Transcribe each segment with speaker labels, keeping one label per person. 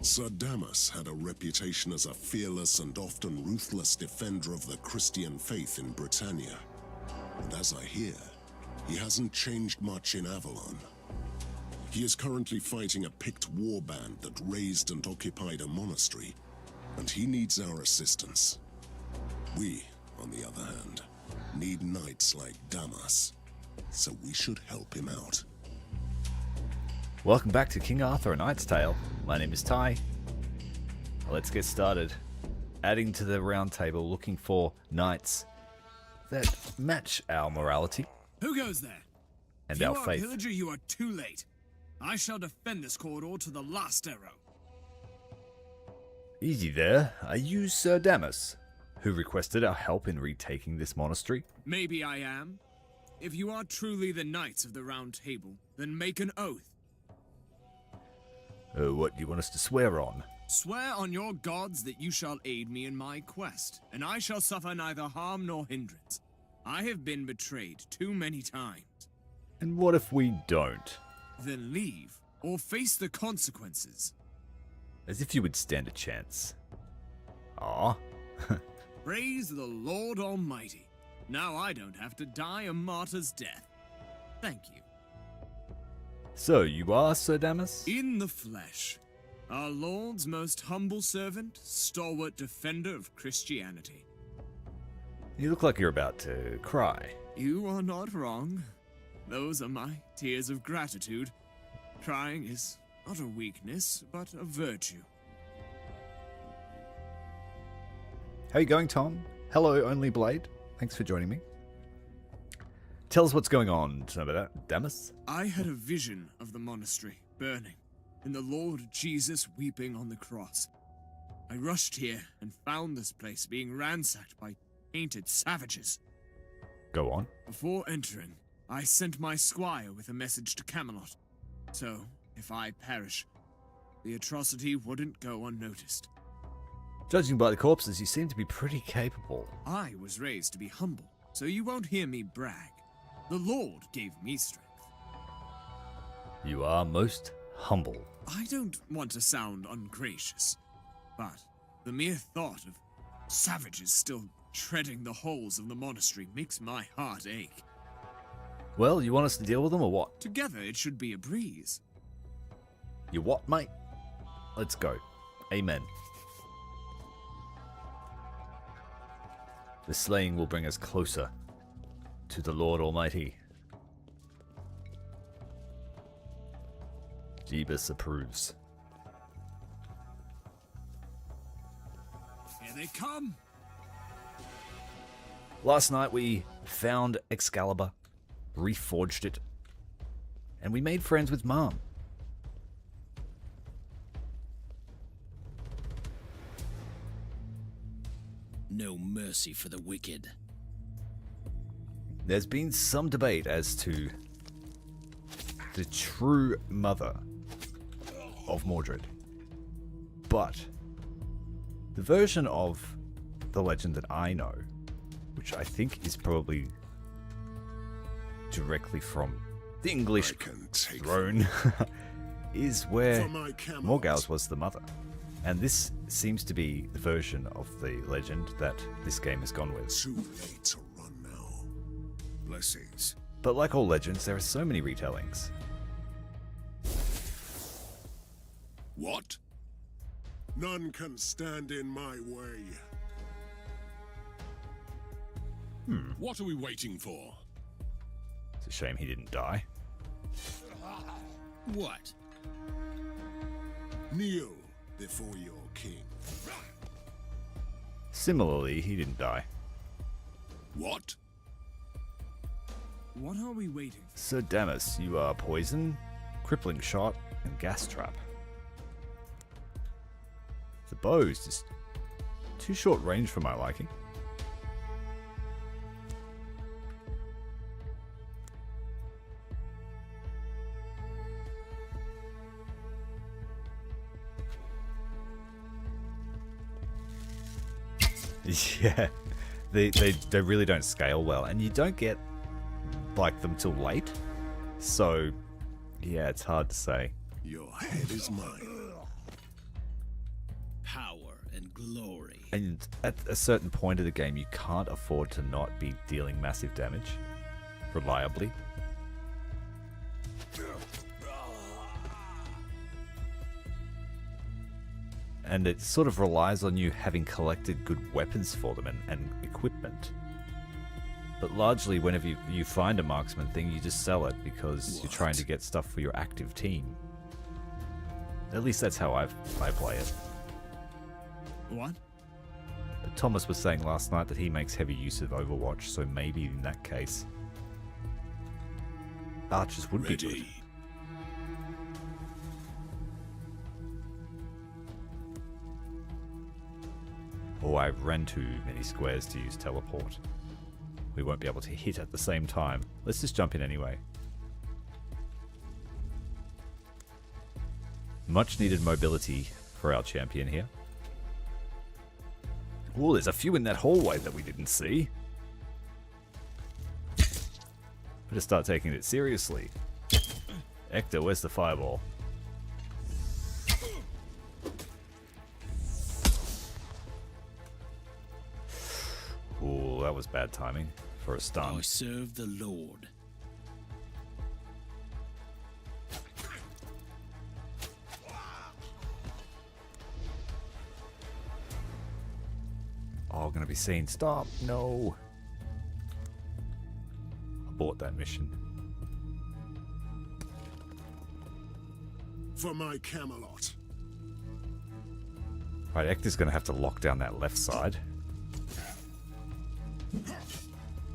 Speaker 1: Sir Damas had a reputation as a fearless and often ruthless defender of the Christian faith in Britannia. And as I hear, he hasn't changed much in Avalon. He is currently fighting a picked warband that razed and occupied a monastery, and he needs our assistance. We, on the other hand, need knights like Damas, so we should help him out.
Speaker 2: Welcome back to King Arthur: A Knight's Tale. My name is Ty. Let's get started. Adding to the round table, looking for knights that match our morality
Speaker 3: Who goes there?
Speaker 2: and
Speaker 3: If
Speaker 2: our
Speaker 3: you are a
Speaker 2: faith.
Speaker 3: pillager, you are too late. I shall defend this corridor to the last arrow.
Speaker 2: Easy there. Are you Sir Damas, who requested our help in retaking this monastery?
Speaker 3: Maybe I am. If you are truly the knights of the Round Table, then make an oath.
Speaker 2: What do you want us to swear on?
Speaker 3: Swear on your gods that you shall aid me in my quest, and I shall suffer neither harm nor hindrance. I have been betrayed too many times.
Speaker 2: And what if we don't?
Speaker 3: Then leave, or face the consequences.
Speaker 2: As if you would stand a chance. Ah.
Speaker 3: Praise the Lord Almighty. Now I don't have to die a martyr's death. Thank you.
Speaker 2: So, you are Sir Damas?
Speaker 3: In the flesh, our Lord's most humble servant, stalwart defender of Christianity.
Speaker 2: You look like you're about to cry.
Speaker 3: You are not wrong. Those are my tears of gratitude. Crying is not a weakness, but a virtue.
Speaker 2: How you going, Tom? Hello, Only Blade. Thanks for joining me. Tell us what's going on, Damas.
Speaker 3: I had a vision of the monastery burning, and the Lord Jesus weeping on the cross. I rushed here and found this place being ransacked by painted savages.
Speaker 2: Go on.
Speaker 3: Before entering, I sent my squire with a message to Camelot. So, if I perish, the atrocity wouldn't go unnoticed.
Speaker 2: Judging by the corpses, you seem to be pretty capable.
Speaker 3: I was raised to be humble, so you won't hear me brag. The Lord gave me strength.
Speaker 2: You are most humble.
Speaker 3: I don't want to sound ungracious, but the mere thought of savages still treading the halls of the monastery makes my heart ache.
Speaker 2: Well, you want us to deal with them or what?
Speaker 3: Together it should be a breeze.
Speaker 2: You what, mate? Let's go. Amen. The slaying will bring us closer to the Lord Almighty. Jeebus approves.
Speaker 3: Here they come!
Speaker 2: Last night we found Excalibur, reforged it, and we made friends with Mom.
Speaker 4: No mercy for the wicked.
Speaker 2: There's been some debate as to the true mother of Mordred, but the version of the legend that I know, which I think is probably directly from the English throne, is where Morgause was the mother. And this seems to be the version of the legend that this game has gone with.
Speaker 1: Too late to run now. Blessings.
Speaker 2: But like all legends, there are so many retellings.
Speaker 1: What? None can stand in my way.
Speaker 5: What are we waiting for?
Speaker 2: It's a shame he didn't die.
Speaker 4: What?
Speaker 1: Kneel before your king.
Speaker 2: Similarly, he didn't die.
Speaker 1: What?
Speaker 3: What are we waiting for?
Speaker 2: Sir Damas, you are poison, crippling shot, and gas trap. The bow's just too short range for my liking. Yeah, they really don't scale well, and you don't get like them till late. So, yeah, it's hard to say.
Speaker 1: Your head is mine.
Speaker 4: and glory.
Speaker 2: And at a certain point of the game, you can't afford to not be dealing massive damage reliably. And it sort of relies on you having collected good weapons for them and equipment. But largely, whenever you find a marksman thing, you just sell it because you're trying to get stuff for your active team. At least that's how I play it.
Speaker 3: What?
Speaker 2: But Thomas was saying last night that he makes heavy use of Overwatch, so maybe in that case, archers would be good. Oh, I ran too many squares to use teleport. We won't be able to hit at the same time. Let's just jump in anyway. Much needed mobility for our champion here. Oh, there's a few in that hallway that we didn't see. Better start taking it seriously. Ector, where's the fireball? Oh, that was bad timing for a stun.
Speaker 4: I serve the Lord.
Speaker 2: Oh, I'm gonna be seen. Stop. No. Abort that mission.
Speaker 1: For my Camelot.
Speaker 2: Right, Ector's gonna have to lock down that left side.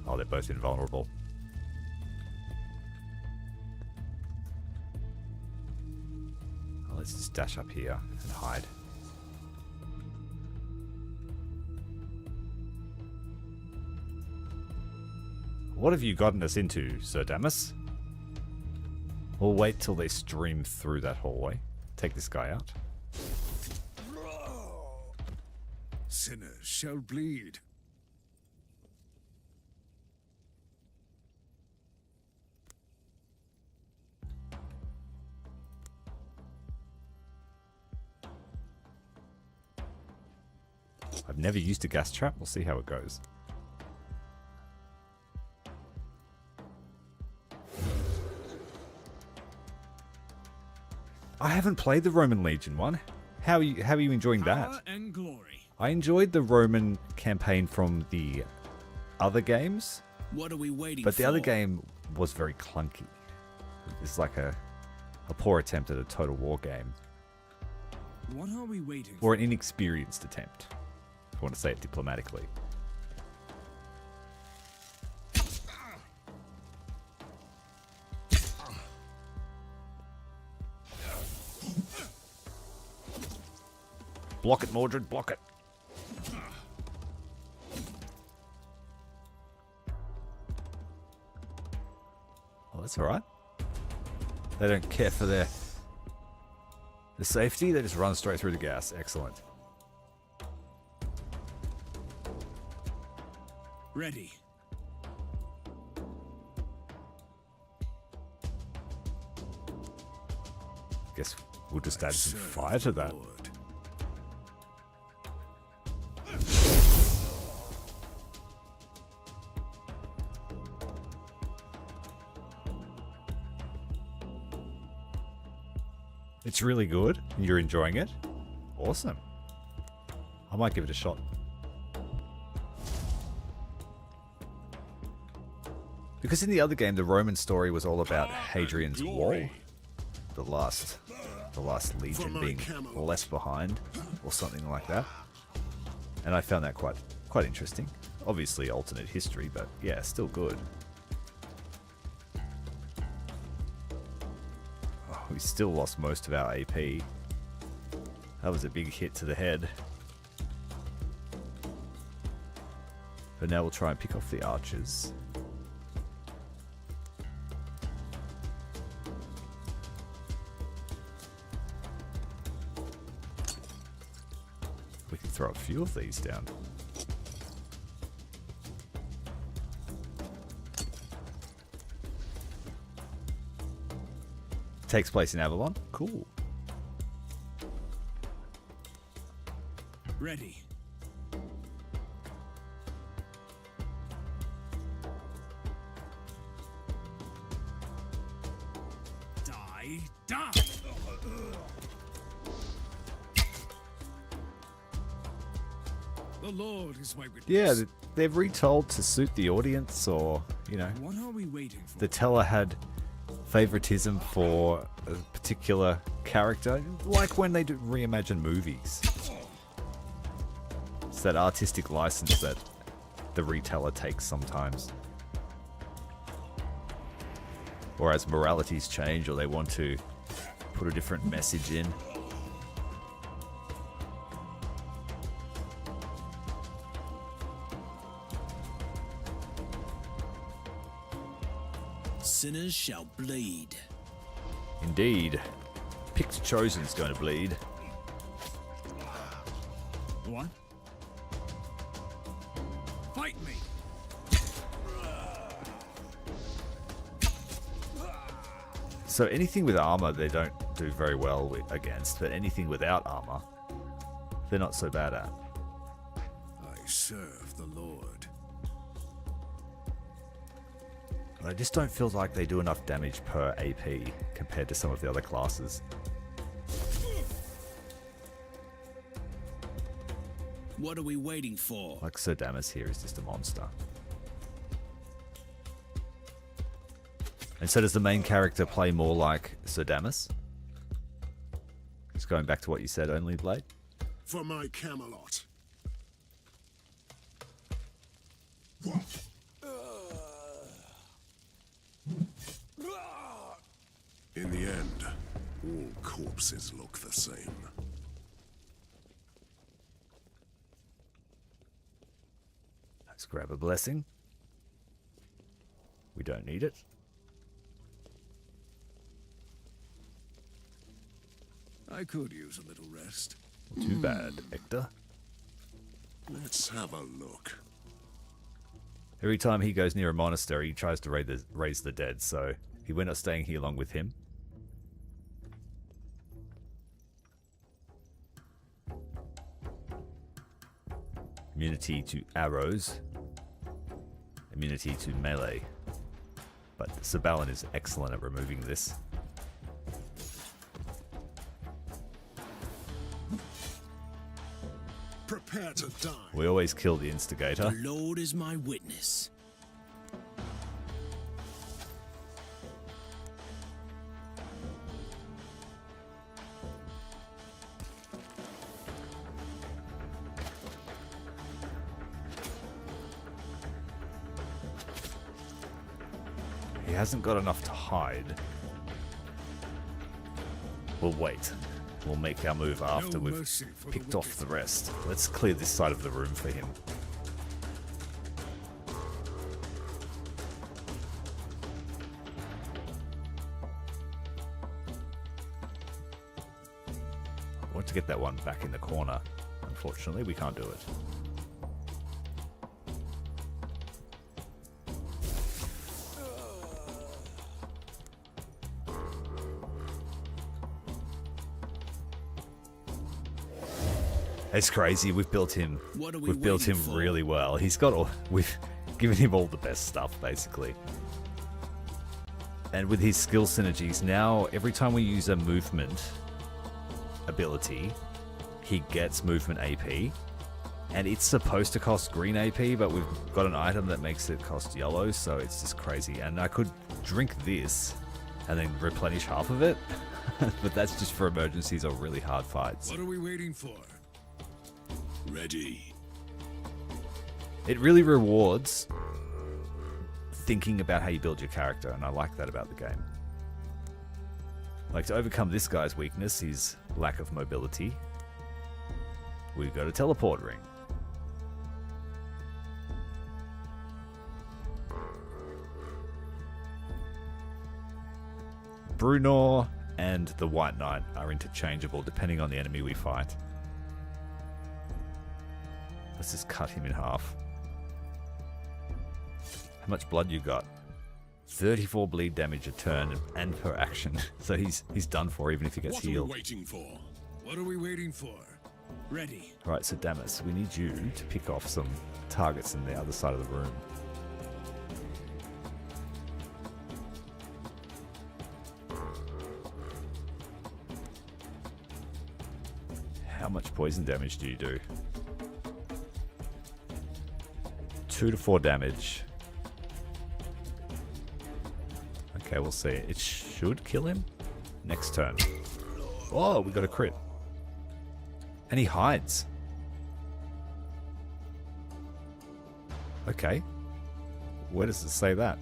Speaker 2: Oh, they're both invulnerable. Oh, let's just dash up here and hide. What have you gotten us into, Sir Damas? We'll wait till they stream through that hallway. Take this guy out.
Speaker 5: Sinners shall bleed.
Speaker 2: I've never used a gas trap. We'll see how it goes. I haven't played the Roman Legion one. How are you enjoying that?
Speaker 3: Power and glory.
Speaker 2: I enjoyed the Roman campaign from the other games,
Speaker 4: What are we waiting
Speaker 2: but
Speaker 4: for?
Speaker 2: the other game was very clunky. It's like a poor attempt at a total war game,
Speaker 3: What are we waiting
Speaker 2: or
Speaker 3: for?
Speaker 2: an inexperienced attempt, if I want to say it diplomatically. Block it, Mordred, block it. Oh, that's alright. They don't care for the safety, they just run straight through the gas. Excellent.
Speaker 3: Ready.
Speaker 2: Guess we'll just add some fire to that. It's really good. You're enjoying it. Awesome. I might give it a shot. Because in the other game, the Roman story was all about Hadrian's Wall, the last legion being left behind, or something like that. And I found that quite interesting. Obviously, alternate history, but yeah, still good. Oh, we still lost most of our AP. That was a big hit to the head. But now we'll try and pick off the archers. We can throw a few of these down. Takes place in Avalon. Cool.
Speaker 3: ready. Die, die!
Speaker 5: The Lord is my witness.
Speaker 2: Yeah, they're retold to suit the audience, or, you know,
Speaker 3: What are we waiting for?
Speaker 2: the teller had favoritism for a particular character, like when they do reimagine movies. It's that artistic license that the reteller takes sometimes. Or as moralities change, or they want to put a different message in.
Speaker 4: Sinners shall bleed.
Speaker 2: Indeed. Picked Chosen's going to bleed.
Speaker 3: What?
Speaker 5: Fight me.
Speaker 2: So anything with armor they don't do very well against, but anything without armor they're not so bad at.
Speaker 5: I serve the Lord.
Speaker 2: I just don't feel like they do enough damage per AP compared to some of the other classes.
Speaker 4: What are we waiting for?
Speaker 2: Like Sir Damas here is just a monster. And so does the main character play more like Sir Damas? Just going back to what you said, only Blade?
Speaker 1: For my Camelot. In the end, all corpses look the same.
Speaker 2: Let's grab a blessing. We don't need it.
Speaker 5: I could use a little rest.
Speaker 2: Too bad, Hector.
Speaker 1: Let's have a look.
Speaker 2: Every time he goes near a monastery, he tries to raise the dead, so we're not staying here long with him. Immunity to arrows. Immunity to melee. But Sir Balin is excellent at removing this.
Speaker 1: Prepare to die.
Speaker 2: We always kill the
Speaker 4: The
Speaker 2: instigator.
Speaker 4: Lord is my witness.
Speaker 2: He hasn't got enough to hide. We'll wait. We'll make our move after
Speaker 5: No
Speaker 2: we've
Speaker 5: mercy for the
Speaker 2: picked off
Speaker 5: wicked.
Speaker 2: the rest. Let's clear this side of the room for him. I want to get that one back in the corner. Unfortunately, we can't do it. It's crazy. We've built him.
Speaker 4: What are we
Speaker 2: We've built him
Speaker 4: waiting for?
Speaker 2: really well. He's got all. We've given him all the best stuff, basically. And with his skill synergies, now every time we use a movement ability, he gets movement AP. And it's supposed to cost green AP, but we've got an item that makes it cost yellow, so it's just crazy. And I could drink this and then replenish half of it, but that's just for emergencies or really hard fights.
Speaker 5: What are we waiting for?
Speaker 4: Ready.
Speaker 2: It really rewards thinking about how you build your character, and I like that about the game. Like, to overcome this guy's weakness, his lack of mobility, we've got a teleport ring. Brunor and the White Knight are interchangeable depending on the enemy we fight. Let's just cut him in half. How much blood you got? 34 bleed damage a turn and per action. So he's done for even if he gets
Speaker 1: What are we
Speaker 2: healed.
Speaker 1: waiting for?
Speaker 5: What are we waiting for?
Speaker 3: Ready.
Speaker 2: Right, so Damas, we need you to pick off some targets in the other side of the room. How much poison damage do you do? 2 to 4 damage. Okay, we'll see. It should kill him next turn. Oh, we got a crit. And he hides. Okay. Where does it say that?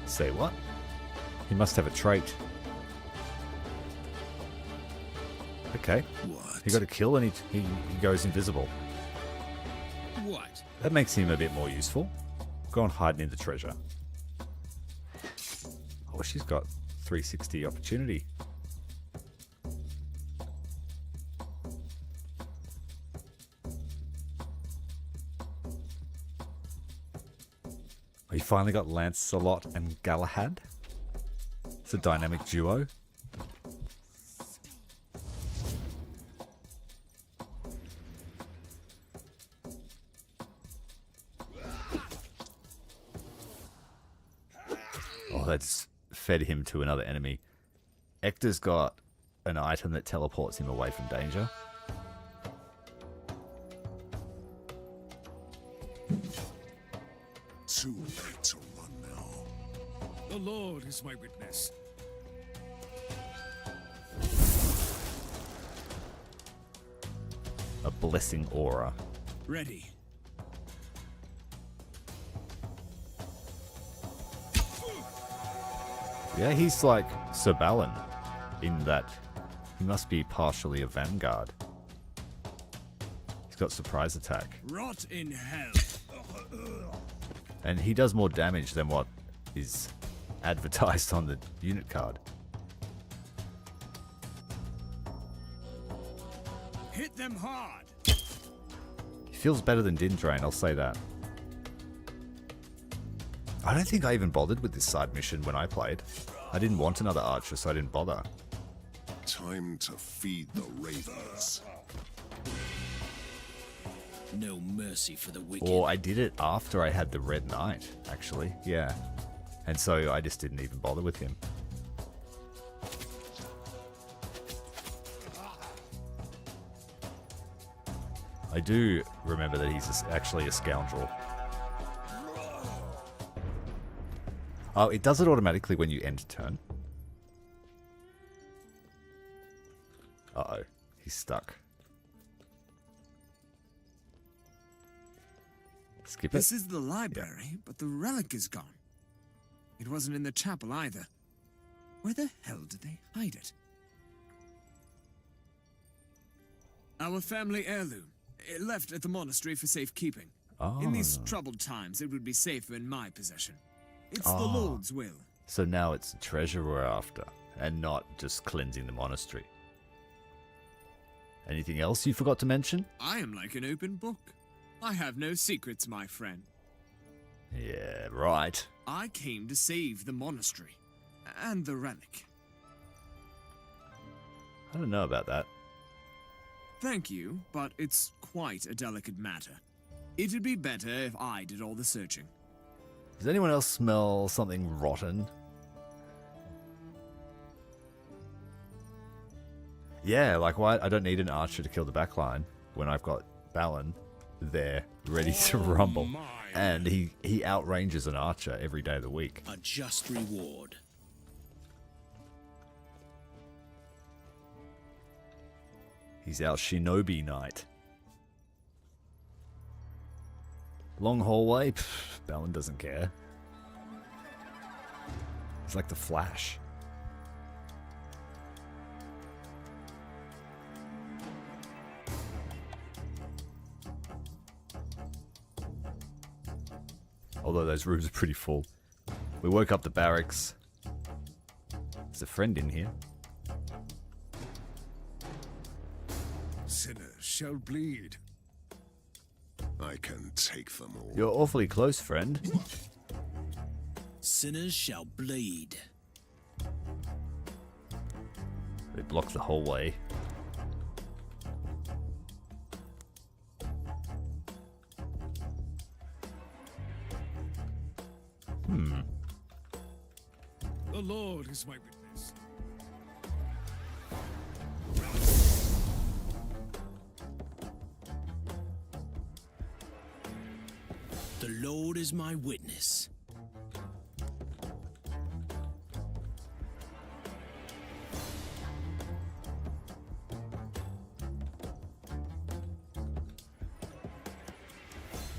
Speaker 2: Say what? He must have a trait. Okay.
Speaker 4: What?
Speaker 2: He got a kill and he goes invisible.
Speaker 4: What?
Speaker 2: That makes him a bit more useful. Go on hiding in the treasure. Oh, she's got 360 opportunity. We finally got Lancelot and Galahad. It's a dynamic duo. Oh, that's fed him to another enemy. Ector's got an item that teleports him away from danger.
Speaker 1: Too late to run now.
Speaker 5: The Lord is my witness.
Speaker 2: A blessing aura.
Speaker 3: Ready.
Speaker 2: Yeah, he's like Sir Balin in that he must be partially a vanguard. He's got surprise attack.
Speaker 3: Rot in hell.
Speaker 2: And he does more damage than what is advertised on the unit card.
Speaker 3: Hit them hard.
Speaker 2: He feels better than Dindrain, I'll say that. I don't think I even bothered with this side mission when I played. I didn't want another archer, so I didn't bother.
Speaker 1: Time to feed the ravens.
Speaker 4: No mercy for the wicked.
Speaker 2: Or I did it after I had the Red Knight, actually. Yeah. And so I just didn't even bother with him. I do remember that he's actually a scoundrel. Oh, it does it automatically when you end turn. Uh-oh. He's stuck. Skip it.
Speaker 3: This is the library, but the relic is gone. It wasn't in the chapel either. Where the hell did they hide it? Our family heirloom. It left at the monastery for safekeeping.
Speaker 2: Oh.
Speaker 3: In these troubled times, it would be safer in my possession. It's the
Speaker 2: Oh.
Speaker 3: Lord's will.
Speaker 2: So now it's treasure we're after, and not just cleansing the monastery. Anything else you forgot to mention?
Speaker 3: I am like an open book. I have no secrets, my friend.
Speaker 2: Yeah, right.
Speaker 3: I came to save the monastery. And the relic.
Speaker 2: I don't know about that.
Speaker 3: Thank you, but it's quite a delicate matter. It'd be better if I did all the searching.
Speaker 2: Does anyone else smell something rotten? Yeah, like why? I don't need an archer to kill the backline when I've got Balin there ready to rumble. And he outranges an archer every day of the week.
Speaker 4: A just reward.
Speaker 2: He's our shinobi knight. Long hallway? Pfft, Balin doesn't care. He's like the Flash. Although those rooms are pretty full. We woke up the barracks. There's a friend in here.
Speaker 5: Sinners shall bleed.
Speaker 1: I can take them all.
Speaker 2: You're awfully close, friend.
Speaker 4: Sinners shall bleed.
Speaker 2: They block the whole way.
Speaker 5: The Lord is my witness.
Speaker 4: The Lord is my witness.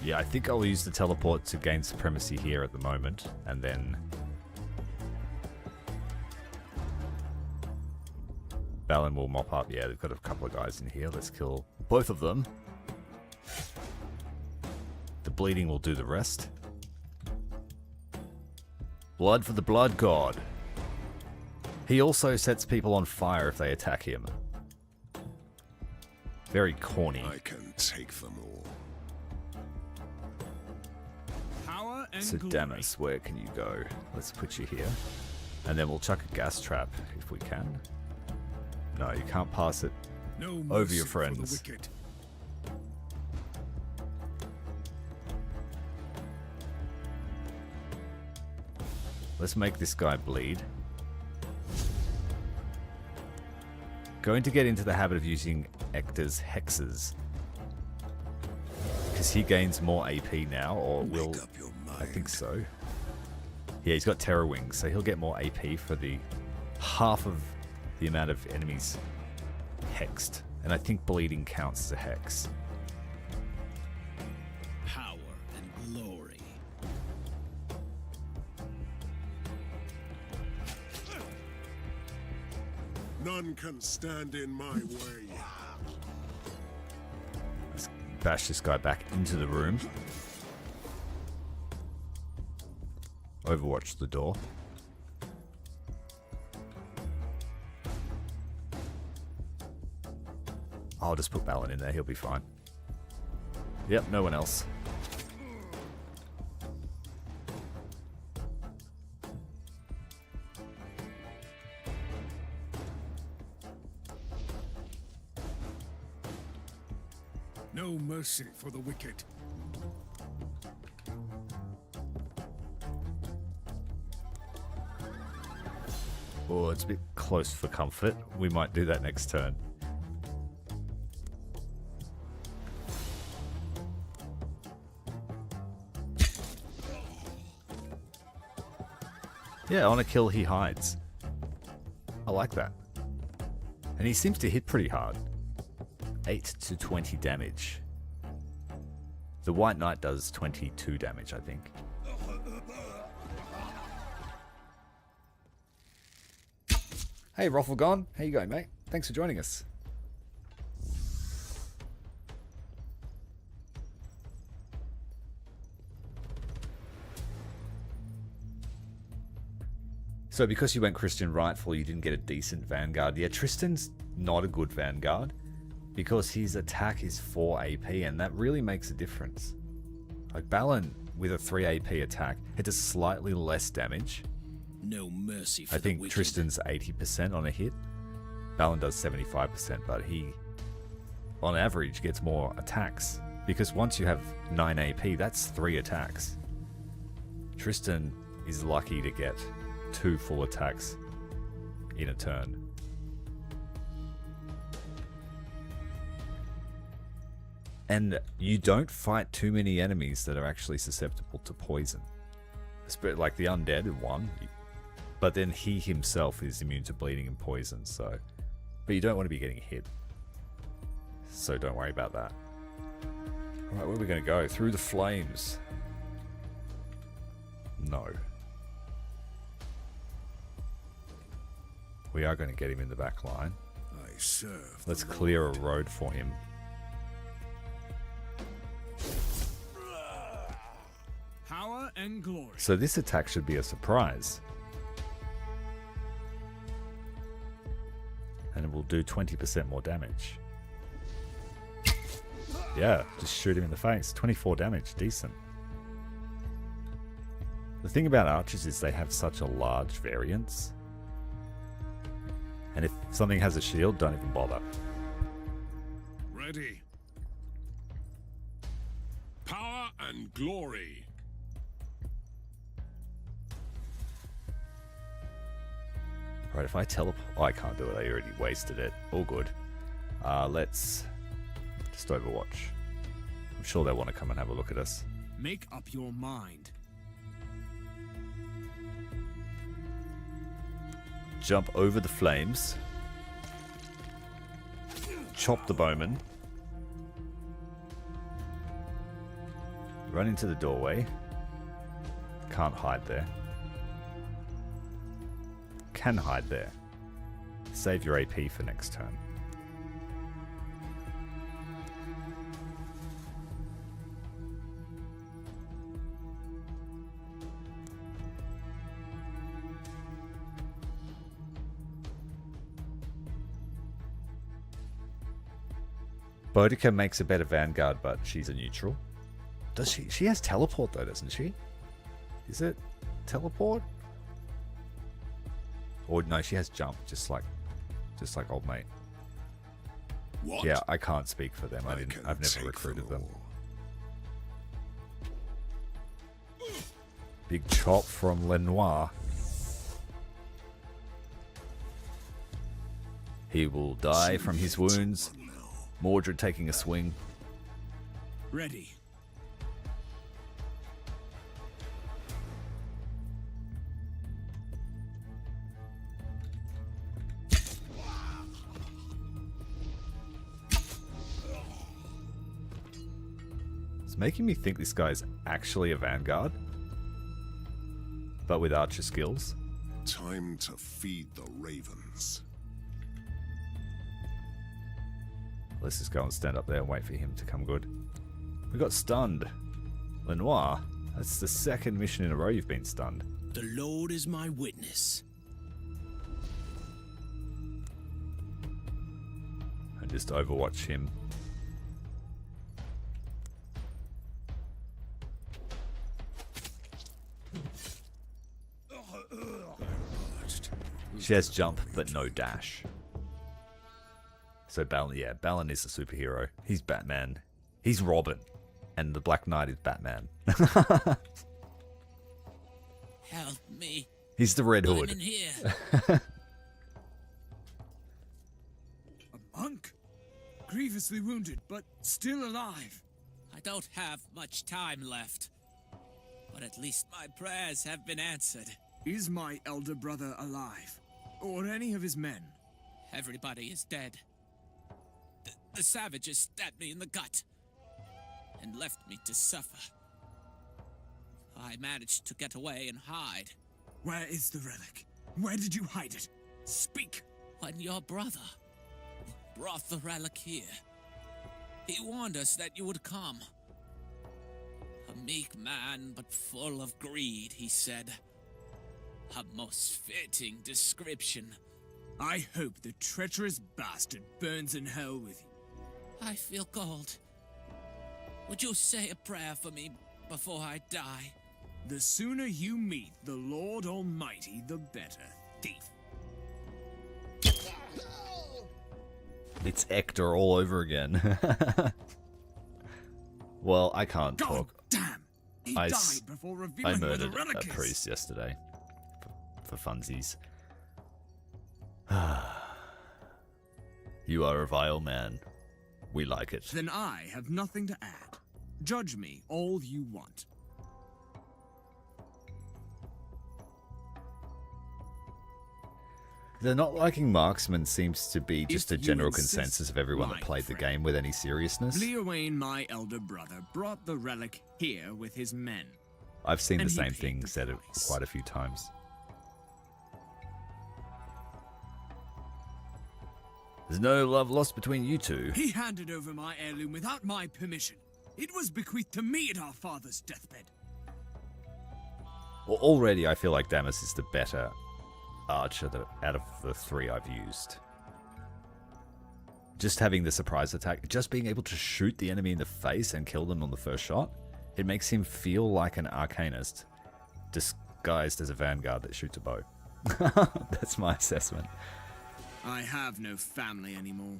Speaker 2: Yeah, I think I'll use the teleport to gain supremacy here at the moment, and then Avalon will mop up. Yeah, they've got a couple of guys in here. Let's kill both of them. The bleeding will do the rest. Blood for the blood god. He also sets people on fire if they attack him. Very corny.
Speaker 1: I can take them all.
Speaker 3: Power and
Speaker 2: So
Speaker 3: glory.
Speaker 2: Damas, where can you go? Let's put you here. And then we'll chuck a gas trap if we can. No, you can't pass it.
Speaker 5: No
Speaker 2: Over your
Speaker 5: mercy for the
Speaker 2: friends.
Speaker 5: wicked.
Speaker 2: Let's make this guy bleed. Going to get into the habit of using Ector's hexes. Because he gains more AP now, or will...
Speaker 1: Make up your mind.
Speaker 2: I think so. Yeah, he's got Terror Wings, so he'll get more AP for the half of the amount of enemies hexed. And I think bleeding counts as a hex.
Speaker 4: Power and glory.
Speaker 1: None can stand in my way.
Speaker 2: Let's bash this guy back into the room. Overwatch the door. I'll just put Balin in there, he'll be fine. Yep, no one else.
Speaker 5: No mercy for the wicked.
Speaker 2: Oh, it's a bit close for comfort. We might do that next turn. Yeah, on a kill he hides. I like that. And he seems to hit pretty hard. 8 to 20 damage. The White Knight does 22 damage, I think. Hey, Rofflegon. How you going, mate? Thanks for joining us. So because you went Christian Rightful, you didn't get a decent Vanguard. Yeah, Tristan's not a good Vanguard because his attack is 4 AP, and that really makes a difference. Like Balin with a 3 AP attack, it does slightly less damage.
Speaker 4: No mercy for
Speaker 2: I
Speaker 4: the
Speaker 2: think
Speaker 4: wicked.
Speaker 2: Tristan's 80% on a hit. Balin does 75%, but he, on average, gets more attacks. Because once you have 9 AP, that's 3 attacks. Tristan is lucky to get 2 full attacks in a turn. And you don't fight too many enemies that are actually susceptible to poison. Like the undead one, but then he himself is immune to bleeding and poison, so... But you don't want to be getting hit. So don't worry about that. Alright, where are we going to go? Through the flames. No. We are going to get him in the back line.
Speaker 1: I serve.
Speaker 2: Let's clear a road for him.
Speaker 3: Power and glory.
Speaker 2: So this attack should be a surprise. And it will do 20% more damage. Yeah, just shoot him in the face. 24 damage, decent. The thing about archers is they have such a large variance. And if something has a shield, don't even bother.
Speaker 5: Ready. Power and glory.
Speaker 2: Right, if I teleport... Oh, I can't do it. I already wasted it. All good. Let's just Overwatch. I'm sure they'll want to come and have a look at us.
Speaker 3: Make up your mind.
Speaker 2: Jump over the flames. Chop the bowman. Run into the doorway. Can't hide there. Can hide there. Save your AP for next turn. Boudica makes a better vanguard, but she's a neutral. Does she? She has teleport though, doesn't she? Is it teleport? Or no, she has jump, just like old mate.
Speaker 1: What?
Speaker 2: Yeah, I can't speak for them. I've never
Speaker 1: take
Speaker 2: recruited
Speaker 1: them
Speaker 2: them.
Speaker 1: all.
Speaker 2: Big chop from Lenoir. He will die from his wounds. Mordred taking a swing.
Speaker 3: Ready.
Speaker 2: It's making me think this guy's actually a vanguard, but with archer skills.
Speaker 1: Time to feed the ravens.
Speaker 2: Let's just go and stand up there and wait for him to come good. We got stunned. Lenoir, that's the second mission in a row you've been stunned.
Speaker 4: The Lord is my witness.
Speaker 2: And just overwatch him. She has jump, but no dash. So Balin, yeah, Balin is a superhero. He's Batman. He's Robin. And the Black Knight is Batman.
Speaker 4: Help me.
Speaker 2: He's the Red
Speaker 4: I'm
Speaker 2: Hood.
Speaker 4: in here.
Speaker 3: A monk? Grievously wounded, but still alive.
Speaker 4: I don't have much time left. But at least my prayers have been answered.
Speaker 3: Is my elder brother alive? Or any of his men?
Speaker 4: Everybody is dead. The savages stabbed me in the gut and left me to suffer. I managed to get away and hide.
Speaker 3: Where is the relic? Where did you hide it? Speak!
Speaker 4: When your brother brought the relic here, he warned us that you would come. A meek man, but full of greed, he said. A most fitting description.
Speaker 3: I hope the treacherous bastard burns in hell with you.
Speaker 4: I feel cold. Would you say a prayer for me before I die?
Speaker 3: The sooner you meet the Lord Almighty, the better, thief.
Speaker 2: It's Hector all over again. Well, I can't
Speaker 3: God
Speaker 2: talk.
Speaker 3: damn! He
Speaker 2: I
Speaker 3: died before revealing where the
Speaker 2: murdered
Speaker 3: relic
Speaker 2: a
Speaker 3: is.
Speaker 2: priest yesterday. For funsies. You are a vile man. We like it.
Speaker 3: Then I have nothing to add. Judge me all you want.
Speaker 2: The not liking marksman seems to be just a
Speaker 3: If you
Speaker 2: general
Speaker 3: insist,
Speaker 2: consensus of everyone that
Speaker 3: my
Speaker 2: played the
Speaker 3: friend.
Speaker 2: game with any seriousness.
Speaker 3: Leowain, my elder brother, brought the relic here with his men.
Speaker 2: I've seen the
Speaker 3: and he
Speaker 2: same
Speaker 3: paid
Speaker 2: thing
Speaker 3: the
Speaker 2: said
Speaker 3: price.
Speaker 2: quite a few times. There's no love lost between you two.
Speaker 3: He handed over my heirloom without my permission. It was bequeathed to me at our father's deathbed.
Speaker 2: Well, already I feel like Damas is the better archer out of the three I've used. Just having the surprise attack, just being able to shoot the enemy in the face and kill them on the first shot, it makes him feel like an arcanist disguised as a vanguard that shoots a bow. That's my assessment.
Speaker 3: I have no family anymore.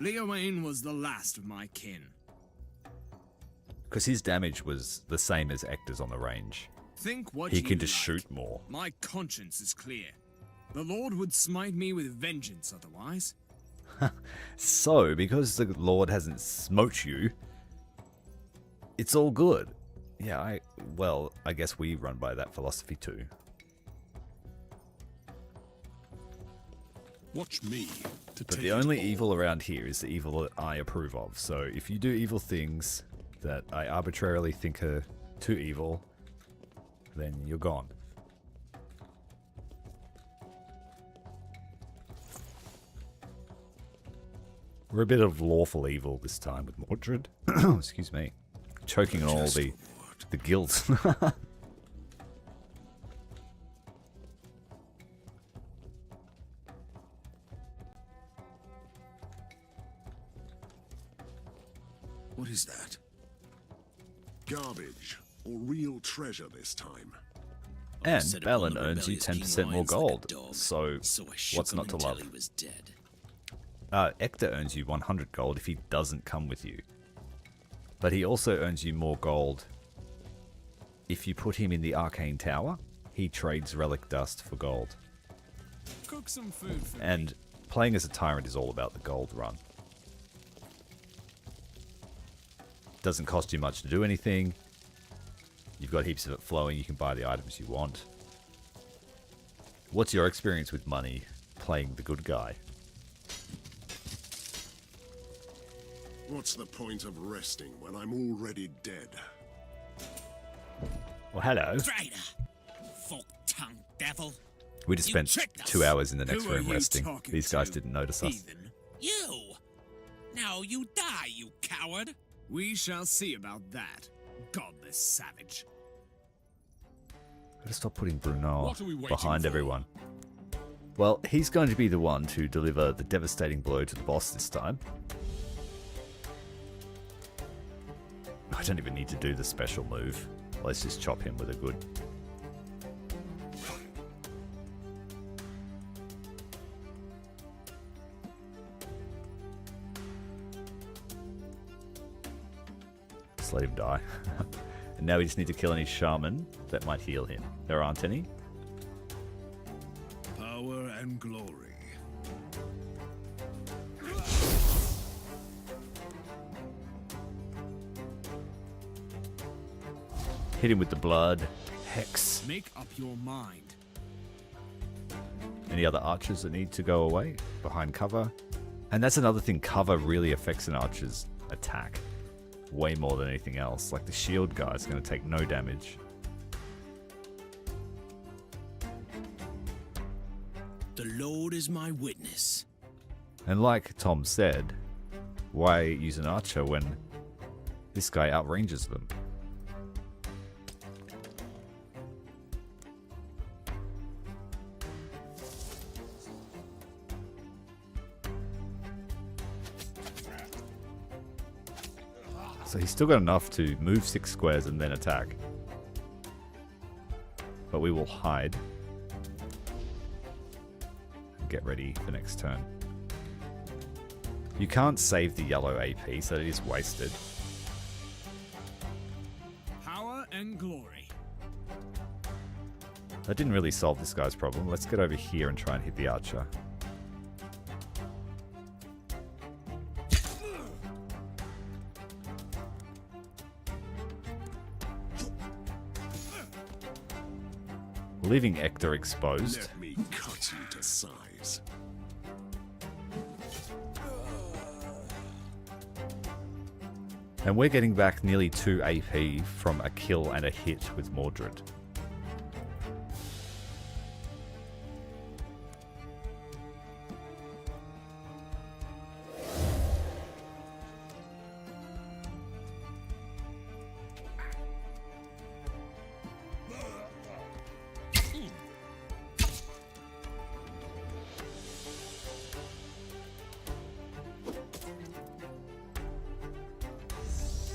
Speaker 3: Leowain was the last of my kin.
Speaker 2: Because his damage was the same as Ector's on the range.
Speaker 3: Think what
Speaker 2: He
Speaker 3: you
Speaker 2: can just
Speaker 3: like.
Speaker 2: shoot more.
Speaker 3: My conscience is clear. The Lord would smite me with vengeance otherwise.
Speaker 2: So, because the Lord hasn't smote you, it's all good. Yeah, I guess we run by that philosophy too.
Speaker 5: Watch me to
Speaker 2: But
Speaker 5: take
Speaker 2: the
Speaker 5: it
Speaker 2: only
Speaker 5: all.
Speaker 2: evil around here is the evil that I approve of. So if you do evil things that I arbitrarily think are too evil, then you're gone. We're a bit of lawful evil this time with Mordred. Excuse me. Choking on all the guilt.
Speaker 5: What is that?
Speaker 1: Garbage, or real treasure this time.
Speaker 2: And
Speaker 4: Set upon
Speaker 2: Balin
Speaker 4: the
Speaker 2: earns you
Speaker 4: rebellious
Speaker 2: 10%
Speaker 4: King
Speaker 2: more
Speaker 4: Lions like a
Speaker 2: gold.
Speaker 4: dog,
Speaker 2: So
Speaker 4: I shook
Speaker 2: what's
Speaker 4: him
Speaker 2: not to
Speaker 4: until
Speaker 2: love?
Speaker 4: he was dead.
Speaker 2: Ector earns you 100 gold if he doesn't come with you. But he also earns you more gold if you put him in the Arcane Tower. He trades relic dust for gold.
Speaker 3: Cook some food for me.
Speaker 2: And playing as a tyrant is all about the gold run. Doesn't cost you much to do anything. You've got heaps of it flowing. You can buy the items you want. What's your experience with money playing the good guy?
Speaker 1: What's the point of resting when I'm already dead?
Speaker 2: Well, hello.
Speaker 4: Traitor! Fork-tongued devil!
Speaker 2: We just
Speaker 4: You
Speaker 2: spent
Speaker 4: tricked us.
Speaker 2: 2 hours in the next
Speaker 3: Who are
Speaker 2: room
Speaker 3: you
Speaker 2: resting.
Speaker 3: talking
Speaker 2: These guys
Speaker 3: to,
Speaker 2: didn't notice us.
Speaker 3: heathen?
Speaker 4: You! Now you die, you coward!
Speaker 3: We shall see about that, godless savage.
Speaker 2: Gotta stop putting Bruno
Speaker 5: What are we waiting
Speaker 2: behind
Speaker 5: for?
Speaker 2: everyone. Well, he's going to be the one to deliver the devastating blow to the boss this time. I don't even need to do the special move. Let's just chop him with a good... Just let him die. And now we just need to kill any shaman that might heal him. There aren't any.
Speaker 5: Power and glory.
Speaker 2: Hit him with the blood. Hex.
Speaker 3: Make up your mind.
Speaker 2: Any other archers that need to go away? Behind cover. And that's another thing. Cover really affects an archer's attack. Way more than anything else. Like the shield guy is going to take no damage.
Speaker 4: The Lord is my witness.
Speaker 2: And like Tom said, why use an archer when this guy outranges them? So he's still got enough to move 6 squares and then attack. But we will hide. And get ready for next turn. You can't save the yellow AP, so it is wasted.
Speaker 3: Power and glory.
Speaker 2: That didn't really solve this guy's problem. Let's get over here and try and hit the archer. Leaving Ector exposed.
Speaker 1: Let me cut you to size.
Speaker 2: And we're getting back nearly 2 AP from a kill and a hit with Mordred.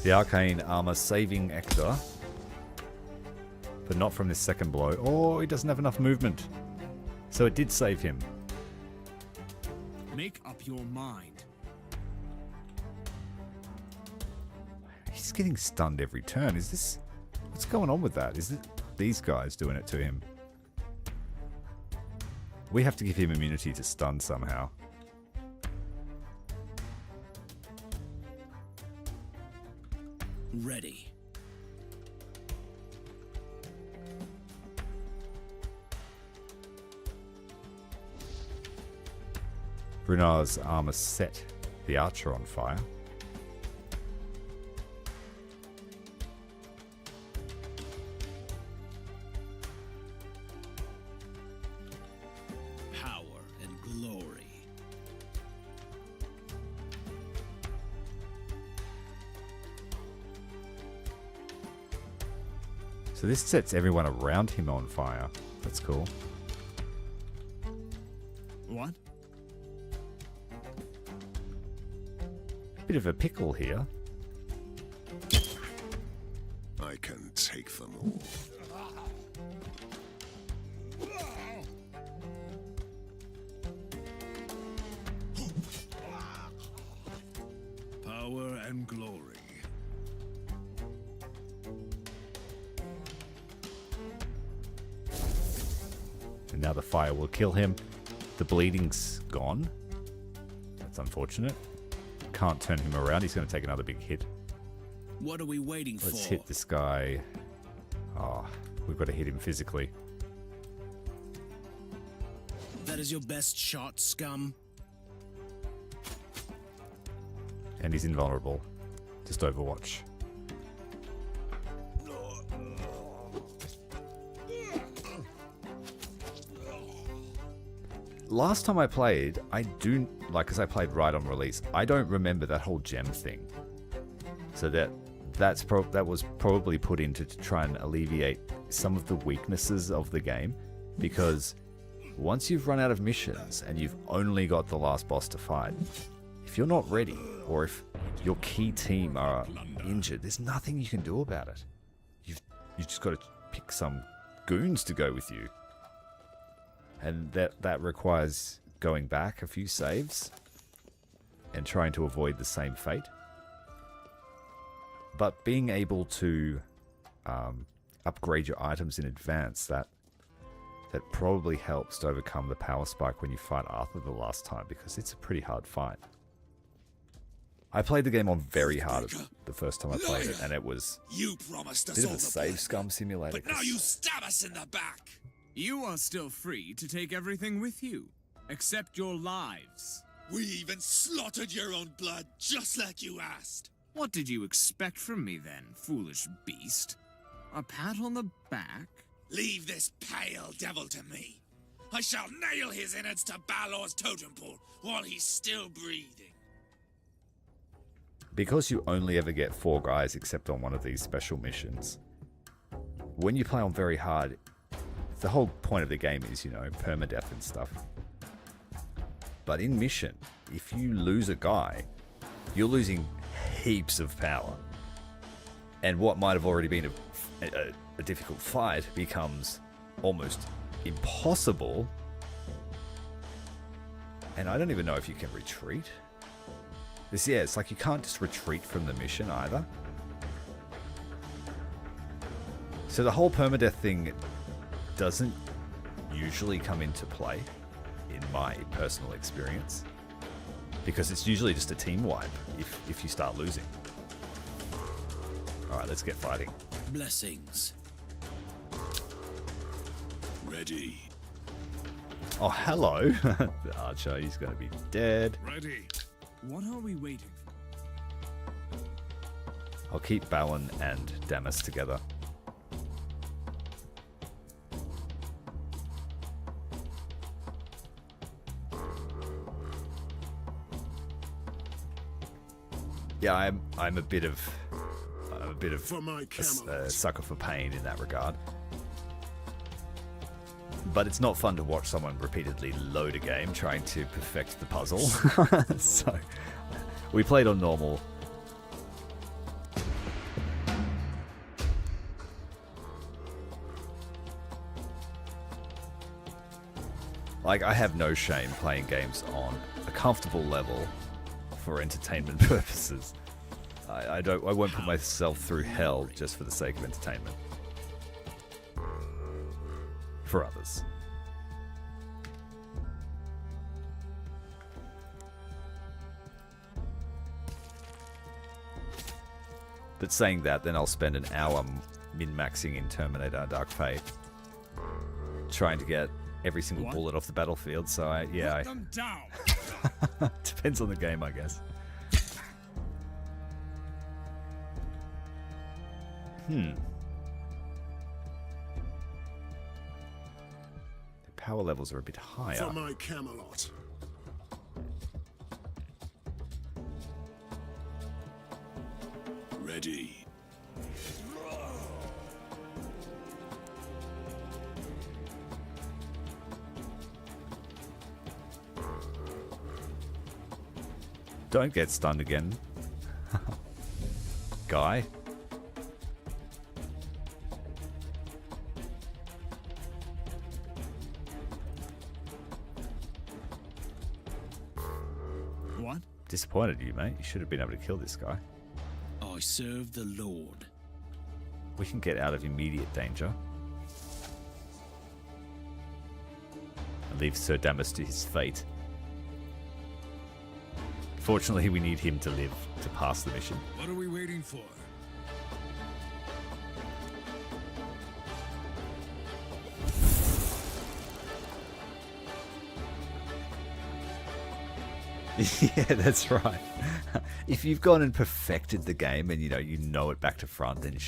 Speaker 2: The arcane armor saving Ector. but not from this second blow. Oh, he doesn't have enough movement. So it did save him.
Speaker 3: Make up your mind.
Speaker 2: He's getting stunned every turn. Is this... What's going on with that? Is it these guys doing it to him? We have to give him immunity to stun somehow.
Speaker 4: Ready.
Speaker 2: Brunar's armor set the archer on fire.
Speaker 4: Power and glory.
Speaker 2: So this sets everyone around him on fire. That's cool.
Speaker 3: What?
Speaker 2: Bit of a pickle here.
Speaker 1: I can take them all.
Speaker 5: Power and glory.
Speaker 2: And now the fire will kill him. The bleeding's gone. That's unfortunate. Can't turn him around. He's going to take another big hit.
Speaker 4: What are we waiting for?
Speaker 2: Let's hit this guy. Oh, we've got to hit him physically.
Speaker 4: That is your best shot, scum.
Speaker 2: And he's invulnerable. Just Overwatch. Last time I played, because I played right on release, I don't remember that whole gem thing. So that was probably put in to try and alleviate some of the weaknesses of the game, because once you've run out of missions and you've only got the last boss to fight, if you're not ready, or if your key team are injured, there's nothing you can do about it. You've just got to pick some goons to go with you. And that requires going back a few saves and trying to avoid the same fate. But being able to upgrade your items in advance, that probably helps to overcome the power spike when you fight Arthur the last time, because it's a pretty hard fight. I played the game on very hard the first time I played it, and it was
Speaker 6: You promised
Speaker 2: a
Speaker 6: us
Speaker 2: bit
Speaker 6: all
Speaker 2: of a
Speaker 6: the
Speaker 2: save
Speaker 6: blood,
Speaker 2: scum simulator.
Speaker 6: but now you stab us in the back.
Speaker 3: You are still free to take everything with you, except your lives.
Speaker 6: We even slaughtered your own blood, just like you asked.
Speaker 3: What did you expect from me then, foolish beast? A pat on the back?
Speaker 6: Leave this pale devil to me. I shall nail his innards to Balor's totem pole while he's still breathing.
Speaker 2: Because you only ever get 4 guys except on one of these special missions, when you play on very hard, the whole point of the game is, permadeath and stuff. But in mission, if you lose a guy, you're losing heaps of power. And what might have already been a difficult fight becomes almost impossible. And I don't even know if you can retreat. It's like you can't just retreat from the mission either. So the whole permadeath thing doesn't usually come into play in my personal experience, because it's usually just a team wipe if you start losing. Alright, let's get fighting.
Speaker 4: Blessings.
Speaker 5: Ready.
Speaker 2: Oh, hello. The archer, he's going to be dead.
Speaker 5: Ready.
Speaker 3: What are we waiting for?
Speaker 2: I'll keep Balin and Damas together. Yeah, I'm a bit of
Speaker 1: For my
Speaker 2: a
Speaker 1: Camelot.
Speaker 2: sucker for pain in that regard. But it's not fun to watch someone repeatedly load a game trying to perfect the puzzle. So we played on normal. Like, I have no shame playing games on a comfortable level for entertainment purposes. I won't put myself through hell just for the sake of entertainment. For others. But saying that, then I'll spend an hour min-maxing in Terminator Dark Fate, trying to get every single bullet off the battlefield. So
Speaker 3: Put them down.
Speaker 2: depends on the game, I guess. The power levels are a bit higher.
Speaker 1: For my Camelot.
Speaker 5: Ready.
Speaker 2: Don't get stunned again, guy.
Speaker 3: What?
Speaker 2: Disappointed you, mate. You should have been able to kill this guy.
Speaker 4: I serve the Lord.
Speaker 2: We can get out of immediate danger. And leave Sir Damas to his fate. Fortunately, we need him to live to pass the mission.
Speaker 5: What are we waiting for?
Speaker 2: Yeah, that's right. If you've gone and perfected the game and you know it back to front, then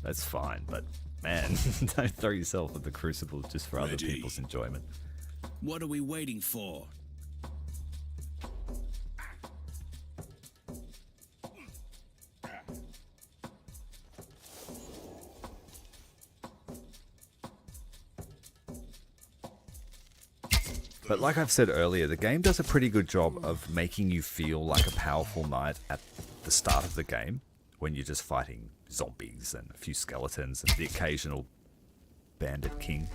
Speaker 2: that's fine. But man, don't throw yourself at the crucible just for other
Speaker 5: Ready.
Speaker 2: people's enjoyment.
Speaker 4: What are we waiting for?
Speaker 2: But like I've said earlier, the game does a pretty good job of making you feel like a powerful knight at the start of the game, when you're just fighting zombies and a few skeletons and the occasional bandit king.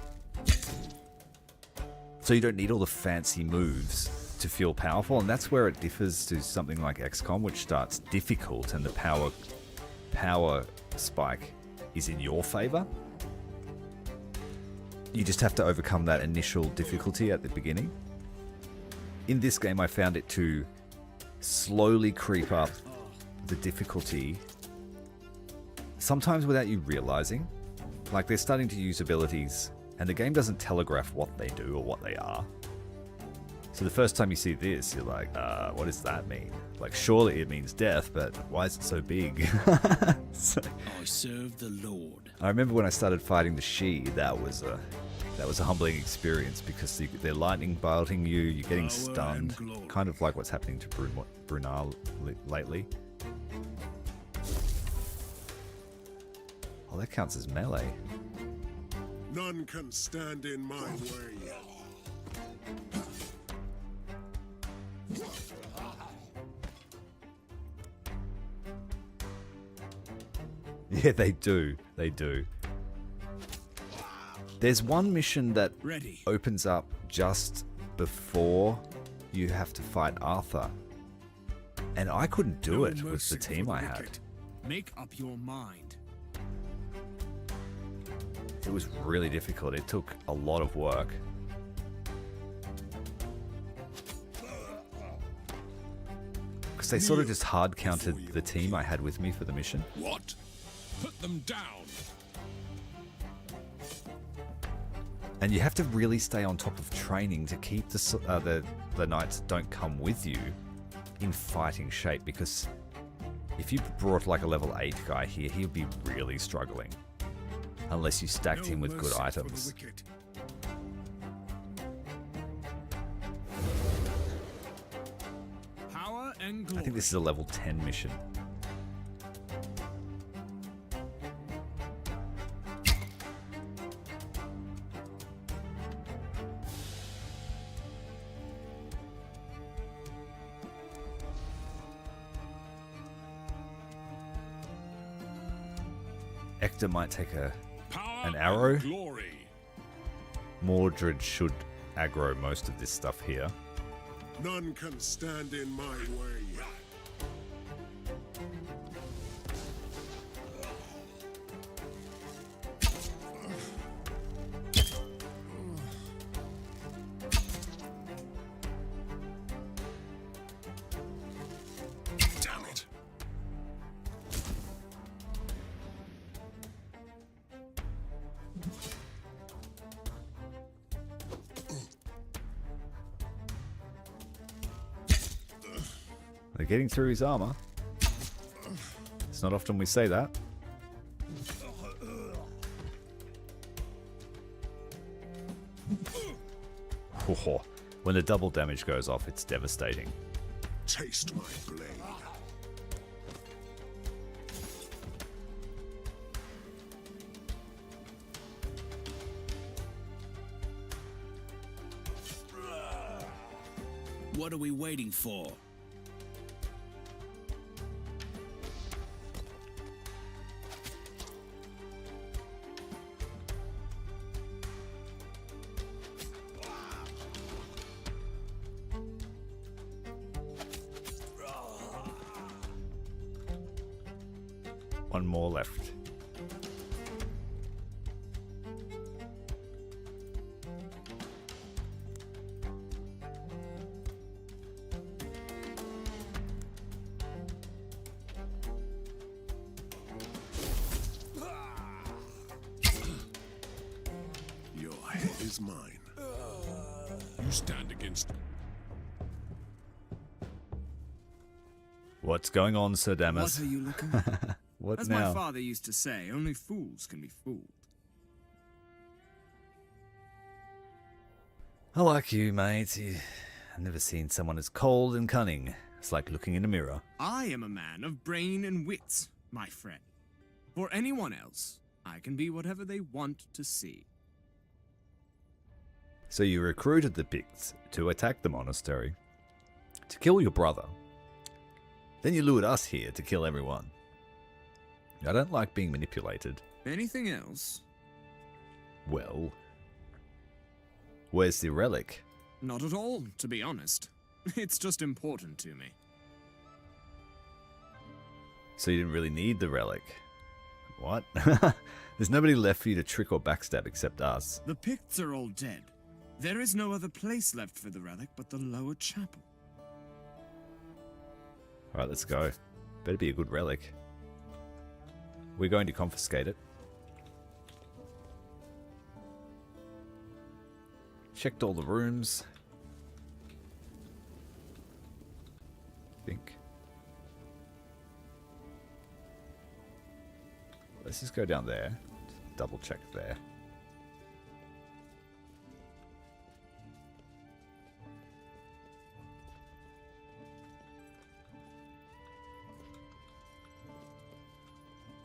Speaker 2: So you don't need all the fancy moves to feel powerful, and that's where it differs to something like XCOM, which starts difficult and the power spike is in your favor. You just have to overcome that initial difficulty at the beginning. In this game, I found it to slowly creep up the difficulty, sometimes without you realizing. Like, they're starting to use abilities, and the game doesn't telegraph what they do or what they are. So the first time you see this, you're like, what does that mean? Like, surely it means death, but why is it so big? So,
Speaker 4: I serve the Lord.
Speaker 2: I remember when I started fighting the She, that was a humbling experience, because they're lightning bolting you, you're getting
Speaker 5: Power
Speaker 2: stunned,
Speaker 5: and glory.
Speaker 2: kind of like what's happening to Brunel lately. Oh, that counts as melee.
Speaker 1: None can stand in my way.
Speaker 2: Yeah, they do. They do. There's one mission that
Speaker 3: Ready.
Speaker 2: opens up just before you have to fight Arthur. And I couldn't do
Speaker 3: No
Speaker 2: it with the
Speaker 3: mercy
Speaker 2: team
Speaker 3: for the
Speaker 2: I had.
Speaker 3: wicked. Make up your mind.
Speaker 2: It was really difficult. It took a lot of work. Because they sort of just hard counted the team I had with me for the mission.
Speaker 5: What? Put them down.
Speaker 2: And you have to really stay on top of training to keep the knights don't come with you in fighting shape, because if you brought like a level 8 guy here, he would be really struggling. Unless you stacked him with good
Speaker 5: mercy for the
Speaker 2: items.
Speaker 5: wicked.
Speaker 3: Power and
Speaker 2: I
Speaker 3: glory.
Speaker 2: think this is a level 10 mission. Ector might take
Speaker 5: Power
Speaker 2: an arrow.
Speaker 5: and glory.
Speaker 2: Mordred should aggro most of this stuff here.
Speaker 1: None can stand in my way. Damn it.
Speaker 2: They're getting through his armor. It's not often we say that. Oh, when the double damage goes off, it's devastating.
Speaker 1: Taste my blade.
Speaker 4: What are we waiting for?
Speaker 2: One more left.
Speaker 1: Your head is mine.
Speaker 5: You stand against
Speaker 2: What's going on, Sir Damas?
Speaker 3: What are you looking at?
Speaker 2: What
Speaker 3: As
Speaker 2: now?
Speaker 3: my father used to say, only fools can be fooled.
Speaker 2: I like you, mate. I've never seen someone as cold and cunning. It's like looking in a mirror.
Speaker 3: I am a man of brain and wits, my friend. For anyone else, I can be whatever they want to see.
Speaker 2: So you recruited the Picts to attack the monastery, to kill your brother. Then you lured us here to kill everyone. I don't like being manipulated.
Speaker 3: Anything else?
Speaker 2: Well, where's the relic?
Speaker 3: Not at all, to be honest. It's just important to me.
Speaker 2: So you didn't really need the relic. What? There's nobody left for you to trick or backstab except us.
Speaker 3: The Picts are all dead. There is no other place left for the relic but the lower chapel.
Speaker 2: Alright, let's go. Better be a good relic. We're going to confiscate it. Checked all the rooms. I think. Let's just go down there. Double check there.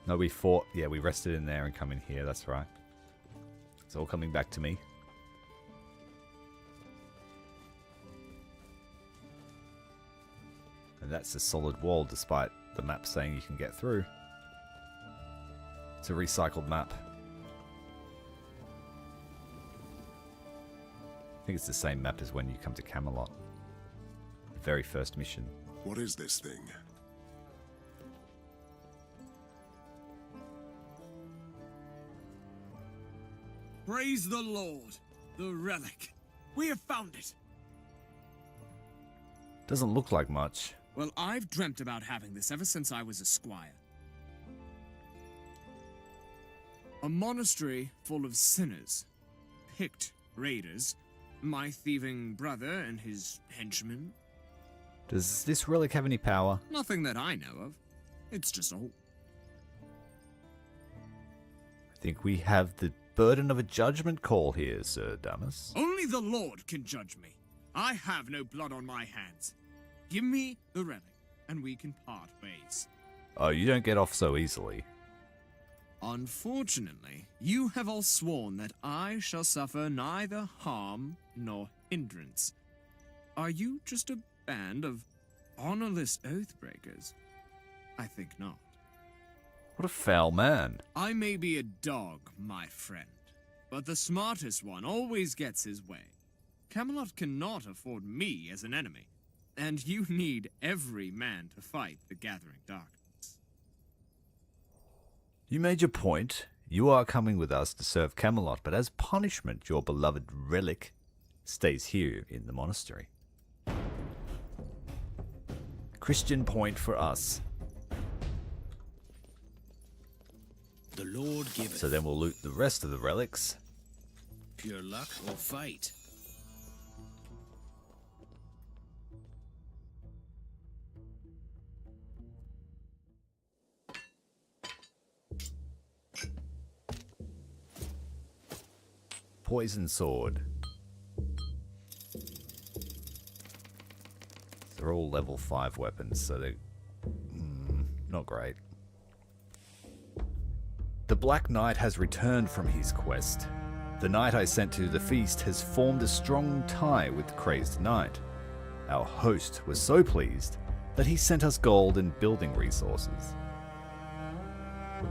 Speaker 2: No, we fought. Yeah, we rested in there and come in here. That's right. It's all coming back to me. And that's a solid wall despite the map saying you can get through. It's a recycled map. I think it's the same map as when you come to Camelot. The very first mission.
Speaker 1: What is this thing?
Speaker 3: Praise the Lord! The relic. We have found it!
Speaker 2: Doesn't look like much.
Speaker 3: Well, I've dreamt about having this ever since I was a squire. A monastery full of sinners, picked raiders, my thieving brother and his henchmen.
Speaker 2: Does this relic have any power?
Speaker 3: Nothing that I know of. It's just old.
Speaker 2: I think we have the burden of a judgment call here, Sir Damas.
Speaker 3: Only the Lord can judge me. I have no blood on my hands. Give me the relic, and we can part ways.
Speaker 2: Oh, you don't get off so easily.
Speaker 3: Unfortunately, you have all sworn that I shall suffer neither harm nor hindrance. Are you just a band of honorless oathbreakers? I think not.
Speaker 2: What a foul man.
Speaker 3: I may be a dog, my friend, but the smartest one always gets his way. Camelot cannot afford me as an enemy, and you need every man to fight the gathering darkness.
Speaker 2: You made your point. You are coming with us to serve Camelot, but as punishment, your beloved relic stays here in the monastery. Christian point for us.
Speaker 4: The Lord giveth.
Speaker 2: So then we'll loot the rest of the relics.
Speaker 4: Pure luck or fight.
Speaker 2: Poison sword. They're all level 5 weapons, so they're not great. The Black Knight has returned from his quest. The knight I sent to the feast has formed a strong tie with the crazed knight. Our host was so pleased that he sent us gold and building resources.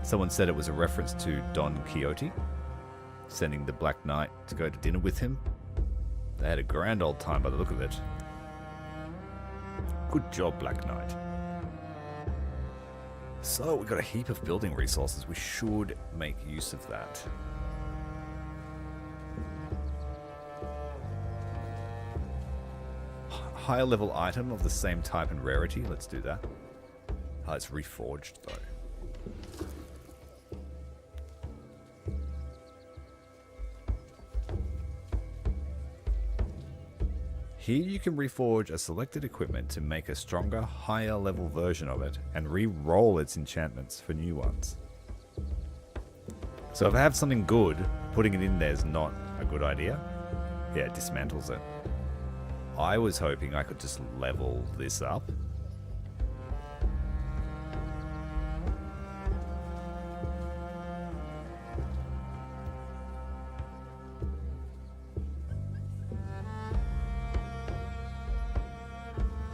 Speaker 2: Someone said it was a reference to Don Quixote, sending the Black Knight to go to dinner with him. They had a grand old time by the look of it. Good job, Black Knight. So, we've got a heap of building resources. We should make use of that. Higher level item of the same type and rarity. Let's do that. Oh, it's reforged, though. Here you can reforge a selected equipment to make a stronger, higher level version of it and re-roll its enchantments for new ones. So if I have something good, putting it in there is not a good idea. Yeah, it dismantles it. I was hoping I could just level this up.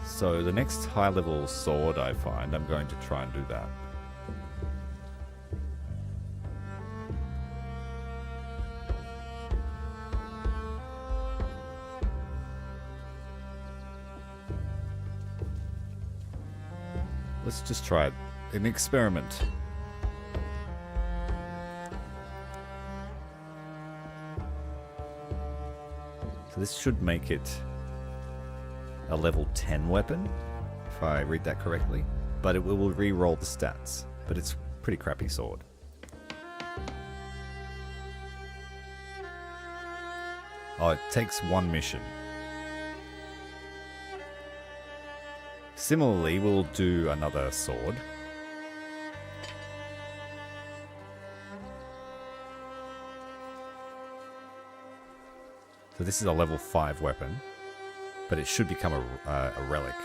Speaker 2: So the next high level sword I find, I'm going to try and do that. Let's just try an experiment. So this should make it a level 10 weapon, if I read that correctly. But it will re-roll the stats. But it's a pretty crappy sword. Oh, it takes one mission. Similarly, we'll do another sword. So this is a level 5 weapon, but it should become a relic.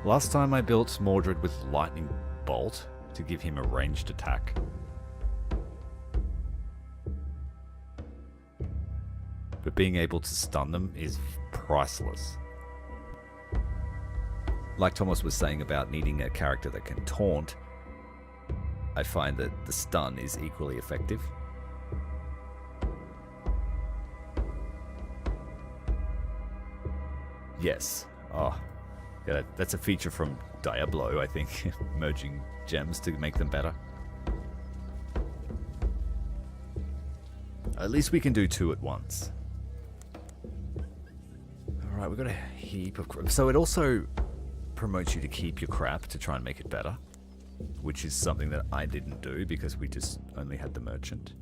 Speaker 2: Last time I built Mordred with Lightning Bolt to give him a ranged attack. But being able to stun them is priceless. Like Thomas was saying about needing a character that can taunt, I find that the stun is equally effective. Yes. Oh, yeah, that's a feature from Diablo, I think. Merging gems to make them better. At least we can do 2 at once. Alright, we've got a heap of crap. So it also promotes you to keep your crap to try and make it better, which is something that I didn't do because we just only had the merchant.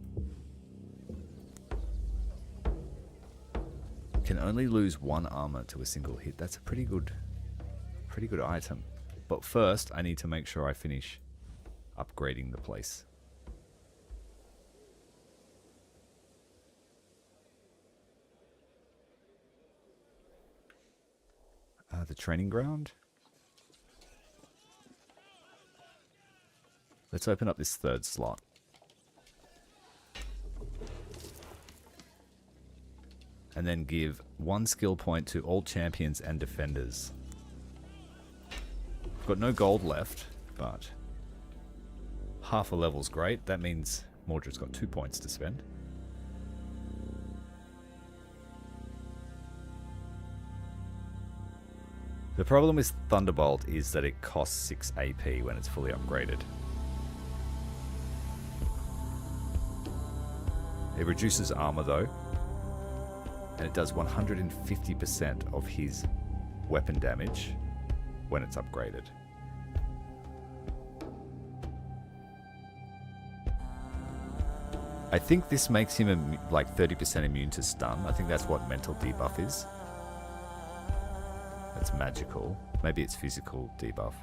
Speaker 2: Can only lose 1 armor to a single hit. That's a pretty good item. But first, I need to make sure I finish upgrading the place. The training ground. Let's open up this 3rd slot. And then give 1 skill point to all champions and defenders. I've got no gold left, but half a level's great. That means Mordred's got 2 points to spend. The problem with Thunderbolt is that it costs 6 AP when it's fully upgraded. It reduces armor though, and it does 150% of his weapon damage when it's upgraded. I think this makes him like 30% immune to stun. I think that's what mental debuff is. That's magical. Maybe it's physical debuff.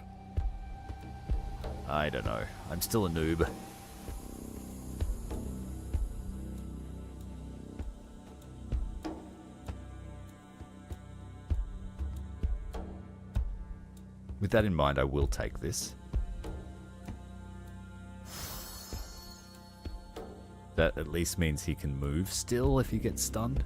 Speaker 2: I don't know. I'm still a noob. With that in mind, I will take this. That at least means he can move still if he gets stunned.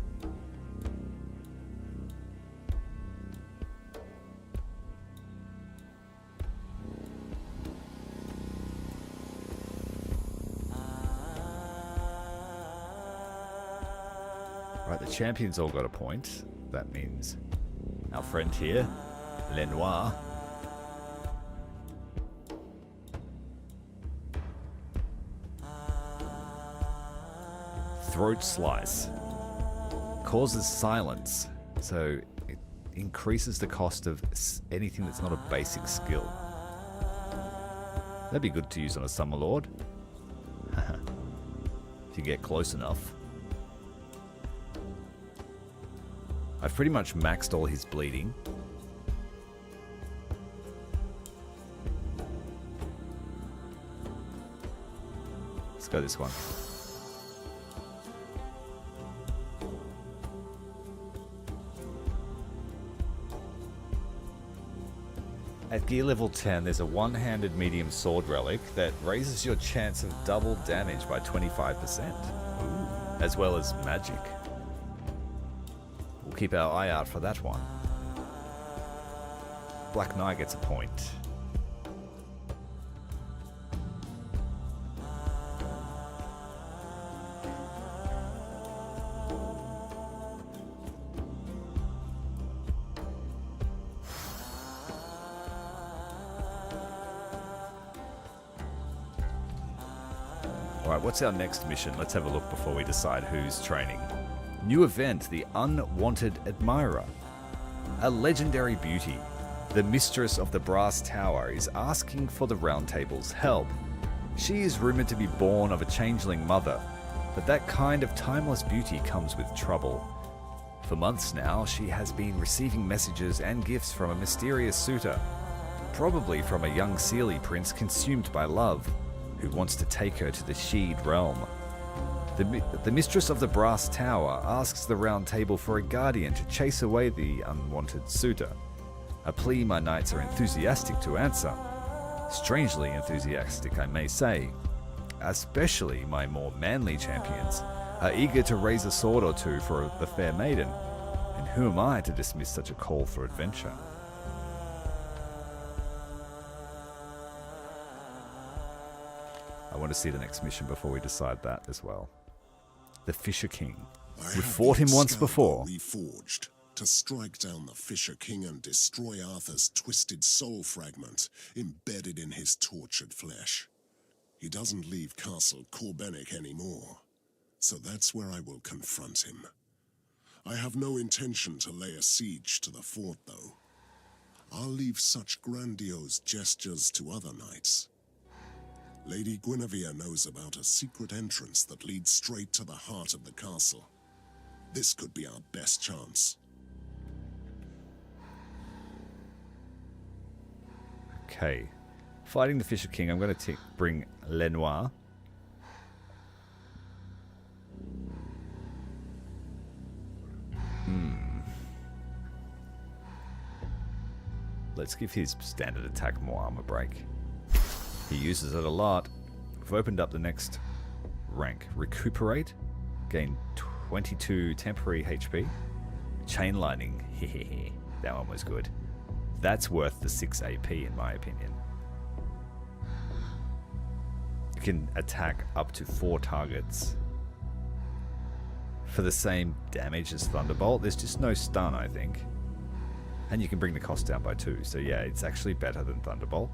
Speaker 2: Right, the champions all got a point. That means our friend here, Lenoir, Throat Slice causes silence, so it increases the cost of anything that's not a basic skill. That'd be good to use on a Summer Lord. If you get close enough. I've pretty much maxed all his bleeding. Let's go this one. At gear level 10, there's a one-handed medium sword relic that raises your chance of double damage by 25%, as well as magic. We'll keep our eye out for that one. Black Knight gets a point. Alright, what's our next mission? Let's have a look before we decide who's training. New event, the Unwanted Admirer. A legendary beauty, the mistress of the Brass Tower, is asking for the Round Table's help. She is rumoured to be born of a changeling mother, but that kind of timeless beauty comes with trouble. For months now, she has been receiving messages and gifts from a mysterious suitor, probably from a young Seelie prince consumed by love, who wants to take her to the Sheed realm. The mistress of the Brass Tower asks the Round Table for a guardian to chase away the unwanted suitor, a plea my knights are enthusiastic to answer. Strangely enthusiastic, I may say. Especially my more manly champions are eager to raise a sword or two for the fair maiden, and who am I to dismiss such a call for adventure? I want to see the next mission before we decide that as well. The Fisher King. We fought him once before.
Speaker 1: Reforged to strike down the Fisher King and destroy Arthur's twisted soul fragment embedded in his tortured flesh. He doesn't leave Castle Corbenic anymore, so that's where I will confront him. I have no intention to lay a siege to the fort, though. I'll leave such grandiose gestures to other knights. Lady Guinevere knows about a secret entrance that leads straight to the heart of the castle. This could be our best chance.
Speaker 2: Okay. Fighting the Fisher King, I'm going to bring Lenoir. Let's give his standard attack more armor break. He uses it a lot. We've opened up the next rank. Recuperate. Gain 22 temporary HP. Chain lightning. Hehehe. That one was good. That's worth the 6 AP in my opinion. You can attack up to 4 targets for the same damage as Thunderbolt. There's just no stun, I think. And you can bring the cost down by 2. So yeah, it's actually better than Thunderbolt.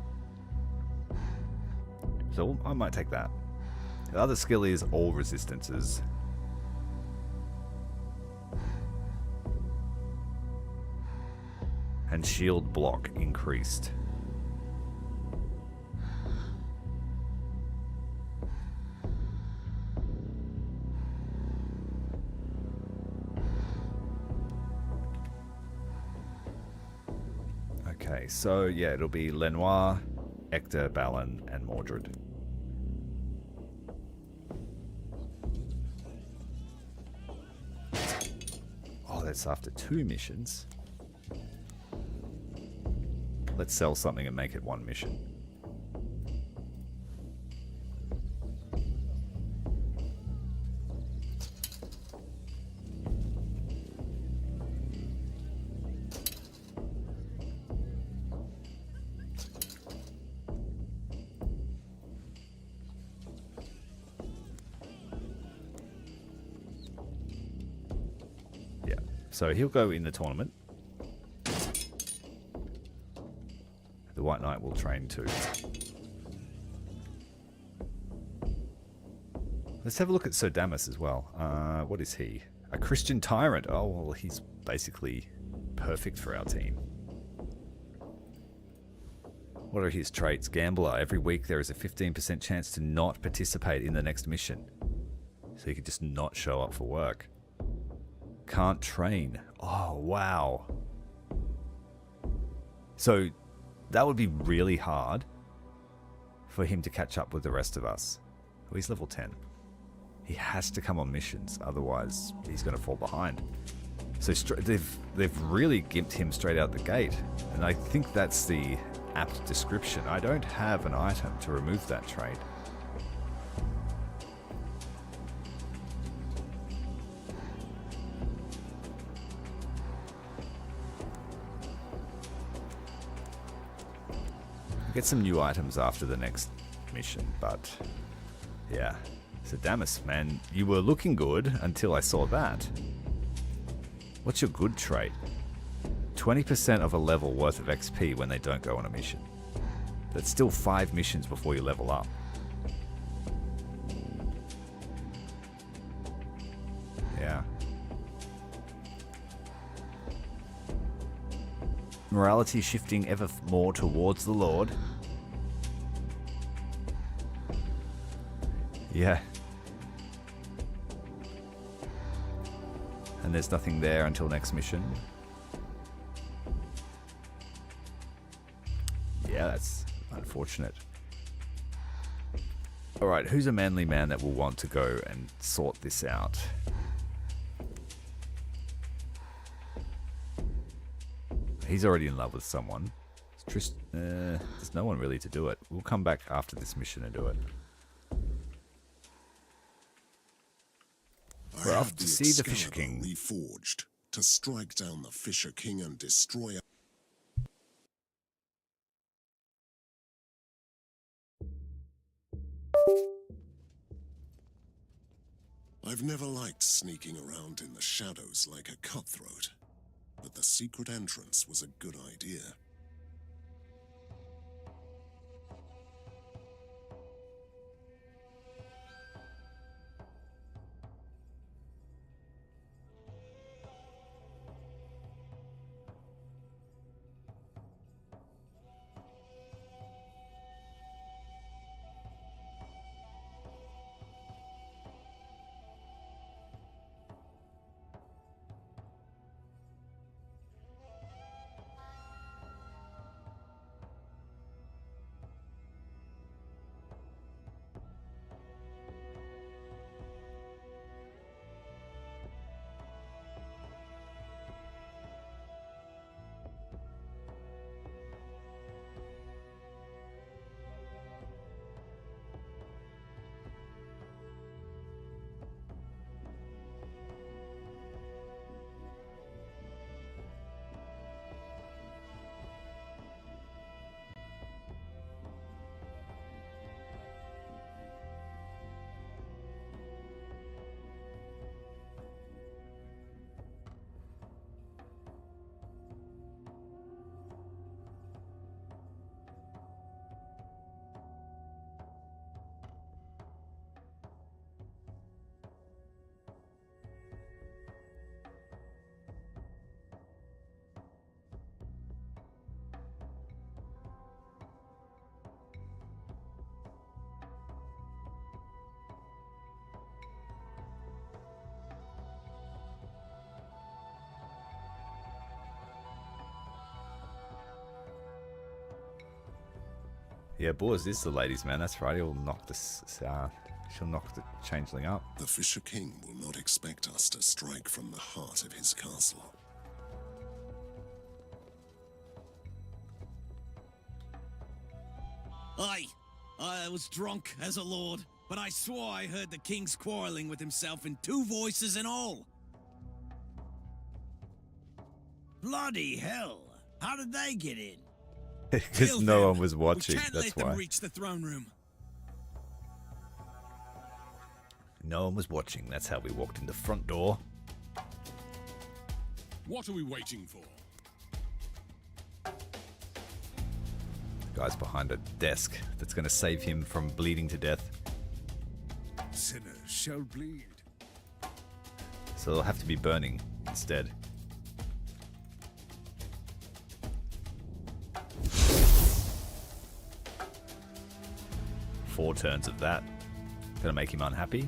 Speaker 2: So I might take that. The other skill is all resistances. And shield block increased. Okay, so yeah, it'll be Lenoir, Ector, Balin, and Mordred. Oh, that's after 2 missions. Let's sell something and make it 1 mission. Yeah, so he'll go in the tournament. The White Knight will train too. Let's have a look at Sir Damas as well. What is he? A Christian tyrant. Oh, well, he's basically perfect for our team. What are his traits? Gambler. Every week there is a 15% chance to not participate in the next mission. So he could just not show up for work. Can't train. Oh, wow. So that would be really hard for him to catch up with the rest of us. Oh, he's level 10. He has to come on missions, otherwise he's going to fall behind. So they've really gimped him straight out the gate, and I think that's the apt description. I don't have an item to remove that trait. Get some new items after the next mission, but yeah. So Damas, man, you were looking good until I saw that. What's your good trait? 20% of a level worth of XP when they don't go on a mission. That's still 5 missions before you level up. Yeah. Morality shifting ever more towards the Lord. Yeah. And there's nothing there until next mission. Yeah, that's unfortunate. Alright, who's a manly man that will want to go and sort this out? He's already in love with someone. There's no one really to do it. We'll come back after this mission and do it. We're off to see the Fisher King.
Speaker 1: Reforged to strike down the Fisher King and destroy. I've never liked sneaking around in the shadows like a cutthroat, but the secret entrance was a good idea.
Speaker 2: Yeah, Boars is the ladies' man. That's right. He'll knock this. She'll knock the changeling up.
Speaker 1: The Fisher King will not expect us to strike from the heart of his castle.
Speaker 7: Aye, I was drunk as a lord, but I swore I heard the king's quarreling with himself in 2 voices and all. Bloody hell! How did they get in?
Speaker 2: Because
Speaker 7: Kill
Speaker 2: no
Speaker 7: them.
Speaker 2: one was watching.
Speaker 7: We can't
Speaker 2: That's
Speaker 7: let them
Speaker 2: why.
Speaker 7: reach the throne room.
Speaker 2: No one was watching. That's how we walked in the front door.
Speaker 5: What are we waiting for?
Speaker 2: Guy's behind a desk that's going to save him from bleeding to death.
Speaker 5: Sinners shall bleed.
Speaker 2: So they'll have to be burning instead. Four turns of that. Gonna make him unhappy.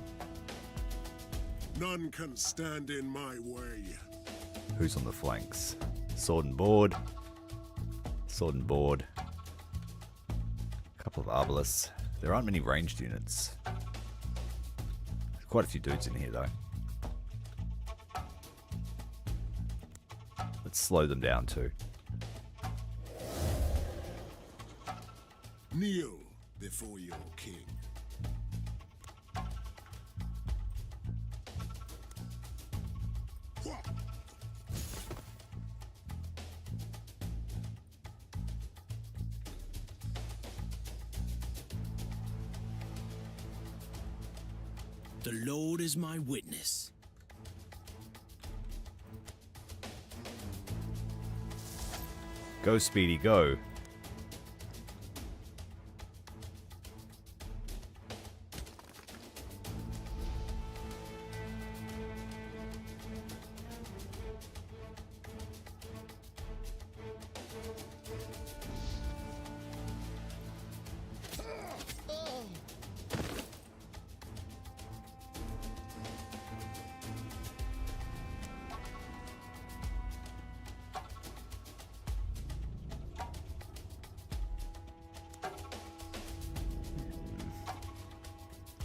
Speaker 1: None can stand in my way.
Speaker 2: Who's on the flanks? Sword and board. Sword and board. A couple of arbalists. There aren't many ranged units. There's quite a few dudes in here though. Let's slow them down too.
Speaker 1: Kneel before your king.
Speaker 7: The Lord is my witness.
Speaker 2: Go, Speedy, go.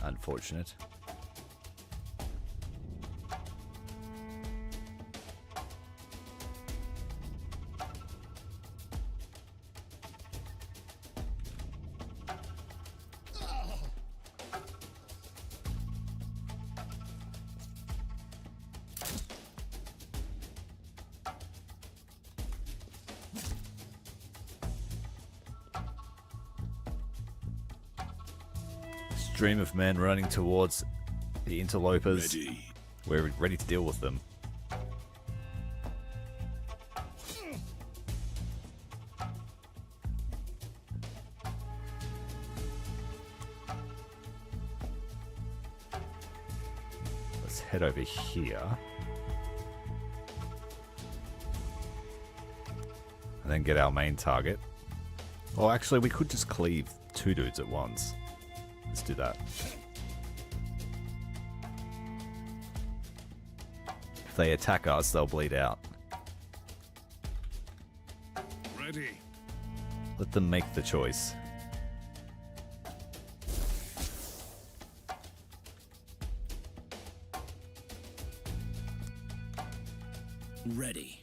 Speaker 2: Unfortunate. Stream of men running towards the interlopers.
Speaker 5: Ready.
Speaker 2: We're ready to deal with them. Let's head over here. And then get our main target. Well, actually, we could just cleave 2 dudes at once. Let's do that. If they attack us, they'll bleed out.
Speaker 5: Ready.
Speaker 2: Let them make the choice.
Speaker 7: Ready.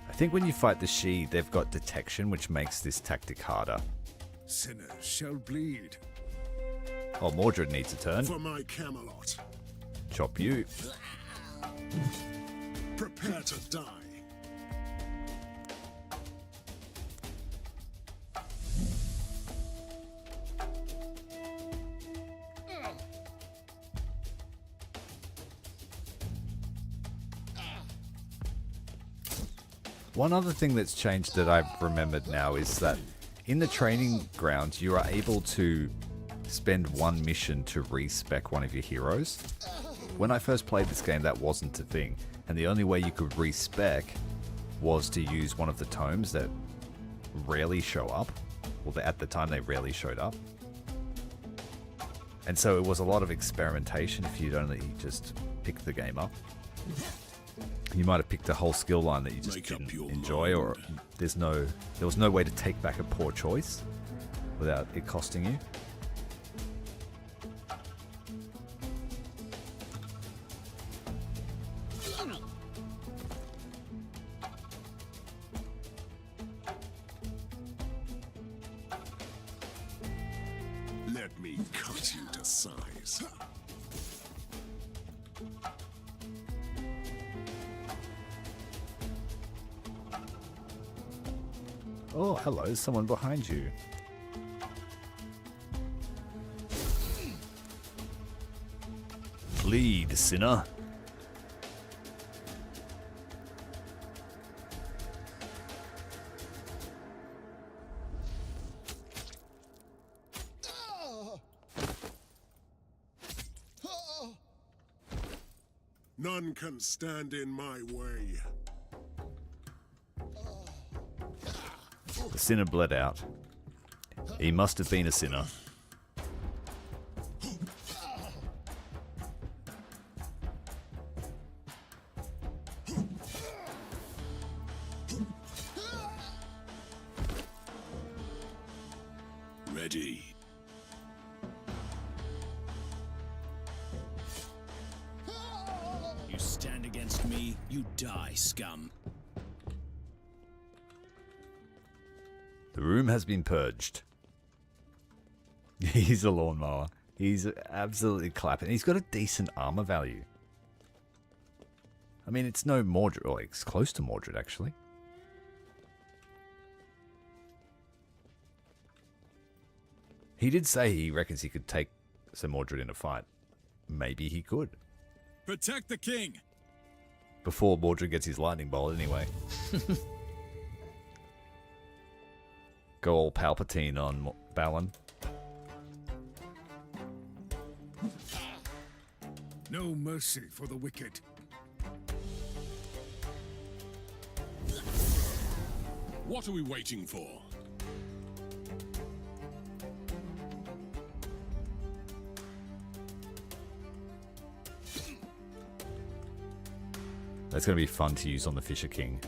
Speaker 2: I think when you fight the She, they've got detection, which makes this tactic harder.
Speaker 5: Sinners shall bleed.
Speaker 2: Oh, Mordred needs a turn.
Speaker 1: For my Camelot,
Speaker 2: Chop you.
Speaker 1: prepare to die.
Speaker 2: One other thing that's changed that I've remembered now is that in the training grounds, you are able to spend 1 mission to respec one of your heroes. When I first played this game, that wasn't a thing, and the only way you could respec was to use one of the tomes that rarely show up, well, at the time they rarely showed up. And so it was a lot of experimentation if you'd only just picked the game up. You might have picked a whole skill line that you just didn't enjoy, or there was no way to take back a poor choice without it costing you.
Speaker 1: Let me cut you to size.
Speaker 2: Oh, hello, there's someone behind you. Bleed, sinner.
Speaker 1: None can stand in my way.
Speaker 2: The sinner bled out. He must have been a sinner.
Speaker 5: Ready.
Speaker 7: You stand against me, you die, scum.
Speaker 2: The room has been purged. He's a lawnmower. He's absolutely clapping. He's got a decent armor value. I mean, it's no Mordred, or it's close to Mordred, actually. He did say he reckons he could take Sir Mordred in a fight. Maybe he could.
Speaker 7: Protect the king!
Speaker 2: Before Mordred gets his lightning bolt, anyway. Go all Palpatine on Avalon.
Speaker 5: No mercy for the wicked. What are we waiting for?
Speaker 2: That's going to be fun to use on the Fisher King.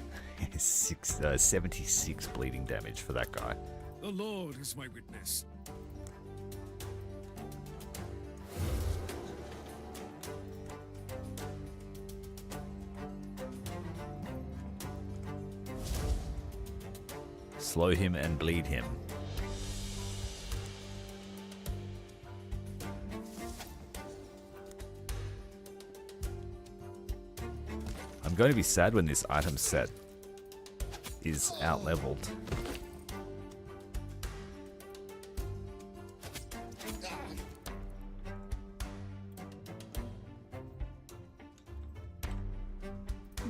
Speaker 2: 76 bleeding damage for that guy.
Speaker 5: The Lord is my witness.
Speaker 2: Slow him and bleed him. I'm going to be sad when this item set is out-leveled.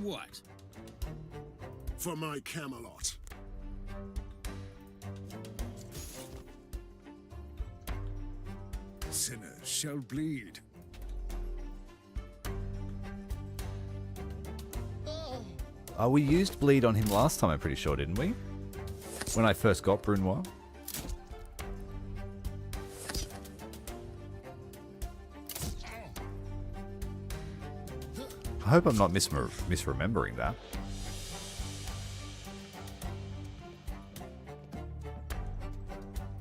Speaker 7: What?
Speaker 1: For my Camelot.
Speaker 5: Sinners shall bleed.
Speaker 2: We used bleed on him last time, I'm pretty sure, didn't we? When I first got Brunoir. I hope I'm not misremembering that.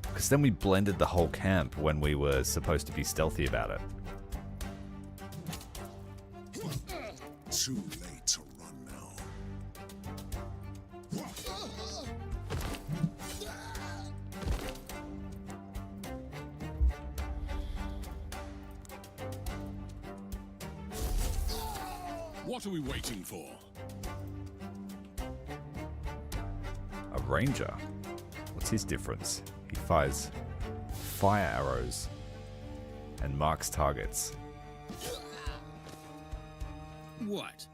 Speaker 2: Because then we blended the whole camp when we were supposed to be stealthy about it.
Speaker 1: Too late to run now.
Speaker 5: What are we waiting for?
Speaker 2: A ranger? What's his difference? He fires fire arrows and marks targets.
Speaker 7: What?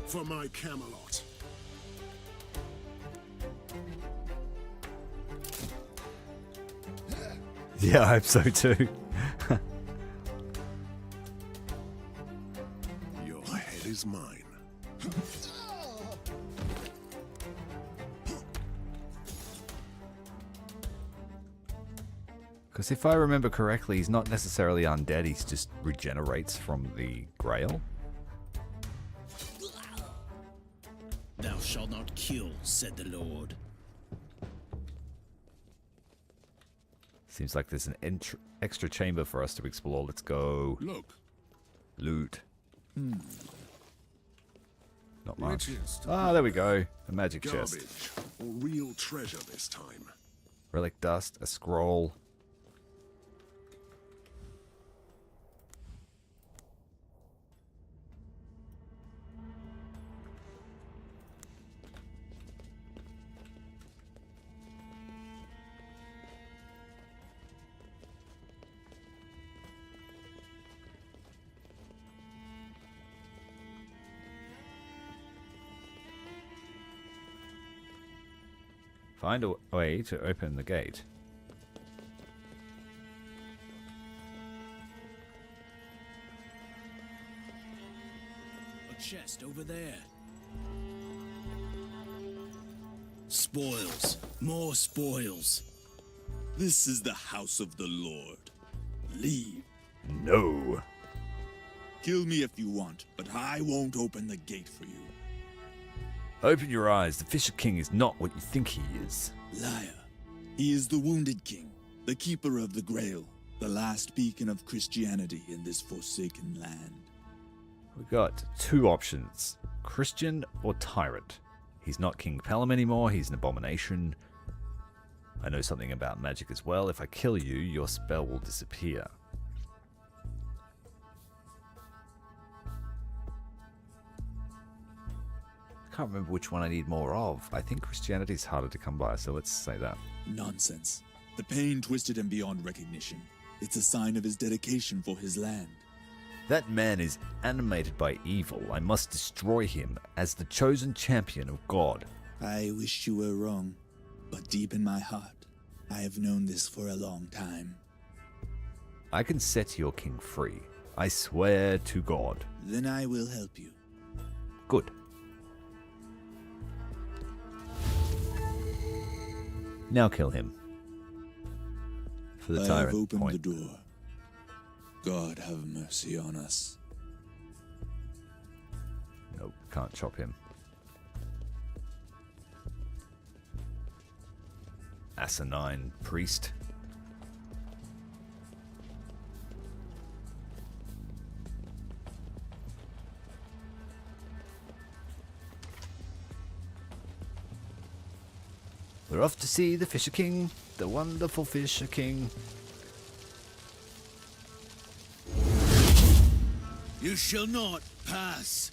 Speaker 1: For my Camelot.
Speaker 2: Yeah, I hope so too.
Speaker 1: is mine.
Speaker 2: Because if I remember correctly, he's not necessarily undead, he just regenerates from the Grail.
Speaker 7: Thou shalt not kill, said the Lord.
Speaker 2: Seems like there's an extra chamber for us to explore. Let's go.
Speaker 5: Look,
Speaker 2: Loot. Not much.
Speaker 5: Riches.
Speaker 2: Ah, there we go. A magic chest.
Speaker 1: Garbage, or real treasure this time.
Speaker 2: Relic dust, a scroll. Find a way to open the gate.
Speaker 7: A chest over there. Spoils. More spoils.
Speaker 6: This is the house of the Lord. Leave.
Speaker 2: No.
Speaker 6: Kill me if you want, but I won't open the gate for you.
Speaker 2: Open your eyes. The Fisher King is not what you think he is.
Speaker 6: Liar. He is the wounded king, the keeper of the Grail, the last beacon of Christianity in this forsaken land.
Speaker 2: We've got two options. Christian or tyrant. He's not King Pelham anymore. He's an abomination. I know something about magic as well. If I kill you, your spell will disappear. I can't remember which one I need more of. I think Christianity is harder to come by, so let's say that.
Speaker 6: Nonsense. The pain twisted him beyond recognition. It's a sign of his dedication for his land.
Speaker 2: That man is animated by evil. I must destroy him as the chosen champion of God.
Speaker 6: I wish you were wrong, but deep in my heart, I have known this for a long time.
Speaker 2: I can set your king free. I swear to God.
Speaker 6: Then I will help you.
Speaker 2: Good. Now kill him. For the
Speaker 6: I have
Speaker 2: tyrant
Speaker 6: opened
Speaker 2: point.
Speaker 6: the door. God have mercy on us.
Speaker 2: Nope, can't chop him. Asinine priest. We're off to see the Fisher King, the wonderful Fisher King.
Speaker 7: You shall not pass.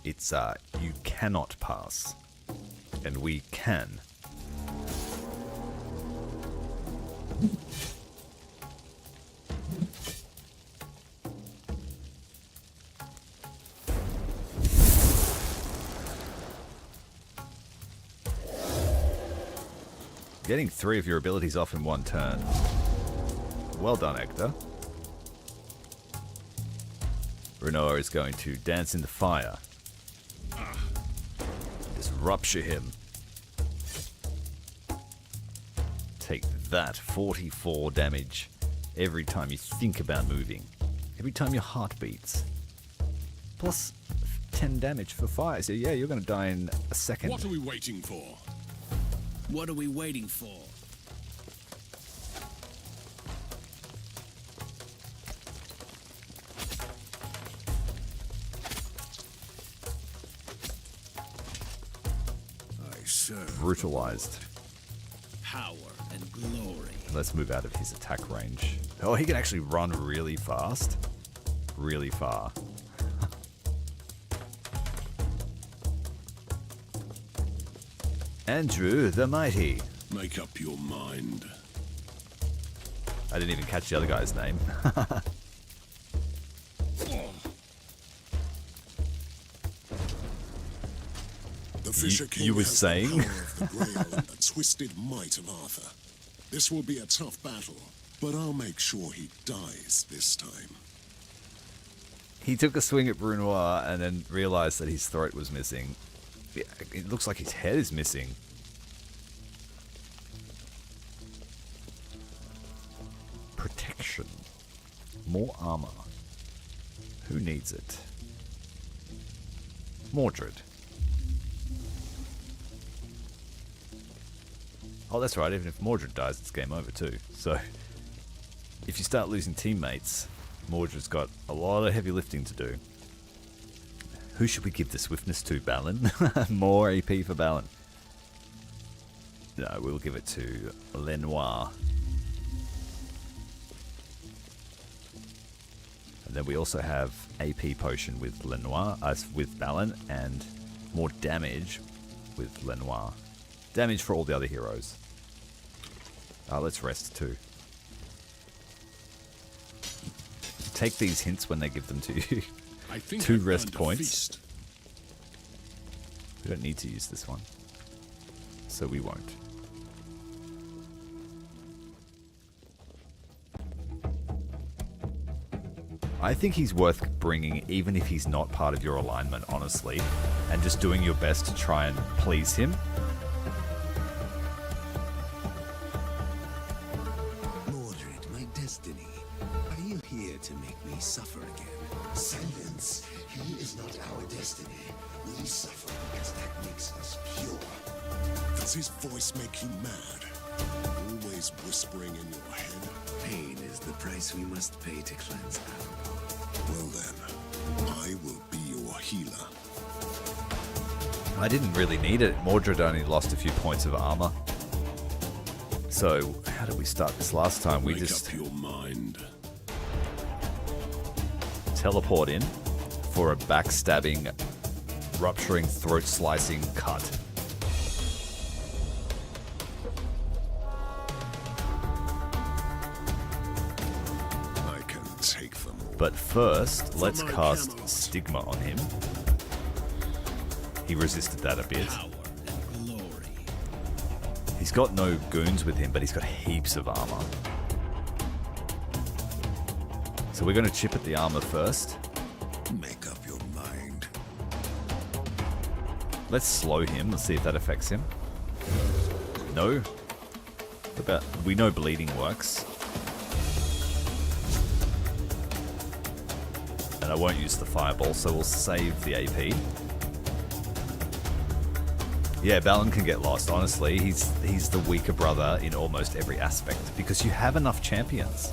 Speaker 2: It's, you cannot pass. And we can. Getting 3 of your abilities off in one turn. Well done, Hector. Renoir is going to dance in the fire. Just rupture him. Take that, 44 damage every time you think about moving. Every time your heart beats. Plus 10 damage for fire. So yeah, you're going to die in a second.
Speaker 5: What are we waiting for?
Speaker 7: What are we waiting for?
Speaker 5: I serve.
Speaker 2: Brutalized.
Speaker 7: Power and glory.
Speaker 2: Let's move out of his attack range. Oh, he can actually run really fast. Really far. Andrew the Mighty.
Speaker 5: Make up your mind.
Speaker 2: I didn't even catch the other guy's name.
Speaker 1: The Fisher King
Speaker 2: you were
Speaker 1: has
Speaker 2: saying?
Speaker 1: the power of the Grail and the twisted might of Arthur. This will be a tough battle, But I'll make sure he dies this time.
Speaker 2: He took a swing at Brunoir and then realized that his throat was missing. It looks like his head is missing. Protection. More armor. Who needs it? Mordred. Oh, that's right. Even if Mordred dies, it's game over too. So, if you start losing teammates, Mordred's got a lot of heavy lifting to do. Who should we give the swiftness to? Balin? More AP for Balin. No, we'll give it to Lenoir. And then we also have AP potion with Lenoir, with Balin, and more damage with Lenoir. Damage for all the other heroes. Let's rest too. Take these hints when they give them to you.
Speaker 5: I think
Speaker 2: 2
Speaker 5: I've
Speaker 2: rest
Speaker 5: earned a
Speaker 2: points.
Speaker 5: feast.
Speaker 2: We don't need to use this one, so we won't. I think he's worth bringing even if he's not part of your alignment, honestly, and just doing your best to try and please him.
Speaker 7: Mordred, my destiny. Are you here to make me suffer again?
Speaker 1: Silence. He is not our destiny. We suffer because that makes us pure. Does his voice make you mad? Always whispering in your head?
Speaker 7: Pain is the price we must pay to cleanse Avalon.
Speaker 1: Well then, I will be your healer.
Speaker 2: I didn't really need it. Mordred only lost a few points of armor. So, how did we start this last time? We
Speaker 5: Make
Speaker 2: just
Speaker 5: up your mind.
Speaker 2: teleport in for a backstabbing, rupturing, throat-slicing cut.
Speaker 1: I can take them all.
Speaker 2: But first, let's
Speaker 1: my
Speaker 2: cast
Speaker 1: Camelot.
Speaker 2: Stigma on him. He resisted that a bit.
Speaker 7: Power and glory.
Speaker 2: He's got no goons with him, but he's got heaps of armor. So we're going to chip at the armor first.
Speaker 7: Make up your mind.
Speaker 2: Let's slow him. Let's see if that affects him. No. We know bleeding works. And I won't use the fireball, so we'll save the AP. Yeah, Balin can get lost, honestly. He's the weaker brother in almost every aspect, because you have enough champions.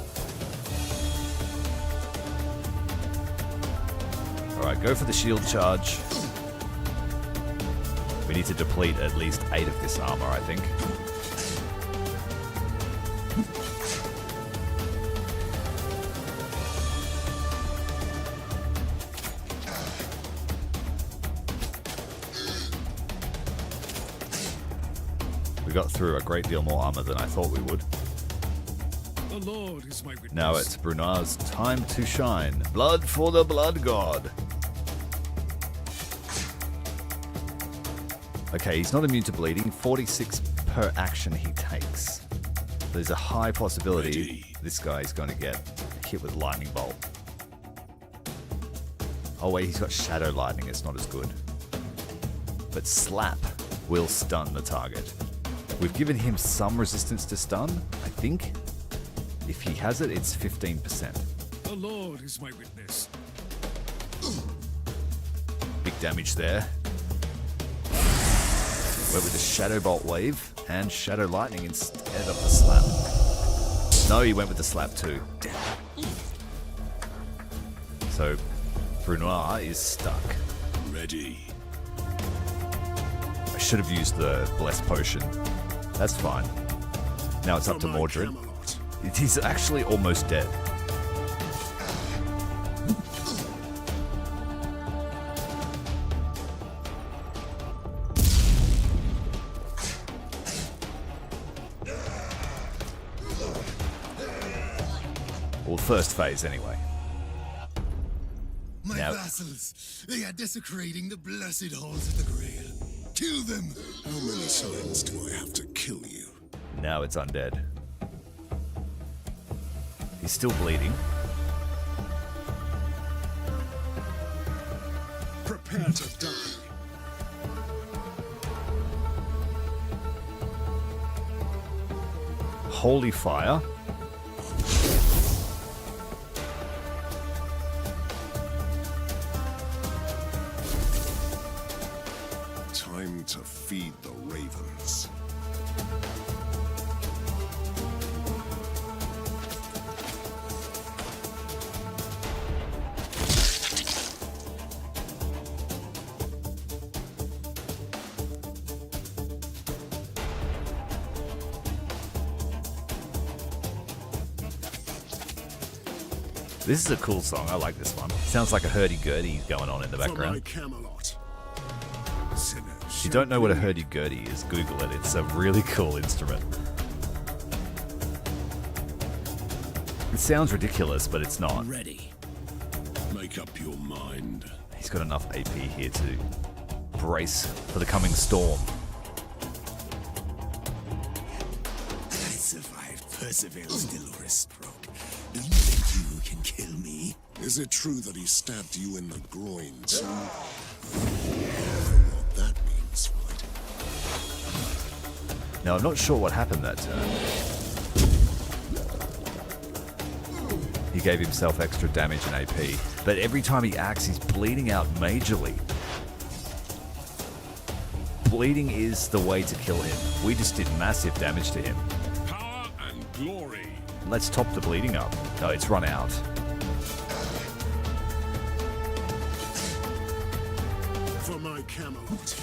Speaker 2: Alright, go for the shield charge. We need to deplete at least 8 of this armor, I think. We got through a great deal more armor than I thought we would.
Speaker 3: The Lord is my witness.
Speaker 2: Now it's Brunoir's time to shine. Blood for the blood god. Okay, he's not immune to bleeding. 46 per action he takes. There's a high possibility
Speaker 5: Ready.
Speaker 2: this guy's going to get hit with lightning bolt. Oh wait, he's got shadow lightning. It's not as good. But slap will stun the target. We've given him some resistance to stun, I think. If he has it, it's 15%.
Speaker 3: The Lord is my witness.
Speaker 2: Big damage there. Went with the Shadow Bolt wave and Shadow Lightning instead of the slap. No, he went with the slap too. So, Brunoir is stuck.
Speaker 5: Ready.
Speaker 2: I should have used the Bless Potion. That's fine. Now it's up to
Speaker 1: For my
Speaker 2: Mordred.
Speaker 1: Camelot.
Speaker 2: He's actually almost dead. Well, first phase anyway.
Speaker 7: My
Speaker 2: Now-
Speaker 7: vassals, they are desecrating the blessed halls of the Grail. Kill them!
Speaker 1: How many times do I have to kill you?
Speaker 2: Now it's undead. He's still bleeding.
Speaker 1: Prepare to die.
Speaker 2: Holy fire.
Speaker 1: Time to feed the ravens.
Speaker 2: This is a cool song. I like this one. Sounds like a hurdy-gurdy going on in the
Speaker 1: For my
Speaker 2: background.
Speaker 1: Camelot. Sinners
Speaker 2: If you don't know what a hurdy-gurdy is, Google it. It's a really cool instrument. It sounds ridiculous, but it's not.
Speaker 7: Ready.
Speaker 5: Make up your mind.
Speaker 2: He's got enough AP here to brace for the coming storm.
Speaker 7: I survived Percival's Dolores stroke. Do you think you can kill me?
Speaker 1: Is it true that he stabbed you in the groin too? What that means, right?
Speaker 2: Now, I'm not sure what happened that turn. He gave himself extra damage and AP, but every time he acts, he's bleeding out majorly. Bleeding is the way to kill him. We just did massive damage to him.
Speaker 5: Power and glory.
Speaker 2: Let's top the bleeding up. No, it's run out.
Speaker 1: For my Camelot.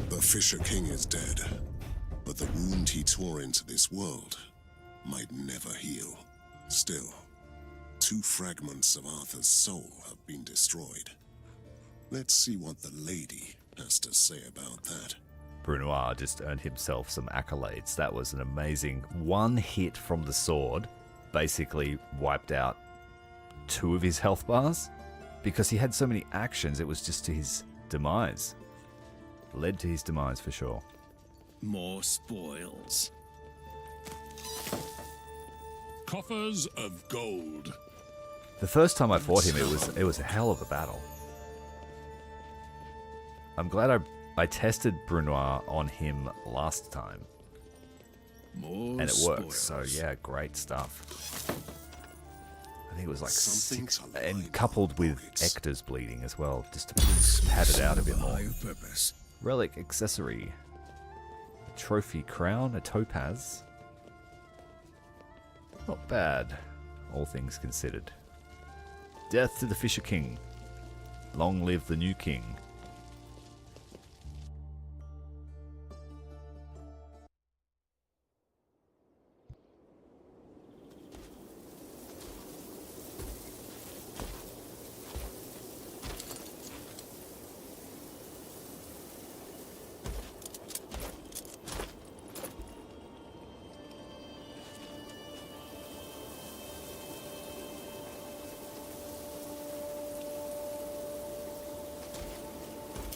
Speaker 1: The Fisher King is dead, but the wound he tore into this world might never heal. Still, 2 fragments of Arthur's soul have been destroyed. Let's see what the lady has to say about that.
Speaker 2: Brunoir just earned himself some accolades. That was an amazing one hit from the sword. Basically wiped out 2 of his health bars. Because he had so many actions, it was just to his demise. Led to his demise for sure.
Speaker 7: More spoils.
Speaker 5: Coffers of gold.
Speaker 2: The first time I fought him, it was a hell of a battle. I'm glad I tested Brunoir on him last time.
Speaker 7: More
Speaker 2: And it worked,
Speaker 7: spoils.
Speaker 2: so yeah, great stuff. I think it was like
Speaker 1: Something
Speaker 2: 6,
Speaker 1: to
Speaker 2: and
Speaker 1: line
Speaker 2: coupled
Speaker 1: up
Speaker 2: with
Speaker 1: pockets.
Speaker 2: Ector's bleeding as well, just to pad it out a bit more.
Speaker 7: Higher purpose.
Speaker 2: Relic accessory. A trophy crown, a topaz. Not bad, all things considered. Death to the Fisher King. Long live the new king.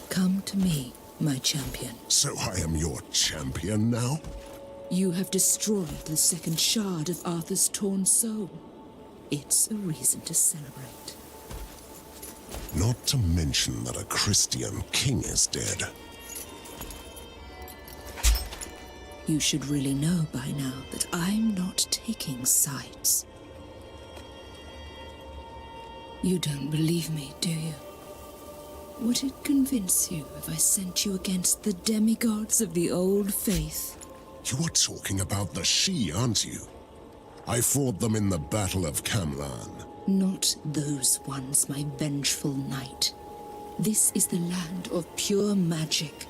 Speaker 8: Come to me, my champion.
Speaker 1: So I am your champion now?
Speaker 8: You have destroyed the second shard of Arthur's torn soul. It's a reason to celebrate.
Speaker 1: Not to mention that a Christian king is dead.
Speaker 8: You should really know by now that I'm not taking sides. You don't believe me, do you? Would it convince you if I sent you against the demigods of the old faith?
Speaker 1: You are talking about the She, aren't you? I fought them in the Battle of Camlann.
Speaker 8: Not those ones, my vengeful knight. This is the land of pure magic.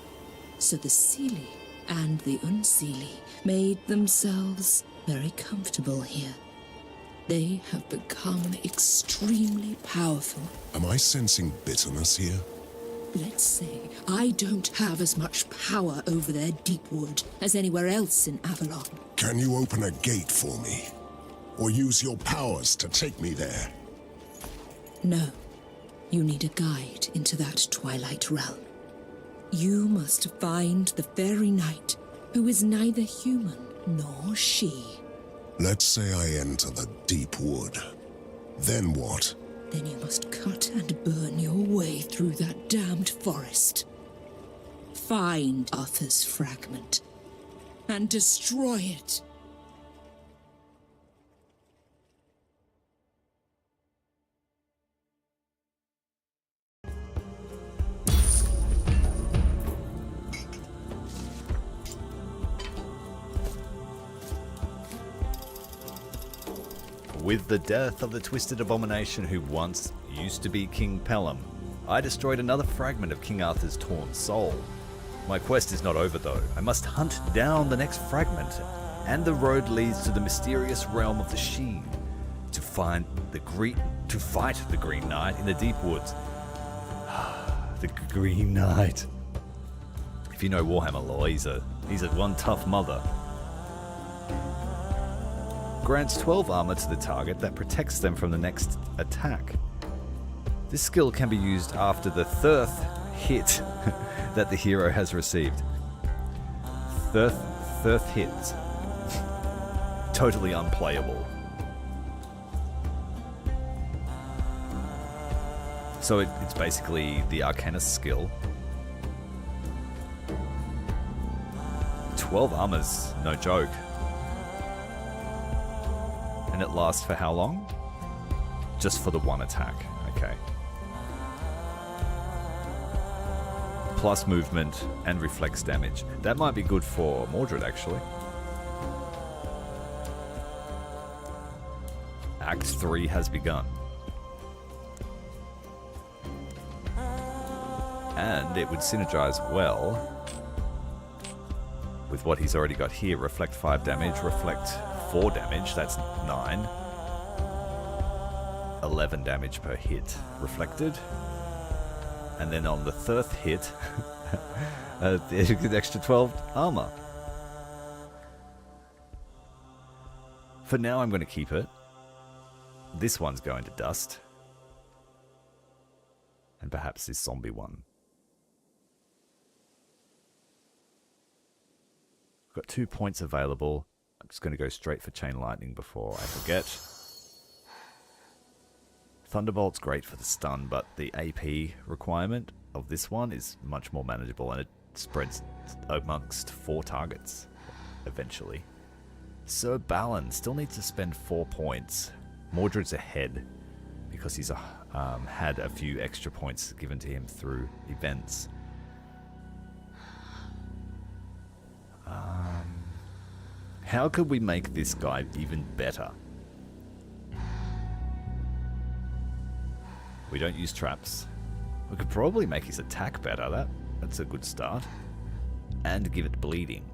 Speaker 8: So the Seelie and the Unseelie made themselves very comfortable here. They have become extremely powerful.
Speaker 1: Am I sensing bitterness here?
Speaker 8: Let's say I don't have as much power over their deep wood as anywhere else in Avalon.
Speaker 1: Can you open a gate for me? Or use your powers to take me there?
Speaker 8: No. You need a guide into that twilight realm. You must find the fairy knight who is neither human nor she.
Speaker 1: Let's say I enter the deep wood. Then what?
Speaker 8: Then you must cut and burn your way through that damned forest. Find Arthur's fragment and destroy it.
Speaker 2: With the death of the twisted abomination who once used to be King Pelham, I destroyed another fragment of King Arthur's torn soul. My quest is not over though. I must hunt down the next fragment, and the road leads to the mysterious realm of the Sheen to fight the Green Knight in the deep woods. The Green Knight. If you know Warhammer lore, he's a one tough mother. Grants 12 armor to the target that protects them from the next attack. This skill can be used after the 3rd hit that the hero has received. 3rd hits. Totally unplayable. So it's basically the Arcanist skill. 12 armor's no joke. And it lasts for how long? Just for the one attack. Okay. Plus movement and reflex damage. That might be good for Mordred, actually. Act 3 has begun. And it would synergize well with what he's already got here. Reflect 5 damage, reflect 4 damage, that's 9. 11 damage per hit reflected. And then on the 3rd hit, the extra 12 armor. For now, I'm going to keep it. This one's going to dust. And perhaps this zombie one. I've got 2 points available. I'm just going to go straight for Chain Lightning before I forget. Thunderbolt's great for the stun, but the AP requirement of this one is much more manageable, and it spreads amongst 4 targets eventually. Sir Balin still needs to spend 4 points. Mordred's ahead because he's had a few extra points given to him through events. How could we make this guy even better? We don't use traps. We could probably make his attack better. That's a good start. And give it bleeding.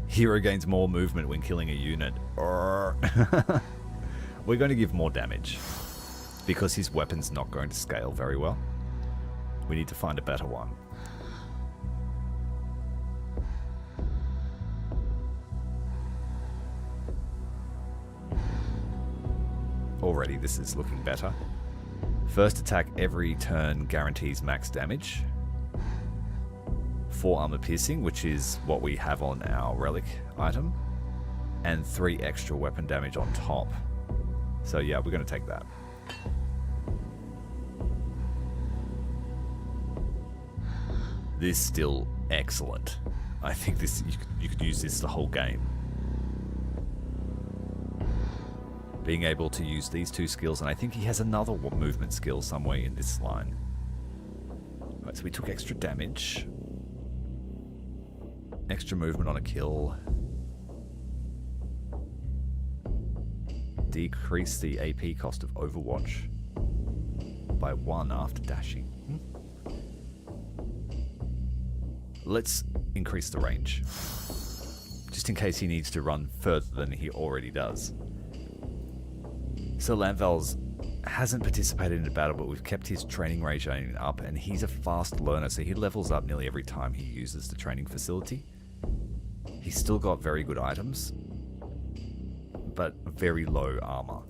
Speaker 2: Hero gains more movement when killing a unit. We're going to give more damage. Because his weapon's not going to scale very well. We need to find a better one. Already this is looking better. First attack every turn guarantees max damage. 4 armor piercing, which is what we have on our relic item. And 3 extra weapon damage on top. So yeah, we're going to take that. This is still excellent. I think this you could use this the whole game. Being able to use these 2 skills, and I think he has another movement skill somewhere in this line. Right, so we took extra damage. Extra movement on a kill. Decrease the AP cost of Overwatch by 1 after dashing. Let's increase the range. Just in case he needs to run further than he already does. So Lanval's hasn't participated in the battle, but we've kept his training regime up, and he's a fast learner, so he levels up nearly every time he uses the training facility. He's still got very good items, but very low armor.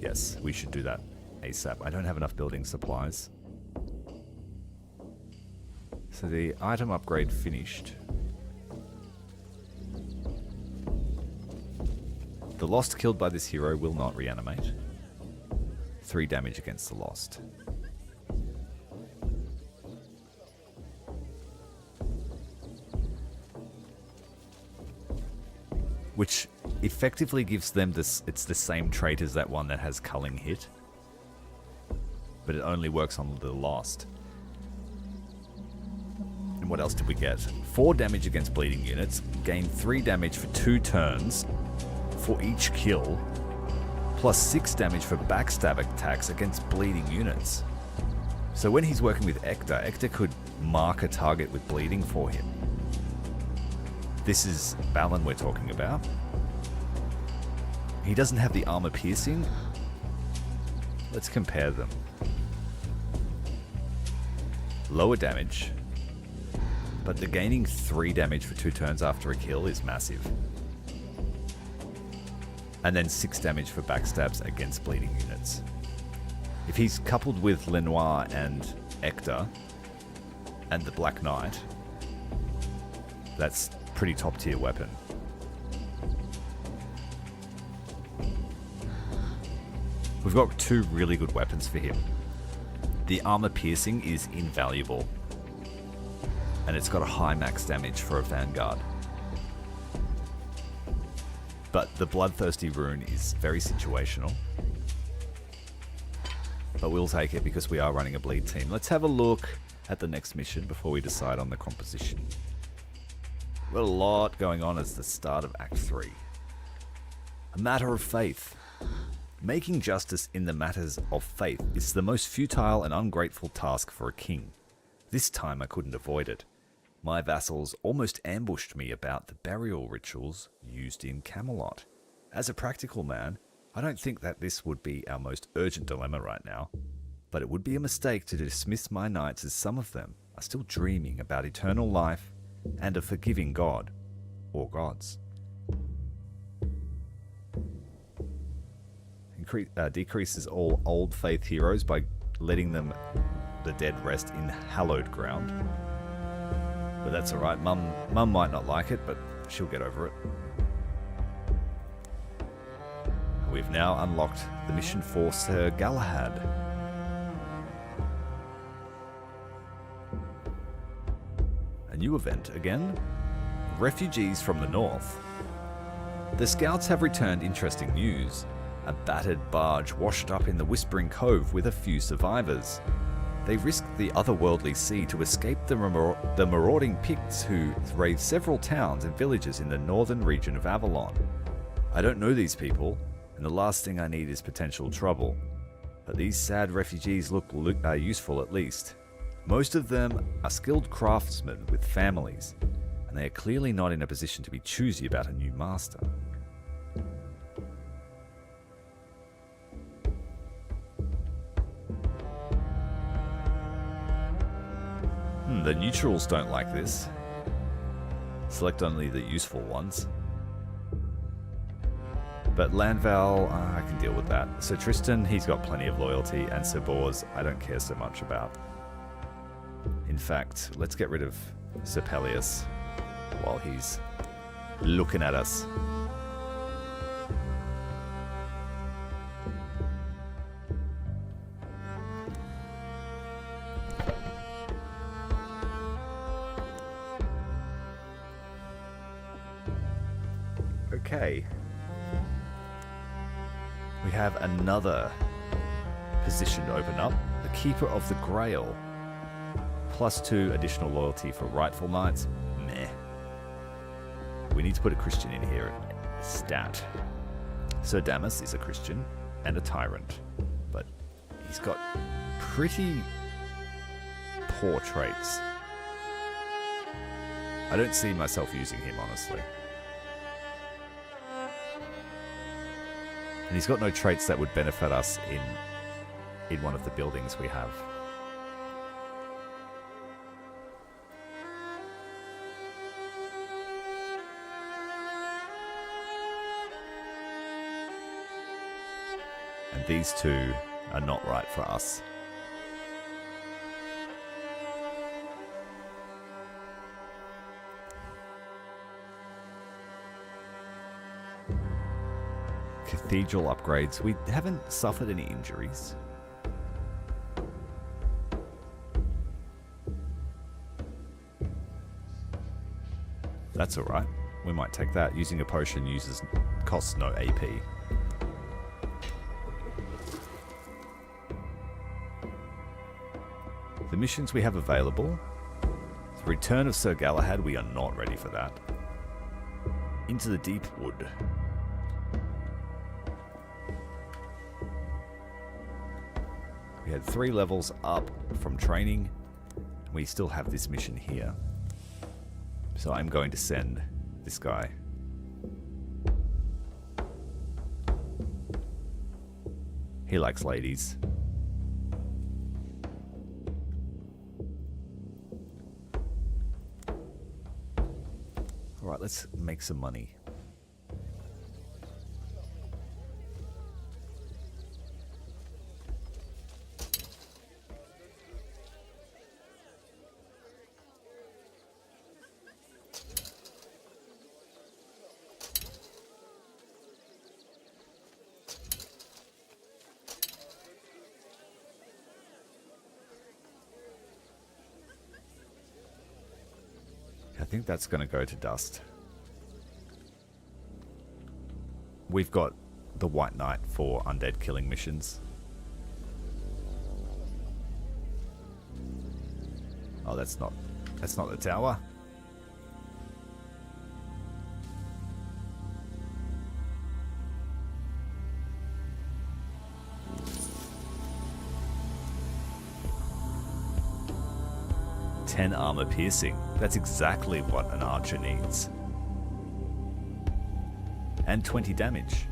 Speaker 2: Yes, we should do that. ASAP. I don't have enough building supplies. So the item upgrade finished. The Lost killed by this hero will not reanimate. 3 damage against the Lost. Which effectively gives them this, it's the same trait as that one that has culling hit. But it only works on the Lost. And what else did we get? 4 damage against bleeding units, gain 3 damage for 2 turns for each kill, plus 6 damage for backstab attacks against bleeding units. So when he's working with Ector could mark a target with bleeding for him. This is Balin we're talking about. He doesn't have the armor piercing. Let's compare them. Lower damage, but the gaining 3 damage for 2 turns after a kill is massive. And then 6 damage for backstabs against bleeding units. If he's coupled with Lenoir and Ector and the Black Knight, that's pretty top tier weapon. We've got 2 really good weapons for him. The armor piercing is invaluable, and it's got a high max damage for a Vanguard. But the Bloodthirsty rune is very situational. But we'll take it because we are running a bleed team. Let's have a look at the next mission before we decide on the composition. We've got a lot going on as the start of Act 3. A matter of faith. Making justice in the matters of faith is the most futile and ungrateful task for a king. This time I couldn't avoid it. My vassals almost ambushed me about the burial rituals used in Camelot. As a practical man, I don't think that this would be our most urgent dilemma right now, but it would be a mistake to dismiss my knights as some of them are still dreaming about eternal life and a forgiving God, or gods. Decreases all old faith heroes by letting the dead rest in hallowed ground. But that's alright, Mum might not like it, but she'll get over it. We've now unlocked the mission for Sir Galahad. A new event again. Refugees from the north. The scouts have returned interesting news. A battered barge washed up in the Whispering Cove with a few survivors. They risked the otherworldly sea to escape the marauding Picts who ravaged several towns and villages in the northern region of Avalon. I don't know these people, and the last thing I need is potential trouble. But these sad refugees look useful at least. Most of them are skilled craftsmen with families, and they are clearly not in a position to be choosy about a new master. The neutrals don't like this. Select only the useful ones. But Landval, I can deal with that. Sir Tristan, he's got plenty of loyalty, and Sir Bors, I don't care so much about. In fact, let's get rid of Sir Pelleas while he's looking at us. Okay. We have another position to open up. The Keeper of the Grail. +2 additional loyalty for rightful knights. Meh. We need to put a Christian in here. Stat. Sir Damas is a Christian and a tyrant, but he's got pretty poor traits. I don't see myself using him, honestly. And he's got no traits that would benefit us in one of the buildings we have. And these two are not right for us. Cathedral upgrades. We haven't suffered any injuries. That's alright. We might take that. Using a potion costs no AP. The missions we have available. The Return of Sir Galahad. We are not ready for that. Into the Deep Wood. We had 3 levels up from training. We still have this mission here. So I'm going to send this guy. He likes ladies. Alright, let's make some money. I think that's going to go to dust. We've got the White Knight for undead killing missions. Oh, that's not the tower. Armor piercing. That's exactly what an archer needs. And 20 damage.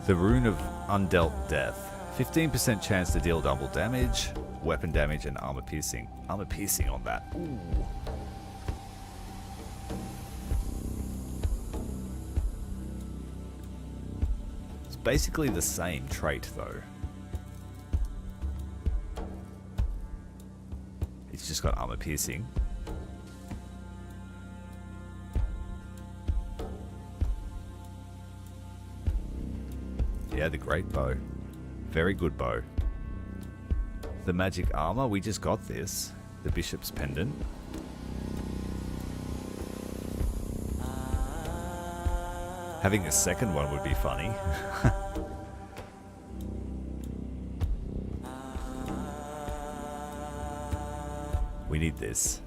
Speaker 2: The Rune of Undealt Death. 15% chance to deal double damage, weapon damage, and armor piercing. Armor piercing on that. Ooh. Basically the same trait though. It's just got armor piercing. Yeah, the great bow. Very good bow. The magic armor, we just got this. The bishop's pendant. Having a second one would be funny. We need this.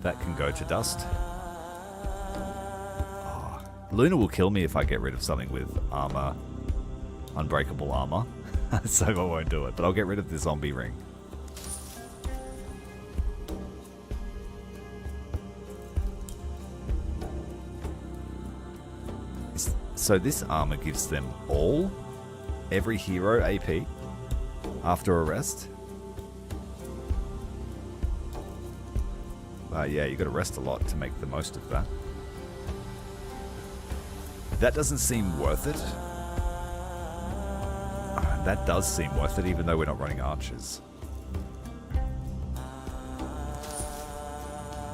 Speaker 2: That can go to dust. Oh, Luna will kill me if I get rid of something with armor. Unbreakable armor. So I won't do it. But I'll get rid of the zombie ring. So this armor gives them every hero AP after a rest. Yeah, you got to rest a lot to make the most of that. That doesn't seem worth it. That does seem worth it, even though we're not running archers.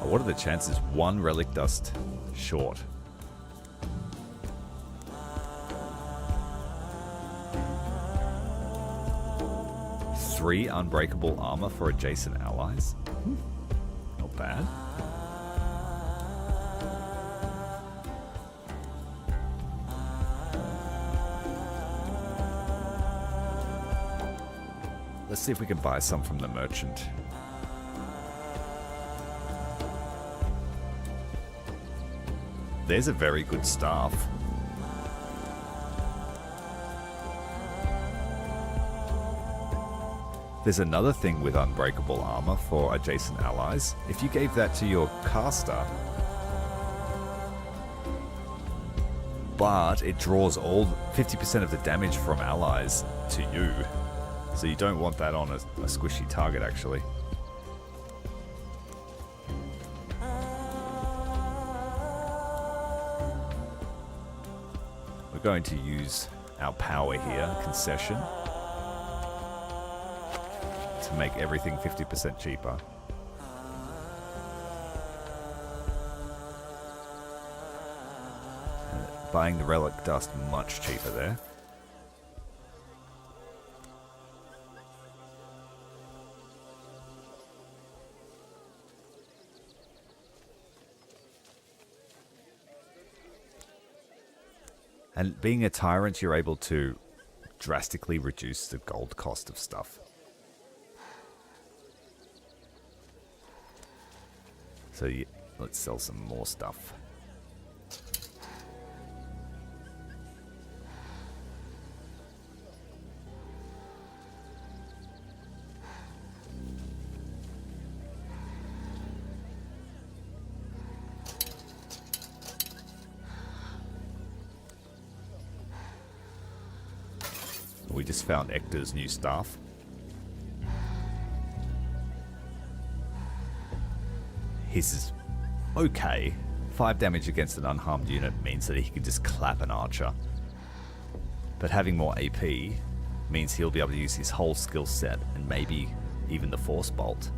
Speaker 2: Oh, what are the chances? 1 relic dust short. Three unbreakable armor for adjacent allies. Not bad. Let's see if we can buy some from the merchant. There's a very good staff. There's another thing with unbreakable armor for adjacent allies. If you gave that to your caster, but it draws all 50% of the damage from allies to you. So you don't want that on a squishy target, actually. We're going to use our power here, concession, to make everything 50% cheaper. Buying the relic dust much cheaper there. And being a tyrant, you're able to drastically reduce the gold cost of stuff. So let's sell some more stuff. We just found Ector's new staff. His is okay. 5 damage against an unharmed unit means that he can just clap an archer. But having more AP means he'll be able to use his whole skill set and maybe even the Force Bolt.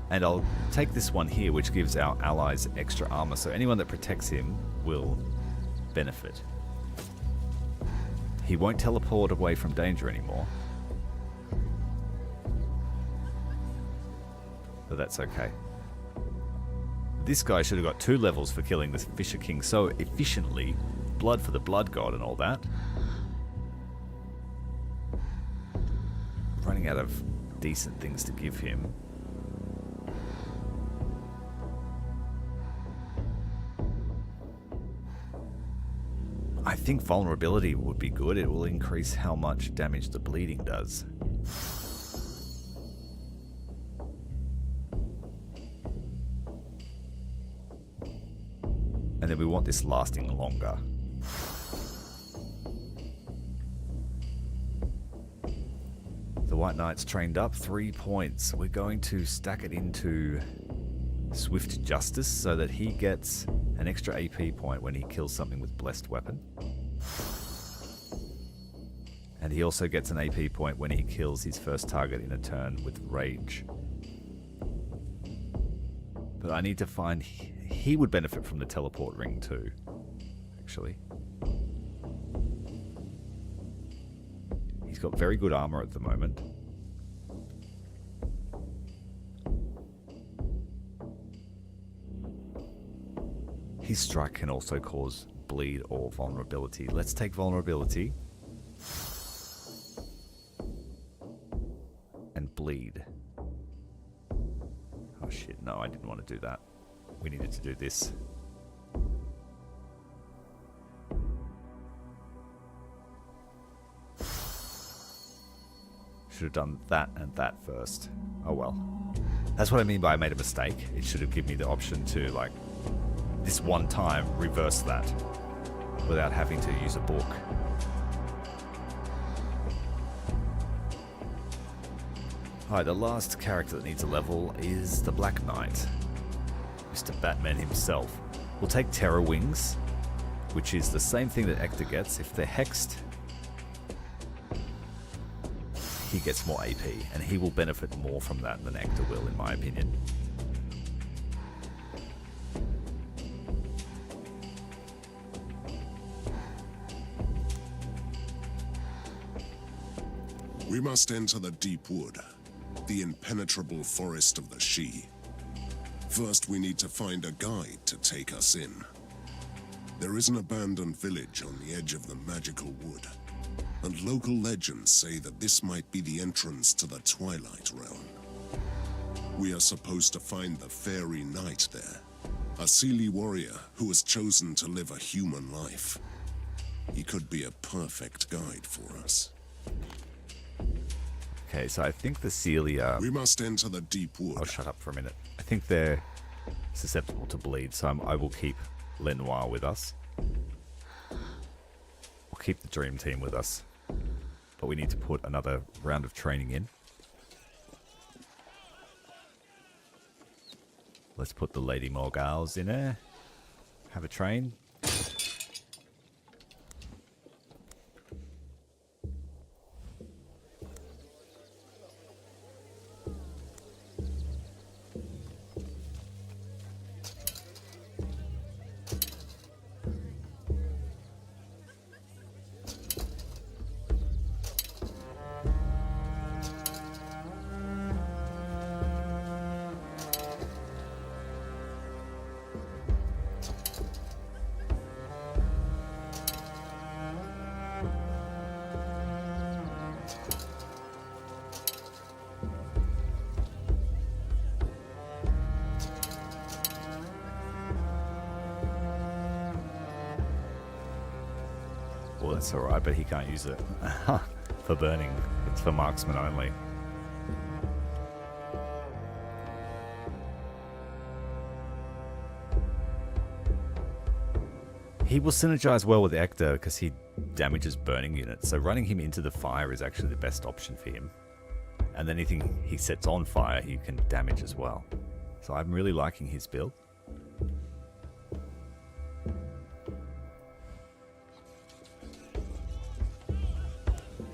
Speaker 2: And I'll take this one here, which gives our allies extra armor, so anyone that protects him will benefit. He won't teleport away from danger anymore. But that's okay. This guy should have got 2 levels for killing the Fisher King so efficiently. Blood for the Blood God and all that. Running out of decent things to give him. I think vulnerability would be good. It will increase how much damage the bleeding does. And then we want this lasting longer. The White Knight's trained up 3 points. We're going to stack it into Swift Justice so that he gets an extra AP point when he kills something with Blessed Weapon. And he also gets an AP point when he kills his first target in a turn with Rage. But I need to find... He would benefit from the teleport ring too, actually. He's got very good armor at the moment. His strike can also cause bleed or vulnerability. Let's take vulnerability. And bleed. Oh shit, no, I didn't want to do that. We needed to do this. Should have done that and that first. Oh well. That's what I mean by I made a mistake. It should have given me the option to, like, this one time, reverse that without having to use a book. Alright, the last character that needs a level is the Black Knight. Mr. Batman himself. We'll take Terror Wings, which is the same thing that Ector gets. If they're hexed, he gets more AP, and he will benefit more from that than Ector will, in my opinion.
Speaker 1: We must enter the deep wood, the impenetrable forest of the Sidhe. First, we need to find a guide to take us in. There is an abandoned village on the edge of the magical wood, and local legends say that this might be the entrance to the Twilight Realm. We are supposed to find the Fairy Knight there, a Seelie warrior who has chosen to live a human life. He could be a perfect guide for us.
Speaker 2: Okay, so I think the Celia...
Speaker 1: We must enter the deep wood.
Speaker 2: Oh, shut up for a minute. I think they're susceptible to bleed, so I will keep Lenoir with us. We'll keep the Dream Team with us. But we need to put another round of training in. Let's put the Lady Morgals in there. Have a train. Well, that's alright, but he can't use it for burning. It's for marksman only. He will synergize well with Ector because he damages burning units, so running him into the fire is actually the best option for him. And anything he sets on fire, he can damage as well. So I'm really liking his build.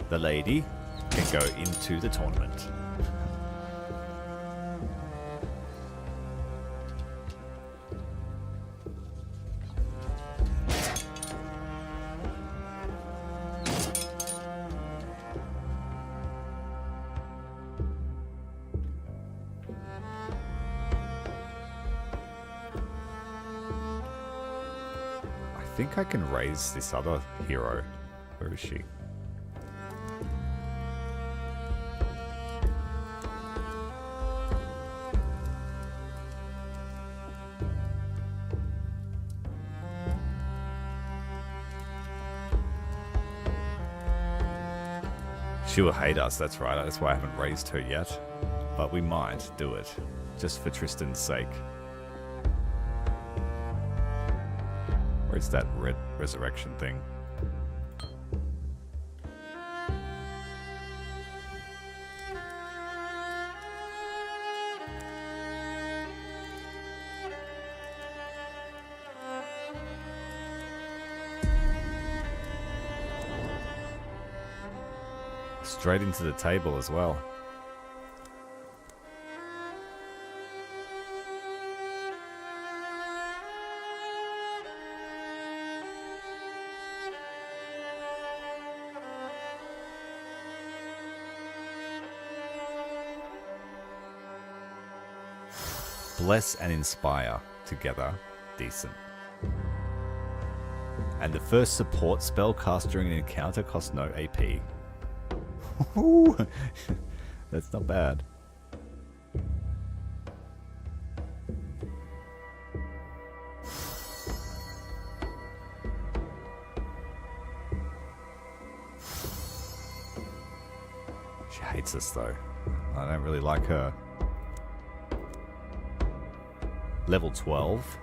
Speaker 2: The lady can go into the tournament. I think I can raise this other hero. Where is she? She will hate us, that's right. That's why I haven't raised her yet. But we might do it, just for Tristan's sake. Where's that red resurrection thing? Straight into the table as well. Bless and inspire together. Decent. And the first support spell cast during an encounter costs no AP. That's not bad. She hates us though. I don't really like her. Level 12.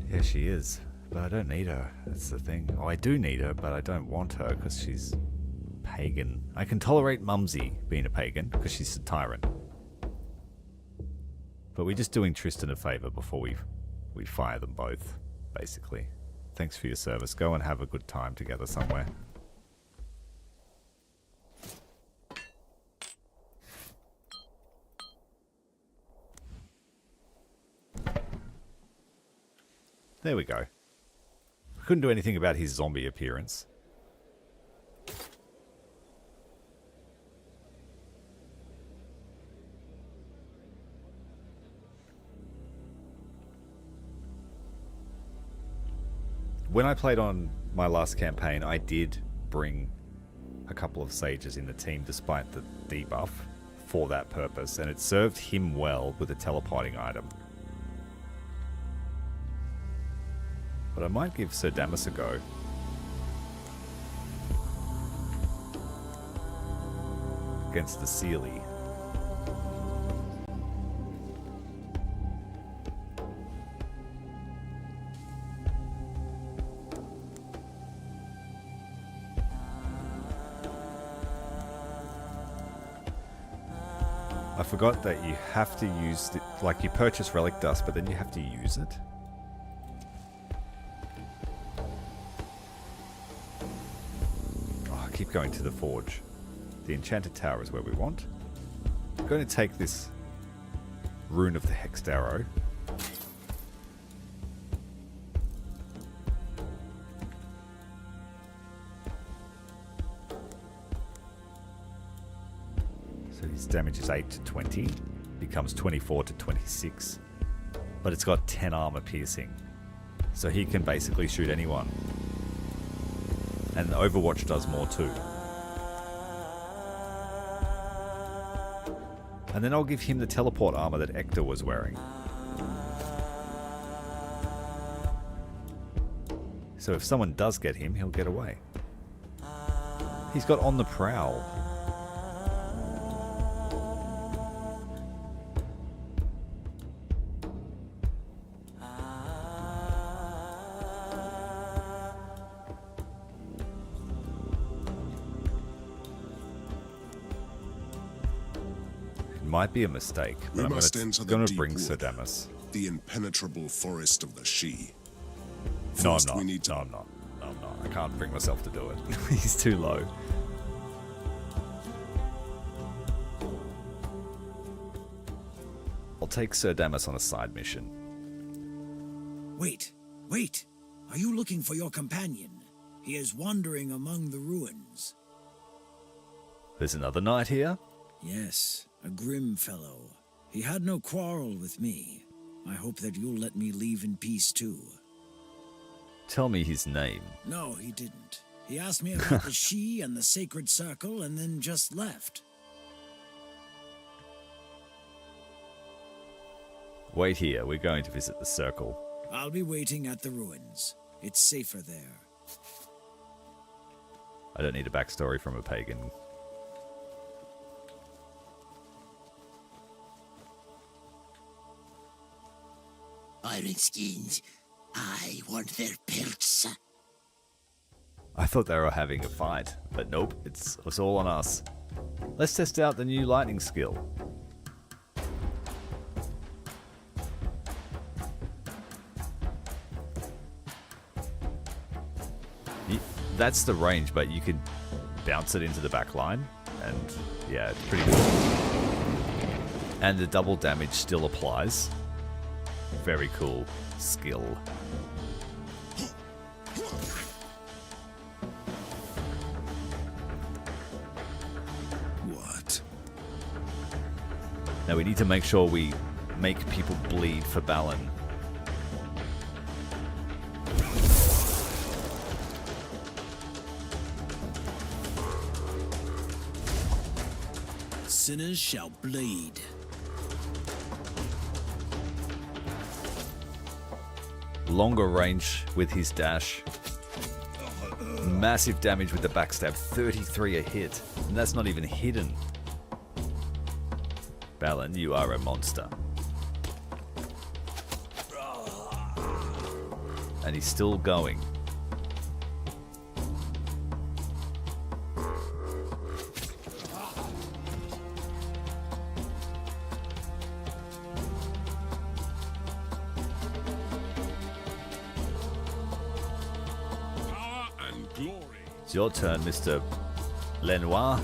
Speaker 2: Yeah, she is. But I don't need her. That's the thing. Oh, I do need her, but I don't want her because she's pagan. I can tolerate Mumsy being a pagan because she's a tyrant. But we're just doing Tristan a favor before we fire them both, basically. Thanks for your service. Go and have a good time together somewhere. There we go. Couldn't do anything about his zombie appearance. when I played on my last campaign, I did bring a couple of sages in the team despite the debuff for that purpose, and it served him well with a teleporting item. But I might give Sir Damas a go. Against the Sealy. I forgot that you have to use it, like you purchase relic dust, but then you have to use it. Oh, I keep going to the forge. The enchanted tower is where we want. I'm going to take this rune of the hexed arrow. So his damage is 8 to 20, becomes 24 to 26, but it's got 10 armor piercing, so he can basically shoot anyone. And Overwatch does more too. And then I'll give him the teleport armor that Ector was wearing. So if someone does get him, he'll get away. He's got On the Prowl. Might be a mistake, but I'm going to bring Sir Damas.
Speaker 1: The impenetrable forest of the She.
Speaker 2: No, I'm
Speaker 1: First,
Speaker 2: not.
Speaker 1: we need to...
Speaker 2: No, I'm not. No, I'm not. I can't bring myself to do it. He's too low. I'll take Sir Damas on a side mission.
Speaker 7: Wait, wait. Are you looking for your companion? He is wandering among the ruins.
Speaker 2: There's another knight here?
Speaker 7: Yes, a grim fellow. He had no quarrel with me. I hope that you'll let me leave in peace too.
Speaker 2: Tell me his name.
Speaker 7: No, he didn't. He asked me about the She and the Sacred Circle and then just left.
Speaker 2: Wait here, we're going to visit the circle.
Speaker 7: I'll be waiting at the ruins. It's safer there.
Speaker 2: I don't need a backstory from a pagan.
Speaker 9: Iron skins, I want their pelts.
Speaker 2: I thought they were having a fight, but nope, it's all on us. Let's test out the new lightning skill. That's the range, but you can bounce it into the back line, and yeah, it's pretty cool. And the double damage still applies. Very cool skill.
Speaker 5: What?
Speaker 2: Now we need to make sure we make people bleed for Balin.
Speaker 7: Sinners shall bleed.
Speaker 2: Longer range with his dash. Massive damage with the backstab. 33 a hit. And that's not even hidden. Balin, you are a monster. And he's still going. It's your turn, Mr. Lenoir.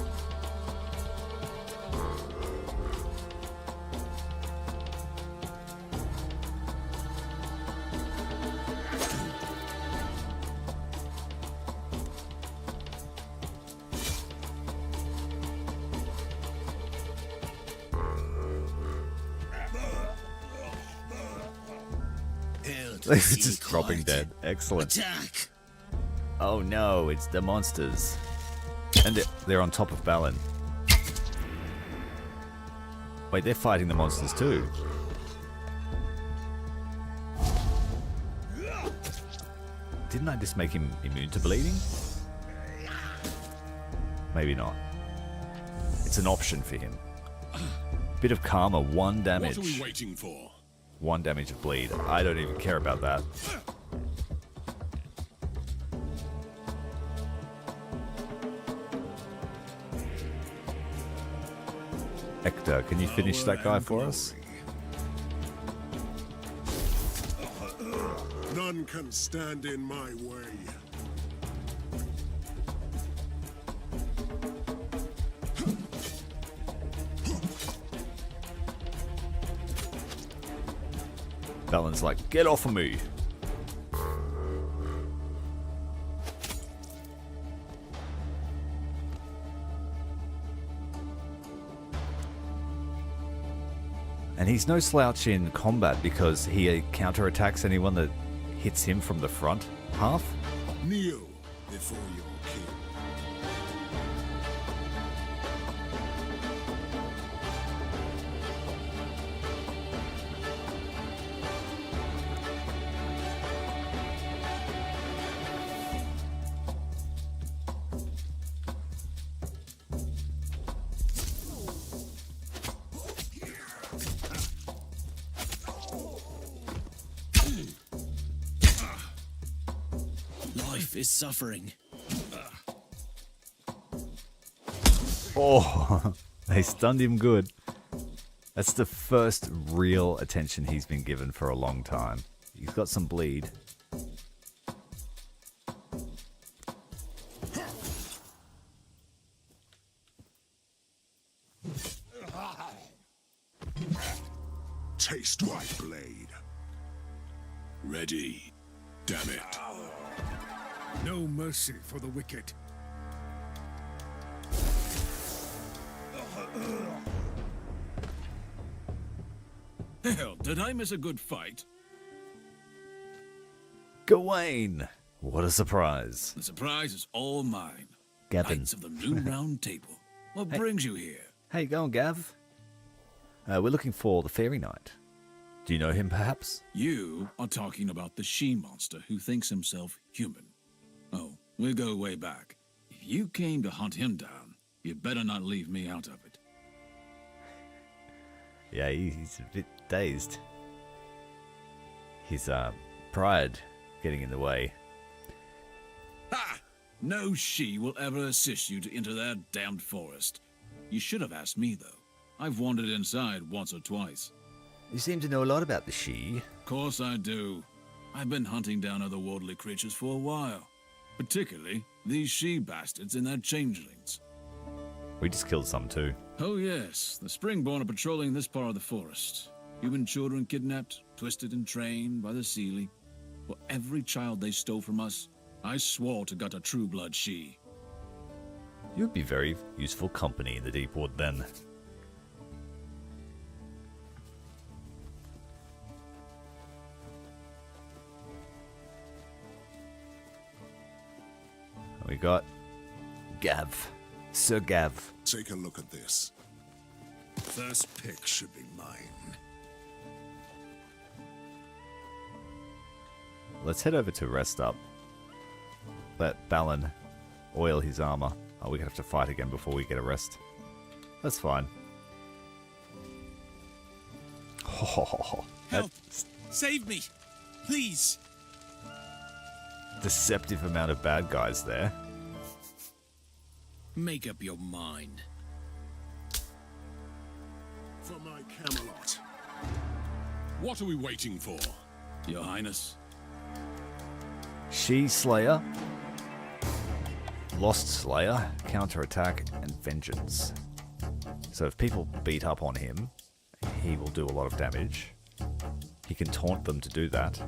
Speaker 9: Hail
Speaker 2: They're just dropping dead. Excellent.
Speaker 9: Attack!
Speaker 2: Oh no, it's the monsters. And they're on top of Balin. Wait, they're fighting the monsters too. Didn't I just make him immune to bleeding? Maybe not. It's an option for him. Bit of karma, 1 damage.
Speaker 5: What are we waiting for?
Speaker 2: 1 damage of bleed. I don't even care about that. Hector, can you finish that guy for us?
Speaker 1: None can stand in my way.
Speaker 2: Balin's like, get off of me. And he's no slouch in combat because he counterattacks anyone that hits him from the front half.
Speaker 1: Kneel before your king.
Speaker 7: Life is suffering.
Speaker 2: Oh, they stunned him good. That's the first real attention he's been given for a long time. He's got some bleed.
Speaker 1: Taste my blade.
Speaker 5: Ready. Damn it.
Speaker 10: No mercy for the wicked.
Speaker 11: Hell, did I miss a good fight?
Speaker 2: Gawain! What a surprise.
Speaker 11: The surprise is all mine.
Speaker 2: Gavin.
Speaker 11: Knights of the New Round Table. What brings you here?
Speaker 2: How you going, Gav? We're looking for the Fairy Knight. Do you know him, perhaps?
Speaker 11: You are talking about the she-monster who thinks himself human. Oh, we go way back. If you came to hunt him down, you better not leave me out of it.
Speaker 2: Yeah, he's a bit dazed. His pride getting in the way.
Speaker 11: Ha! No she will ever assist you to enter that damned forest. You should have asked me, though. I've wandered inside once or twice.
Speaker 2: You seem to know a lot about the she.
Speaker 11: Of course I do. I've been hunting down otherworldly creatures for a while. Particularly these she-bastards and their changelings.
Speaker 2: We just killed some too.
Speaker 11: Oh yes, the Springborn are patrolling this part of the forest. Human children kidnapped, twisted and trained by the Seelie. For every child they stole from us, I swore to gut a true blood she.
Speaker 2: You'd be very useful company in the deep wood then. We got Gav. Sir Gav.
Speaker 1: Take a look at this.
Speaker 10: First pick should be mine.
Speaker 2: Let's head over to rest up. Let Balin oil his armor. Oh, we're gonna have to fight again before we get a rest. That's fine. Oh,
Speaker 6: Help! Save me! Please!
Speaker 2: Deceptive amount of bad guys there.
Speaker 7: Make up your mind.
Speaker 1: For my Camelot.
Speaker 5: What are we waiting for?
Speaker 11: Your Highness.
Speaker 2: She Slayer, Lost Slayer, Counterattack, and Vengeance. So if people beat up on him, he will do a lot of damage. He can taunt them to do that.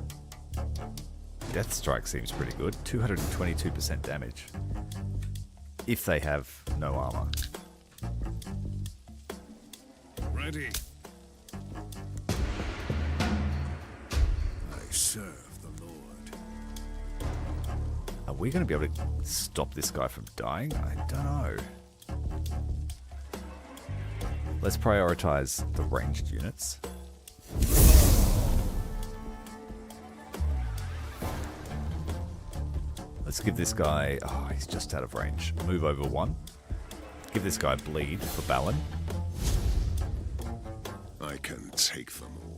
Speaker 2: Death Strike seems pretty good. 222% damage. If they have no armor.
Speaker 10: Ready. I serve
Speaker 2: we going to be able to stop this guy from dying? I don't know. Let's prioritize the ranged units. Let's give this guy... Oh, he's just out of range. Move over 1. Give this guy bleed for Balin.
Speaker 1: I can take them all.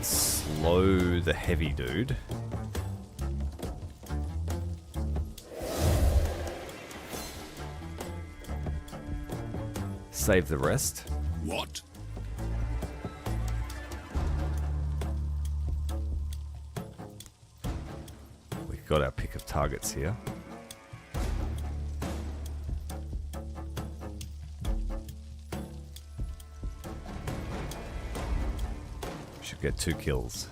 Speaker 2: Slow the heavy dude. Save the rest.
Speaker 5: What?
Speaker 2: We've got our pick of targets here. Should get 2 kills.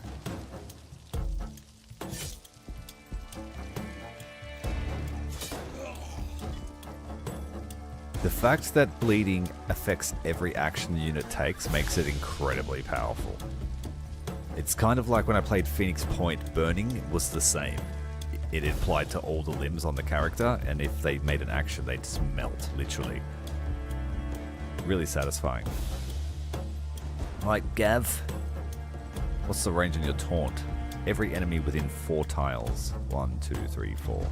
Speaker 2: The fact that bleeding affects every action the unit takes makes it incredibly powerful. It's kind of like when I played Phoenix Point, burning was the same. It applied to all the limbs on the character, and if they made an action, they'd just melt, literally. Really satisfying. Alright, Gav. What's the range on your taunt? Every enemy within 4 tiles. 1, 2, 3, 4.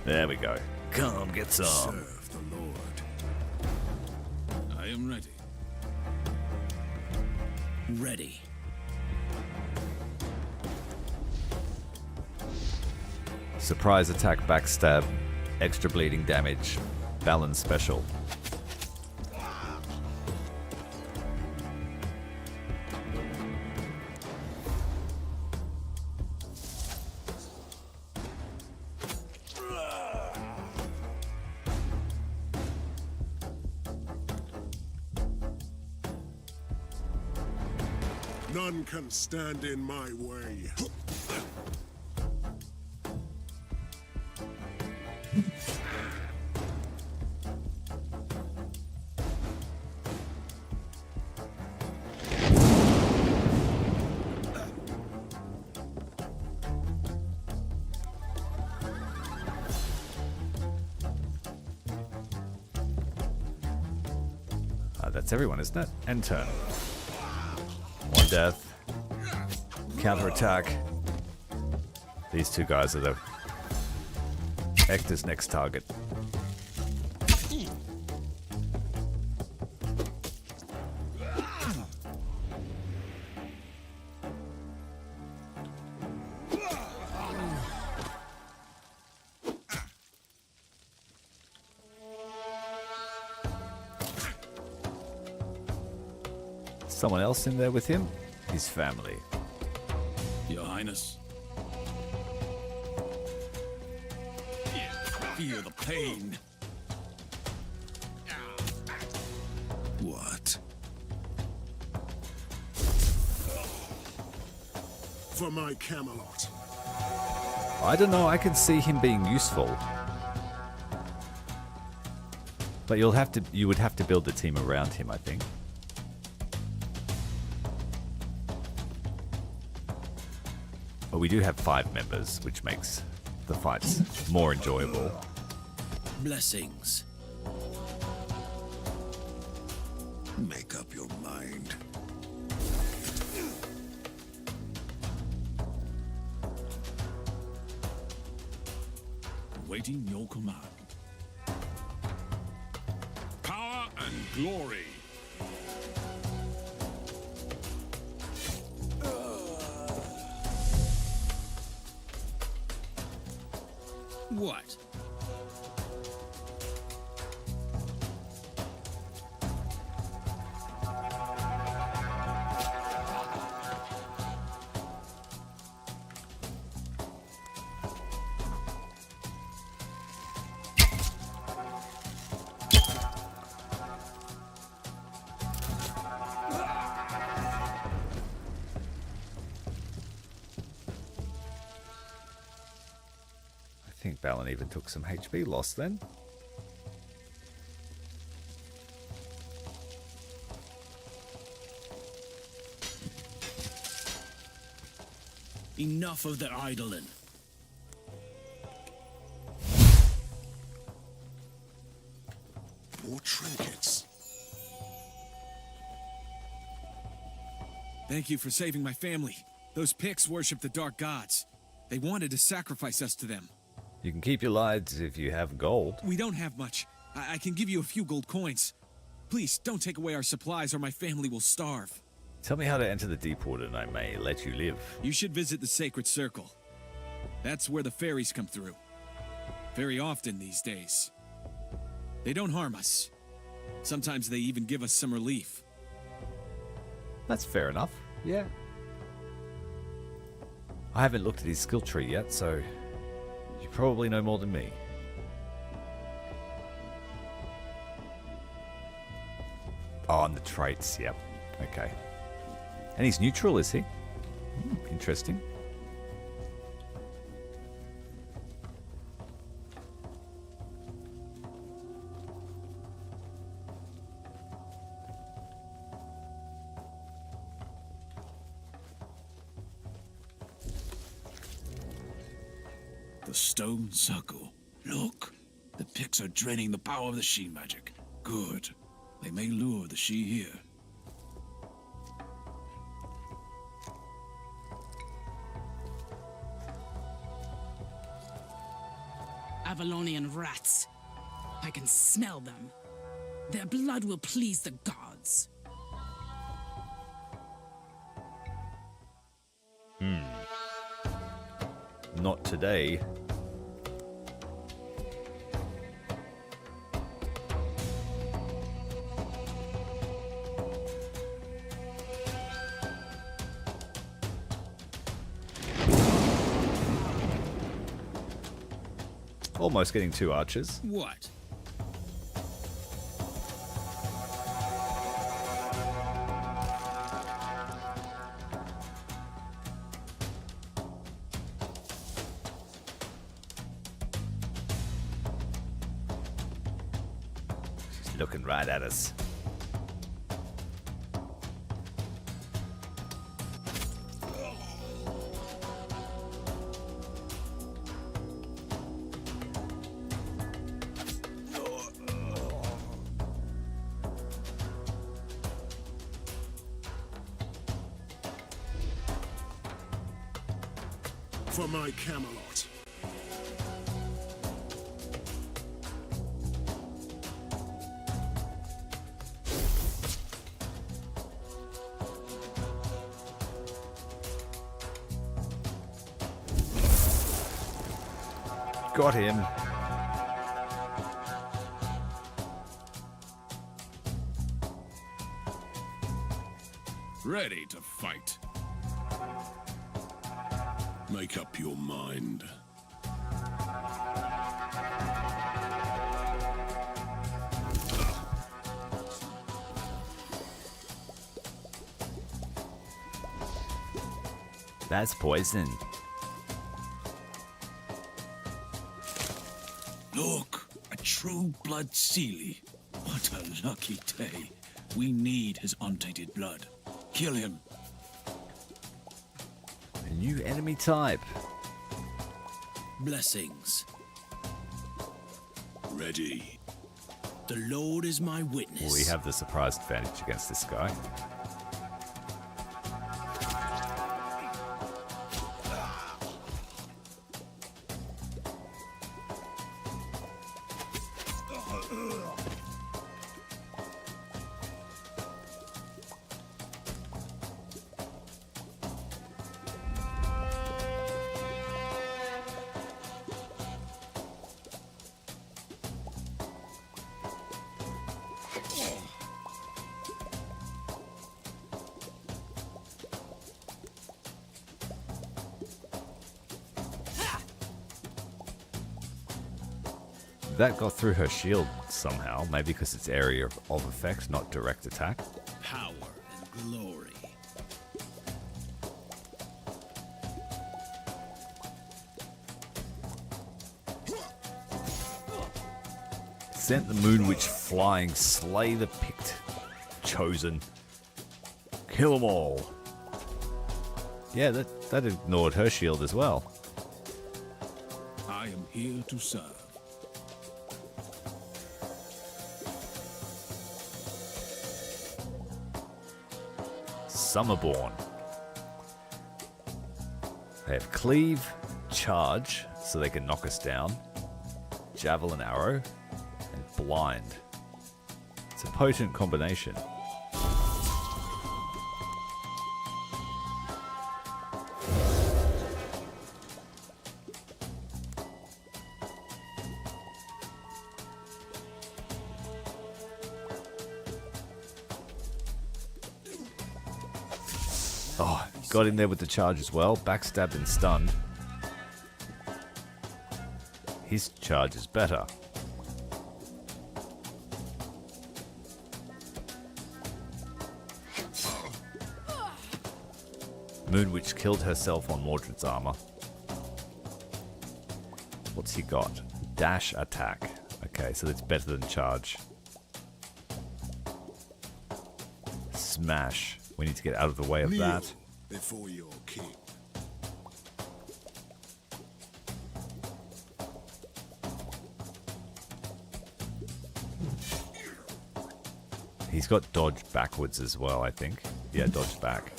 Speaker 2: There we go. Come, get some.
Speaker 10: Serve the Lord.
Speaker 11: I am ready.
Speaker 7: Ready.
Speaker 2: Surprise attack, backstab, extra bleeding damage, balance special.
Speaker 1: None can stand in my way.
Speaker 2: That's everyone, isn't it? End turn. 1 death. Counter attack. These 2 guys are the Hector's next target. Someone else in there with him? His family.
Speaker 11: Your Highness.
Speaker 10: Feel the pain. What?
Speaker 1: For my Camelot.
Speaker 2: I don't know, I can see him being useful. But you would have to build the team around him, I think. But we do have 5 members, which makes the fights more enjoyable.
Speaker 7: Blessings.
Speaker 10: Make up your mind.
Speaker 11: Waiting your command.
Speaker 5: Power and glory.
Speaker 4: What?
Speaker 2: I think Balin even took some HP loss then.
Speaker 7: Enough of the idling.
Speaker 1: More trinkets.
Speaker 3: Thank you for saving my family. Those Picts worship the dark gods. They wanted to sacrifice us to them.
Speaker 2: You can keep your lives if you have gold.
Speaker 3: We don't have much. I can give you a few gold coins. Please, don't take away our supplies or my family will starve.
Speaker 2: Tell me how to enter the Deepwater and I may let you live.
Speaker 3: You should visit the Sacred Circle. That's where the fairies come through. Very often these days. They don't harm us. Sometimes they even give us some relief.
Speaker 2: That's fair enough. Yeah. I haven't looked at his skill tree yet, so you probably know more than me. Oh, and the traits, yep. Okay. And he's neutral, is he? Interesting.
Speaker 11: The stone circle. Look, the Picts are draining the power of the she magic. Good. They may lure the she here.
Speaker 12: Avalonian rats. I can smell them. Their blood will please the gods.
Speaker 2: Not today. Almost getting 2 archers.
Speaker 3: What?
Speaker 2: She's looking right at us.
Speaker 1: For my Camelot.
Speaker 2: Got him.
Speaker 5: Ready to fight.
Speaker 1: Make up your mind.
Speaker 2: That's poison.
Speaker 11: Look, a true blood Seelie. What a lucky day. We need his untainted blood. Kill him.
Speaker 2: A new enemy type.
Speaker 7: Blessings.
Speaker 1: Ready.
Speaker 7: The Lord is my witness.
Speaker 2: We have the surprise advantage against this guy. That got through her shield somehow, maybe because it's area of effect, not direct attack.
Speaker 7: Power and glory.
Speaker 2: Sent the Moon Witch flying, slay the Pict chosen. Kill them all. Yeah, That ignored her shield as well.
Speaker 11: I am here to serve.
Speaker 2: Summerborn. They have cleave, charge, so they can knock us down, javelin arrow, and blind. It's a potent combination. Oh, got in there with the charge as well. Backstabbed and stunned. His charge is better. Moonwitch killed herself on Mordred's armor. What's he got? Dash attack. Okay, so that's better than charge. Smash. We need to get out of the way of that.
Speaker 1: Before your king.
Speaker 2: He's got dodge backwards as well, I think. Yeah, dodge back.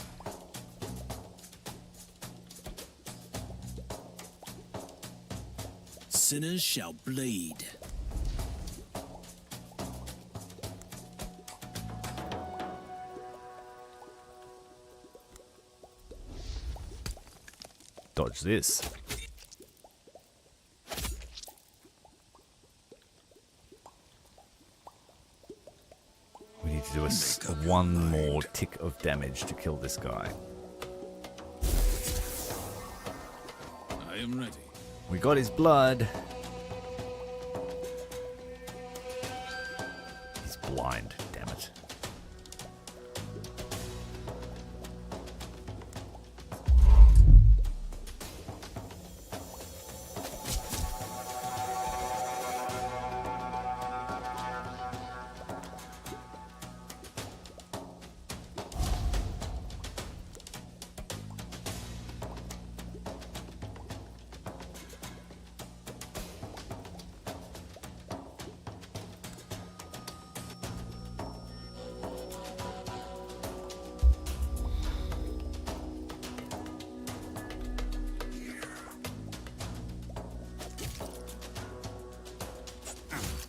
Speaker 7: Sinners shall bleed.
Speaker 2: Dodge this. We need to do one more tick of damage to kill this guy.
Speaker 11: I am ready.
Speaker 2: We got his blood. He's blind, damn it.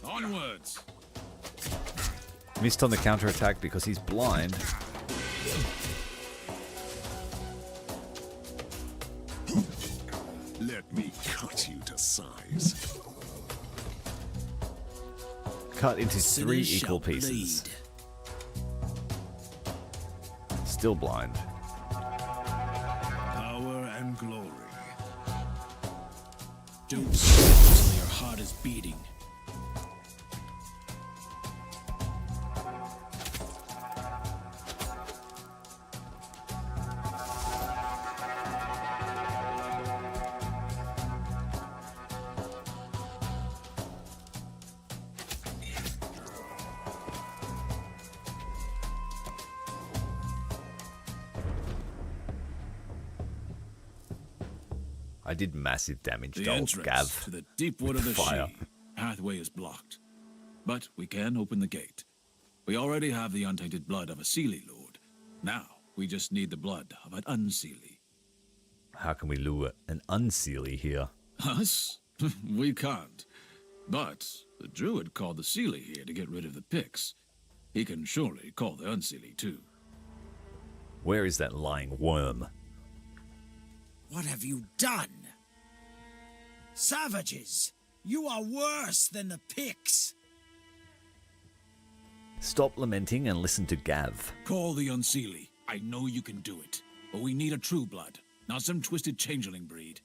Speaker 11: Onwards.
Speaker 2: Missed on the counterattack because he's blind.
Speaker 1: Let me cut you to size.
Speaker 2: Cut into three
Speaker 7: Sinners
Speaker 2: equal
Speaker 7: shall
Speaker 2: pieces.
Speaker 7: bleed.
Speaker 2: Still blind.
Speaker 10: Power and glory.
Speaker 7: Don't sleep until your heart is beating.
Speaker 2: I did massive damage
Speaker 11: The
Speaker 2: to old
Speaker 11: entrance
Speaker 2: Gav.
Speaker 11: to the deep wood of the
Speaker 2: Fire.
Speaker 11: She pathway is blocked. But we can open the gate. We already have the untainted blood of a Seelie Lord. Now, we just need the blood of an Unseelie.
Speaker 2: How can we lure an Unseelie here?
Speaker 11: Us? We can't. But the Druid called the Seelie here to get rid of the Picts. He can surely call the Unseelie too.
Speaker 2: Where is that lying worm?
Speaker 7: What have you done? Savages! You are worse than the Picts!
Speaker 2: Stop lamenting and listen to Gav.
Speaker 11: Call the Unseelie. I know you can do it. But we need a true blood, not some twisted changeling breed.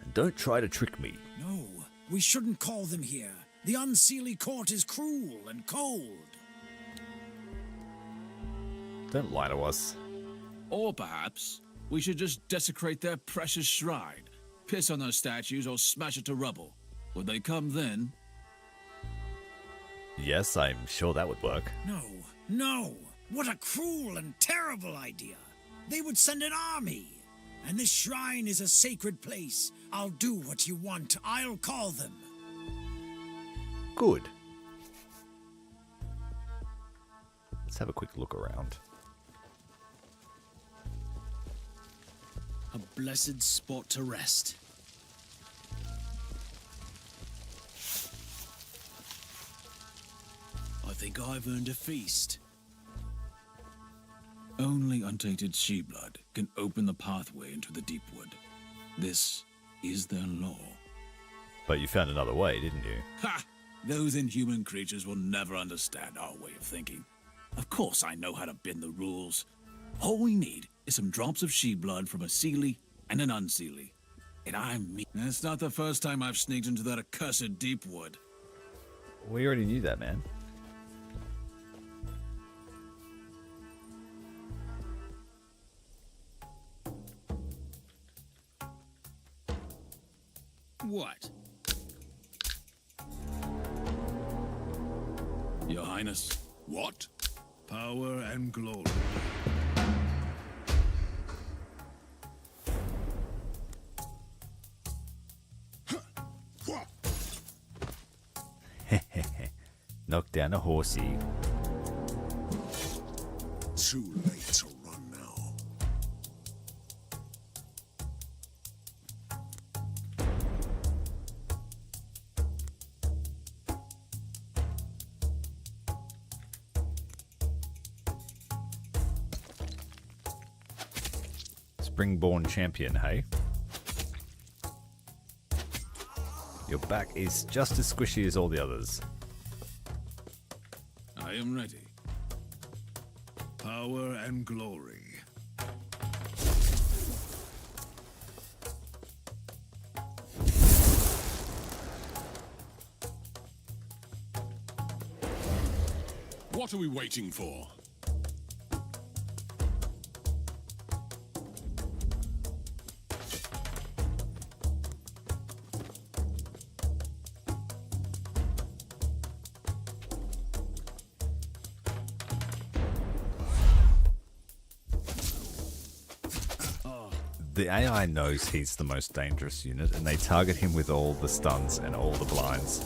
Speaker 2: And don't try to trick me.
Speaker 7: No, we shouldn't call them here. The Unseelie court is cruel and cold.
Speaker 2: Don't lie to us.
Speaker 11: Or perhaps we should just desecrate their precious shrine, piss on their statues, or smash it to rubble. Would they come then?
Speaker 2: Yes, I'm sure that would work.
Speaker 7: No, no! What a cruel and terrible idea! They would send an army. And this shrine is a sacred place. I'll do what you want. I'll call them.
Speaker 2: Good. Let's have a quick look around.
Speaker 11: A blessed spot to rest. I think I've earned a feast. Only untainted she-blood can open the pathway into the deep wood. This is their law.
Speaker 2: But you found another way, didn't you?
Speaker 11: Ha! Those inhuman creatures will never understand our way of thinking. Of course I know how to bend the rules. All we need is some drops of she-blood from a Seelie and an Unseelie. And I'm me. It's not the first time I've sneaked into that accursed deep wood.
Speaker 2: We already knew that, man.
Speaker 11: What? Your Highness.
Speaker 5: What?
Speaker 10: Power and glory.
Speaker 2: Knock down a horsey.
Speaker 1: Too late to run now.
Speaker 2: Springborn champion, hey? Your back is just as squishy as all the others.
Speaker 11: I am ready.
Speaker 10: Power and glory.
Speaker 5: What are we waiting for?
Speaker 2: The AI knows he's the most dangerous unit, and they target him with all the stuns and all the blinds.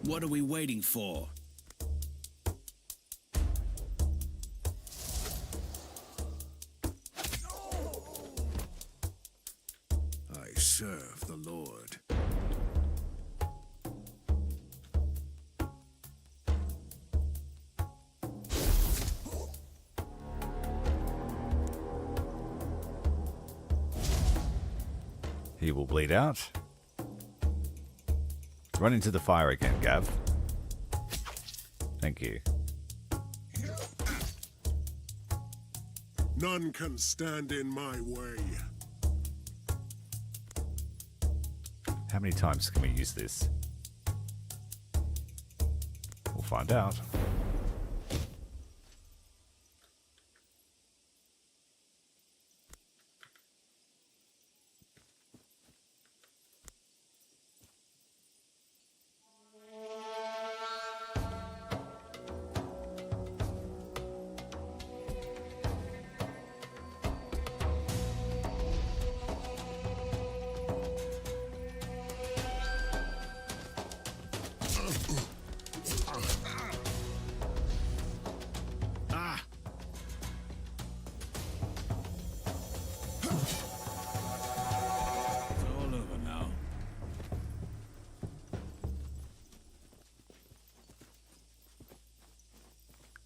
Speaker 11: What are we waiting for?
Speaker 10: I serve the Lord.
Speaker 2: He will bleed out. Run into the fire again, Gav. Thank you.
Speaker 1: None can stand in my way.
Speaker 2: How many times can we use this? We'll find out.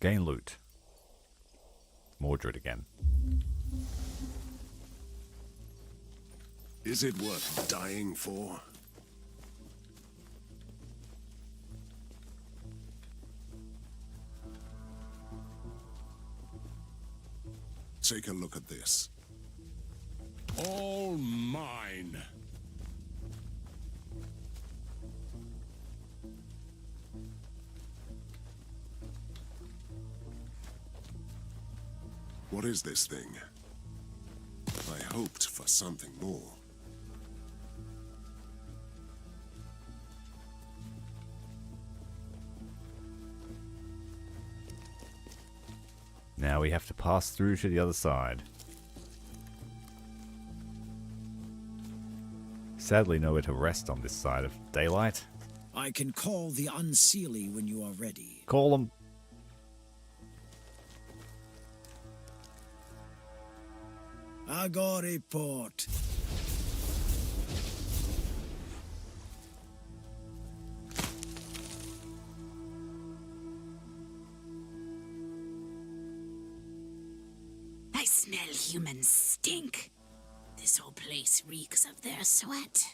Speaker 2: Gain loot. Mordred again.
Speaker 1: Is it worth dying for? Take a look at this.
Speaker 5: All mine.
Speaker 1: What is this thing? I hoped for something more.
Speaker 2: Now we have to pass through to the other side. Sadly, nowhere to rest on this side of daylight.
Speaker 7: I can call the Unseelie when you are ready.
Speaker 2: Call them.
Speaker 7: I got a port.
Speaker 12: I smell human stink. This whole place reeks of their sweat.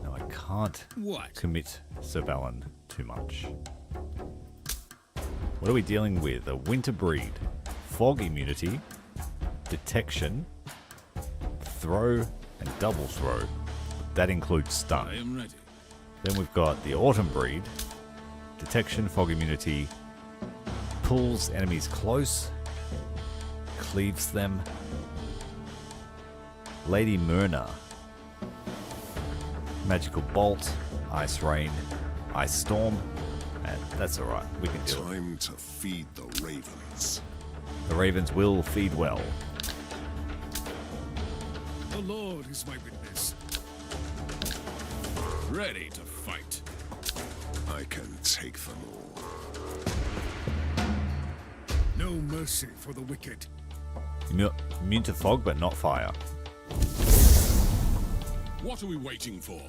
Speaker 2: No, I can't commit Sir Balin too much. What are we dealing with? A winter breed, fog immunity, detection, throw, and double throw. That includes stun.
Speaker 11: I am ready.
Speaker 2: Then we've got the autumn breed, detection, fog immunity, pulls enemies close, cleaves them. Lady Myrna, magical bolt, ice rain, ice storm, and that's alright, we can do it.
Speaker 1: Time to feed the ravens.
Speaker 2: The ravens will feed well.
Speaker 5: The Lord is my witness. Ready to fight.
Speaker 1: I can take them all.
Speaker 5: No mercy for the wicked.
Speaker 2: Immune to fog, but not fire.
Speaker 5: What are we waiting for?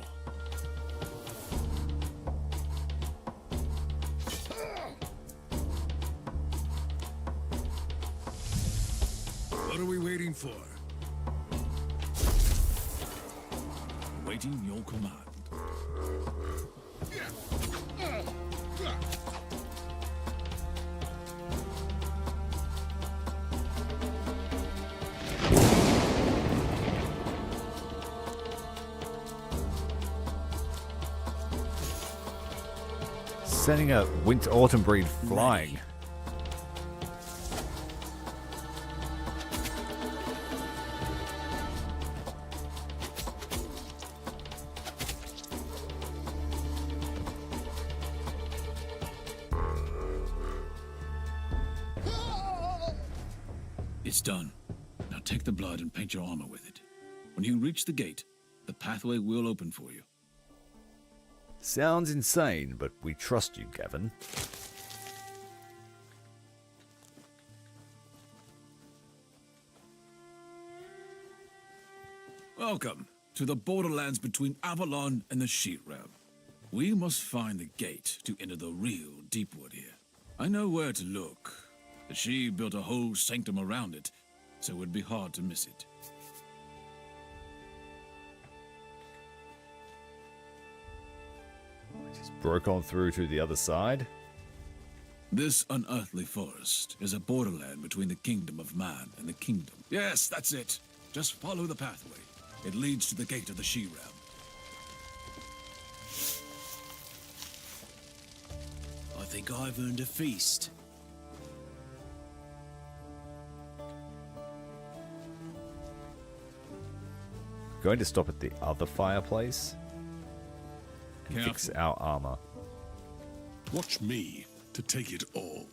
Speaker 10: What are we waiting for?
Speaker 11: Waiting your command.
Speaker 2: Sending a winter autumn breed flying.
Speaker 11: It's done. Now take the blood and paint your armor with it. When you reach the gate, the pathway will open for you.
Speaker 2: Sounds insane, but we trust you, Gavin.
Speaker 11: Welcome to the borderlands between Avalon and the Sheet Realm. We must find the gate to enter the real Deepwood here. I know where to look. The She built a whole sanctum around it, so it would be hard to miss it.
Speaker 2: Just broke on through to the other side.
Speaker 11: This unearthly forest is a borderland between the kingdom of man and the kingdom. Yes, that's it. Just follow the pathway. It leads to the gate of the She Realm.
Speaker 10: I think I've earned a feast.
Speaker 2: Going to stop at the other fireplace and
Speaker 11: Careful.
Speaker 2: fix our armor.
Speaker 5: Watch me to take it all.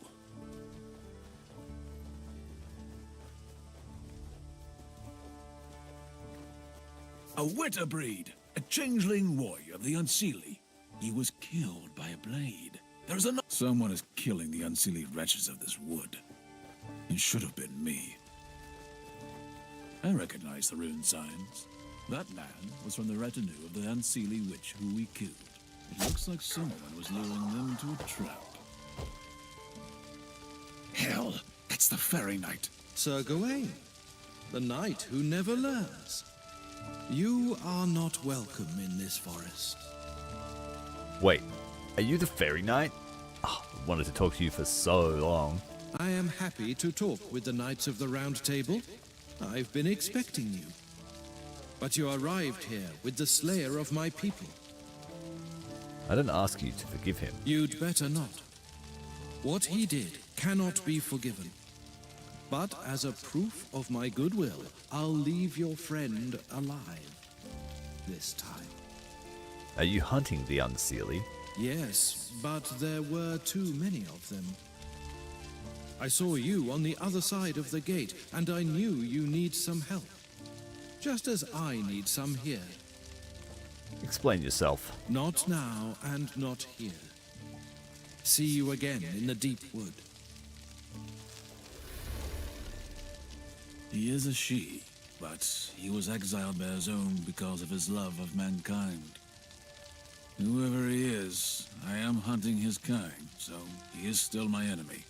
Speaker 11: A winter breed, a changeling warrior of the Unseelie. He was killed by a blade. There's another. Someone is killing the Unseelie wretches of this wood. It should have been me. I recognize the rune signs. That man was from the retinue of the Unseelie witch who we killed. It looks like someone was luring them to a trap.
Speaker 10: Hell, that's the Fairy Knight.
Speaker 13: Sir Gawain, the knight who never learns. You are not welcome in this forest.
Speaker 2: Wait, are you the Fairy Knight? Oh, I wanted to talk to you for so long.
Speaker 13: I am happy to talk with the Knights of the Round Table. I've been expecting you. But you arrived here with the slayer of my people.
Speaker 2: I didn't ask you to forgive him.
Speaker 13: You'd better not. What he did cannot be forgiven. But as a proof of my goodwill, I'll leave your friend alive. This time.
Speaker 2: Are you hunting the Unseelie?
Speaker 13: Yes, but there were too many of them. I saw you on the other side of the gate, and I knew you need some help. Just as I need some here.
Speaker 2: Explain yourself.
Speaker 13: Not now, and not here. See you again in the deep wood.
Speaker 11: He is a she, but he was exiled by his own because of his love of mankind. Whoever he is, I am hunting his kind, so he is still my enemy.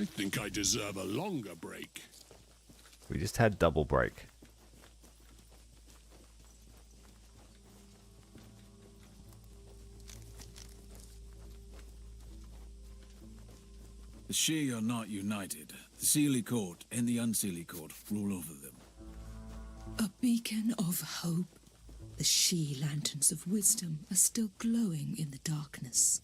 Speaker 5: I think I deserve a longer break.
Speaker 2: We just had double break.
Speaker 11: The She are not united. The Seelie Court and the Unseelie Court rule over them.
Speaker 8: A beacon of hope. The she-lanterns of wisdom are still glowing in the darkness.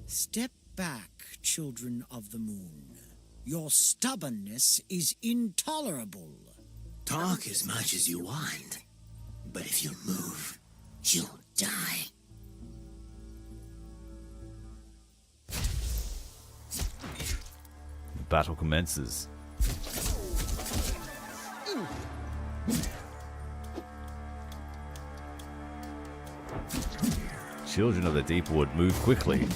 Speaker 7: Step back, children of the moon. Your stubbornness is intolerable.
Speaker 9: Talk as much as you want, but if you move, you'll die.
Speaker 2: The battle commences. Children of the Deep Wood move quickly.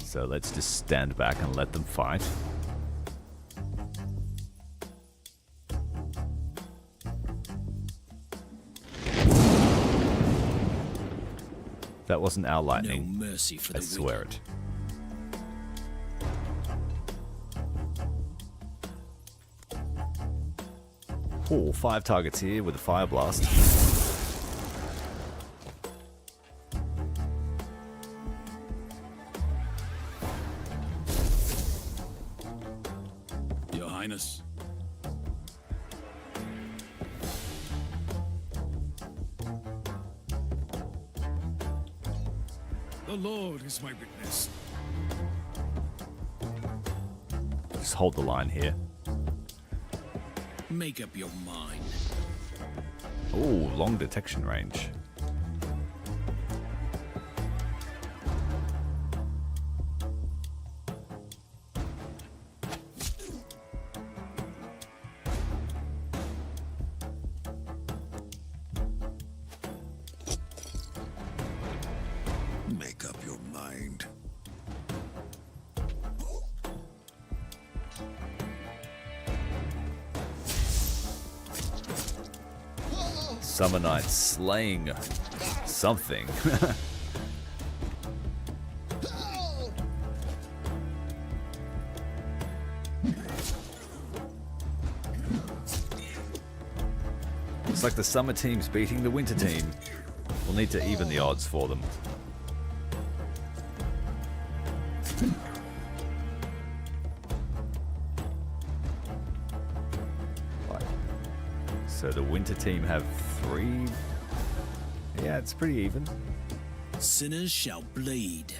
Speaker 2: So let's just stand back and let them fight. That wasn't our lightning.
Speaker 7: No mercy for the
Speaker 2: I swear
Speaker 7: wicked.
Speaker 2: it. Oh, 5 targets here with a fire blast.
Speaker 11: Your Highness.
Speaker 10: The Lord is my witness.
Speaker 2: Just hold the line here.
Speaker 7: Make up your mind.
Speaker 2: Oh, long detection range.
Speaker 10: Make up your mind.
Speaker 2: Summer Knight slaying something. Looks like the summer team's beating the winter team. We'll need to even the odds for them. Right. So the winter team have 3. Yeah, it's pretty even.
Speaker 7: Sinners shall bleed.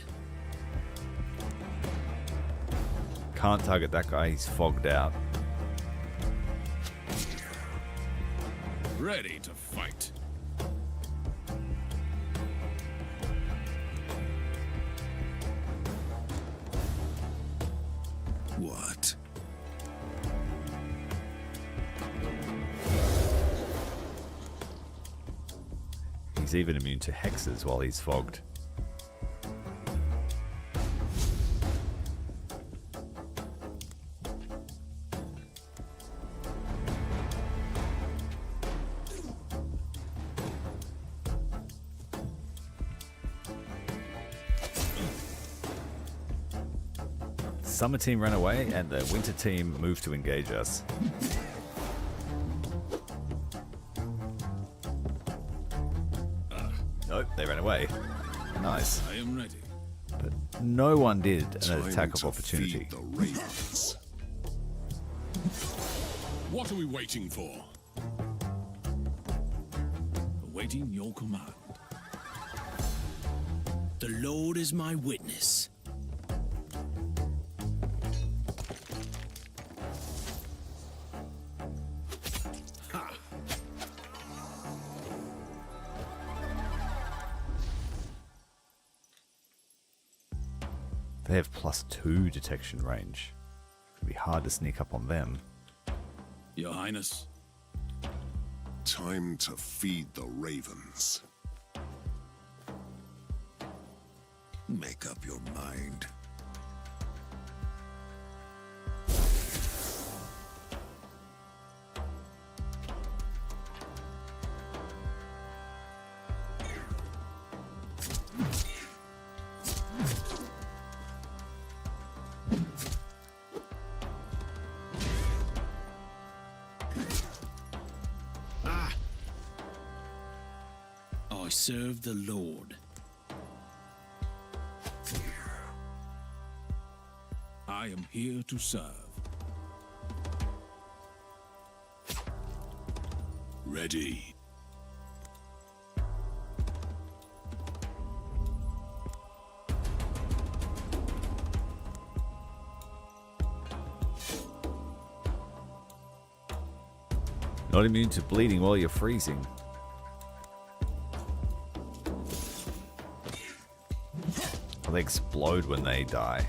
Speaker 2: Can't target that guy, he's fogged out.
Speaker 11: Ready to fight.
Speaker 10: What?
Speaker 2: He's even immune to hexes while he's fogged. Summer team ran away and the winter team moved to engage us. way. Nice.
Speaker 11: I am ready.
Speaker 2: But no one did an
Speaker 1: Time
Speaker 2: attack of
Speaker 1: to
Speaker 2: opportunity.
Speaker 1: feed the ravens.
Speaker 5: What are we waiting for?
Speaker 11: Awaiting your command.
Speaker 9: The Lord is my witness.
Speaker 11: Ha!
Speaker 2: They have +2 detection range. It'd be hard to sneak up on them.
Speaker 11: Your Highness.
Speaker 1: Time to feed the ravens.
Speaker 10: Make up your mind.
Speaker 9: I serve the Lord.
Speaker 11: I am here to serve.
Speaker 5: Ready.
Speaker 2: Not immune to bleeding while you're freezing. They explode when they die.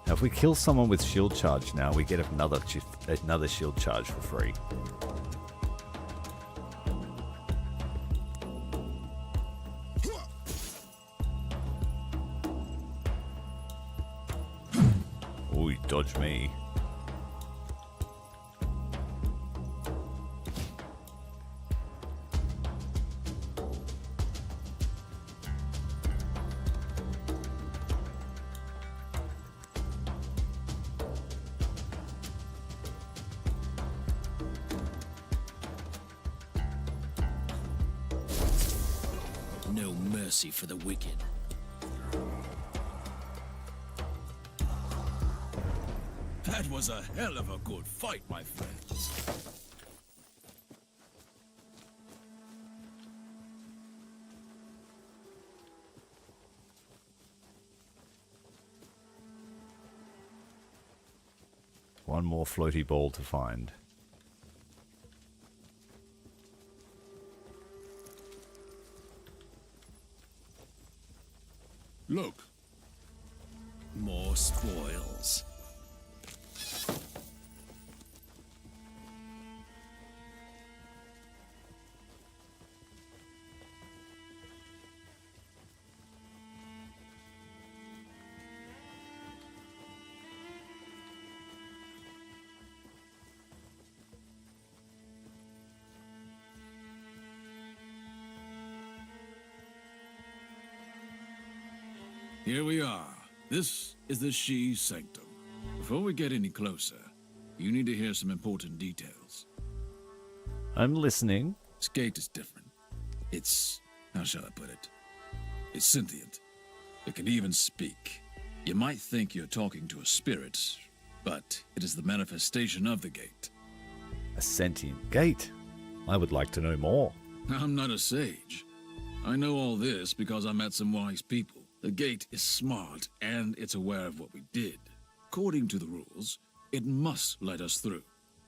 Speaker 2: Now, if we kill someone with shield charge now, we get another shield charge for free. Oh, he dodged me.
Speaker 9: No mercy for the wicked.
Speaker 11: That was a hell of a good fight, my friends.
Speaker 2: One more floaty ball to find.
Speaker 5: Look.
Speaker 9: More spoils.
Speaker 11: Here we are. This is the She Sanctum. Before we get any closer, you need to hear some important details.
Speaker 2: I'm listening.
Speaker 11: This gate is different. It's... how shall I put it? It's sentient. It can even speak. You might think you're talking to a spirit, but it is the manifestation of the gate.
Speaker 2: A sentient gate? I would like to know more.
Speaker 11: I'm not a sage. I know all this because I met some wise people. The gate is smart, and it's aware of what we did. According to the rules, it must let us through.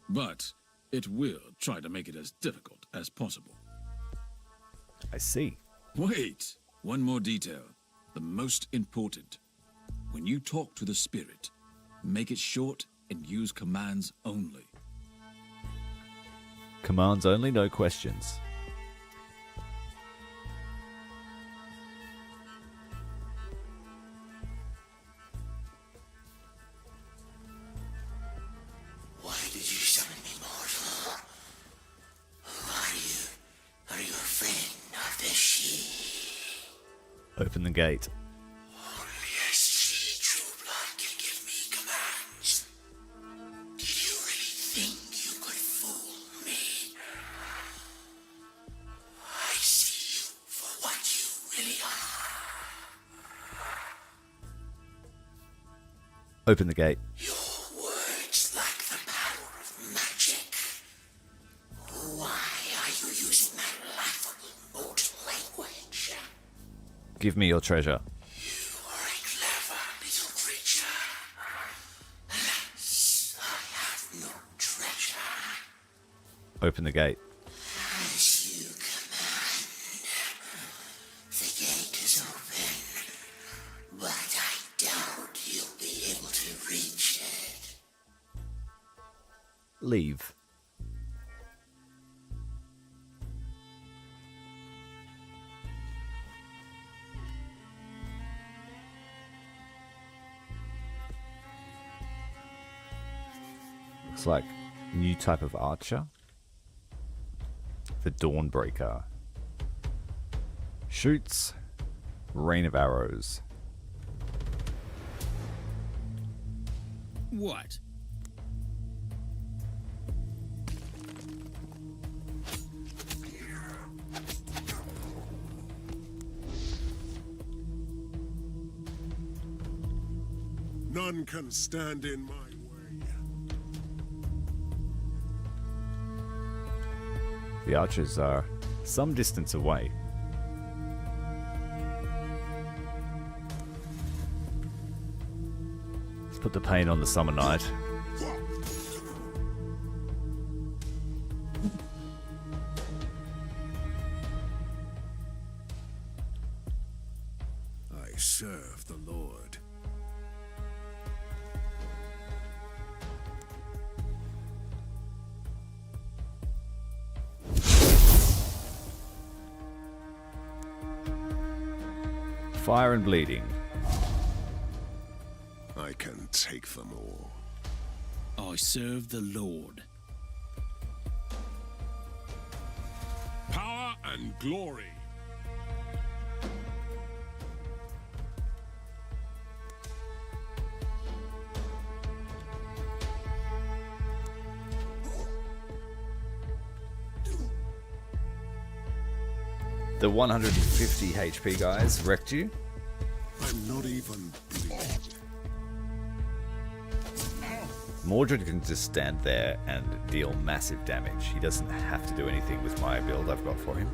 Speaker 11: But it will try to make it as difficult as possible.
Speaker 2: I see.
Speaker 11: Wait! One more detail. The most important. When you talk to the spirit, make it short and use commands only.
Speaker 2: Commands only, no questions.
Speaker 9: Why did you summon me, mortal? Are you a friend of the she?
Speaker 2: Open the gate.
Speaker 9: Only a she true blood can give me commands. Did you really think you could fool me?
Speaker 2: Open the gate.
Speaker 9: Your words lack the power of magic. Why are you using that laughable mortal language?
Speaker 2: Give me your treasure.
Speaker 9: You are a clever little creature. Alas, I have no treasure.
Speaker 2: Open the gate.
Speaker 9: As you command. The gate is open, but I doubt you'll be able to reach it.
Speaker 2: Leave. Looks like new type of archer. The Dawnbreaker. Shoots. Rain of arrows.
Speaker 11: What?
Speaker 1: None can stand in my way.
Speaker 2: The archers are some distance away. Let's put the pain on the summer night.
Speaker 10: I serve the Lord.
Speaker 2: Fire and bleeding.
Speaker 1: I can take them all.
Speaker 11: I serve the Lord.
Speaker 5: Power and glory.
Speaker 2: The 150 HP guys wrecked you.
Speaker 1: I'm not even bleeding.
Speaker 2: Mordred can just stand there and deal massive damage. He doesn't have to do anything with my build I've got for him.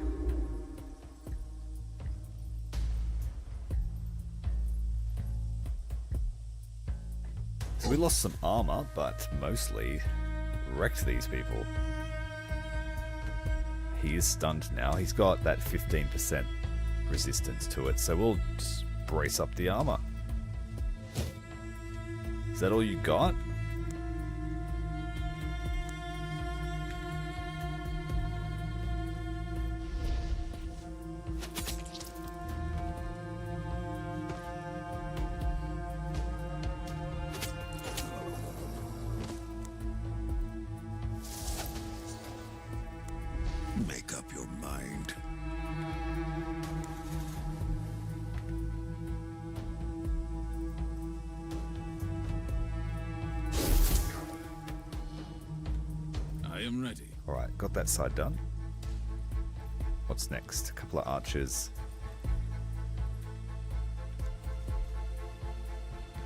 Speaker 2: We lost some armor, but mostly wrecked these people. He is stunned now. He's got that 15% resistance to it, so we'll just brace up the armor. Is that all you got?
Speaker 10: Make up your mind.
Speaker 11: I am ready.
Speaker 2: Alright, got that side done. What's next? A couple of archers.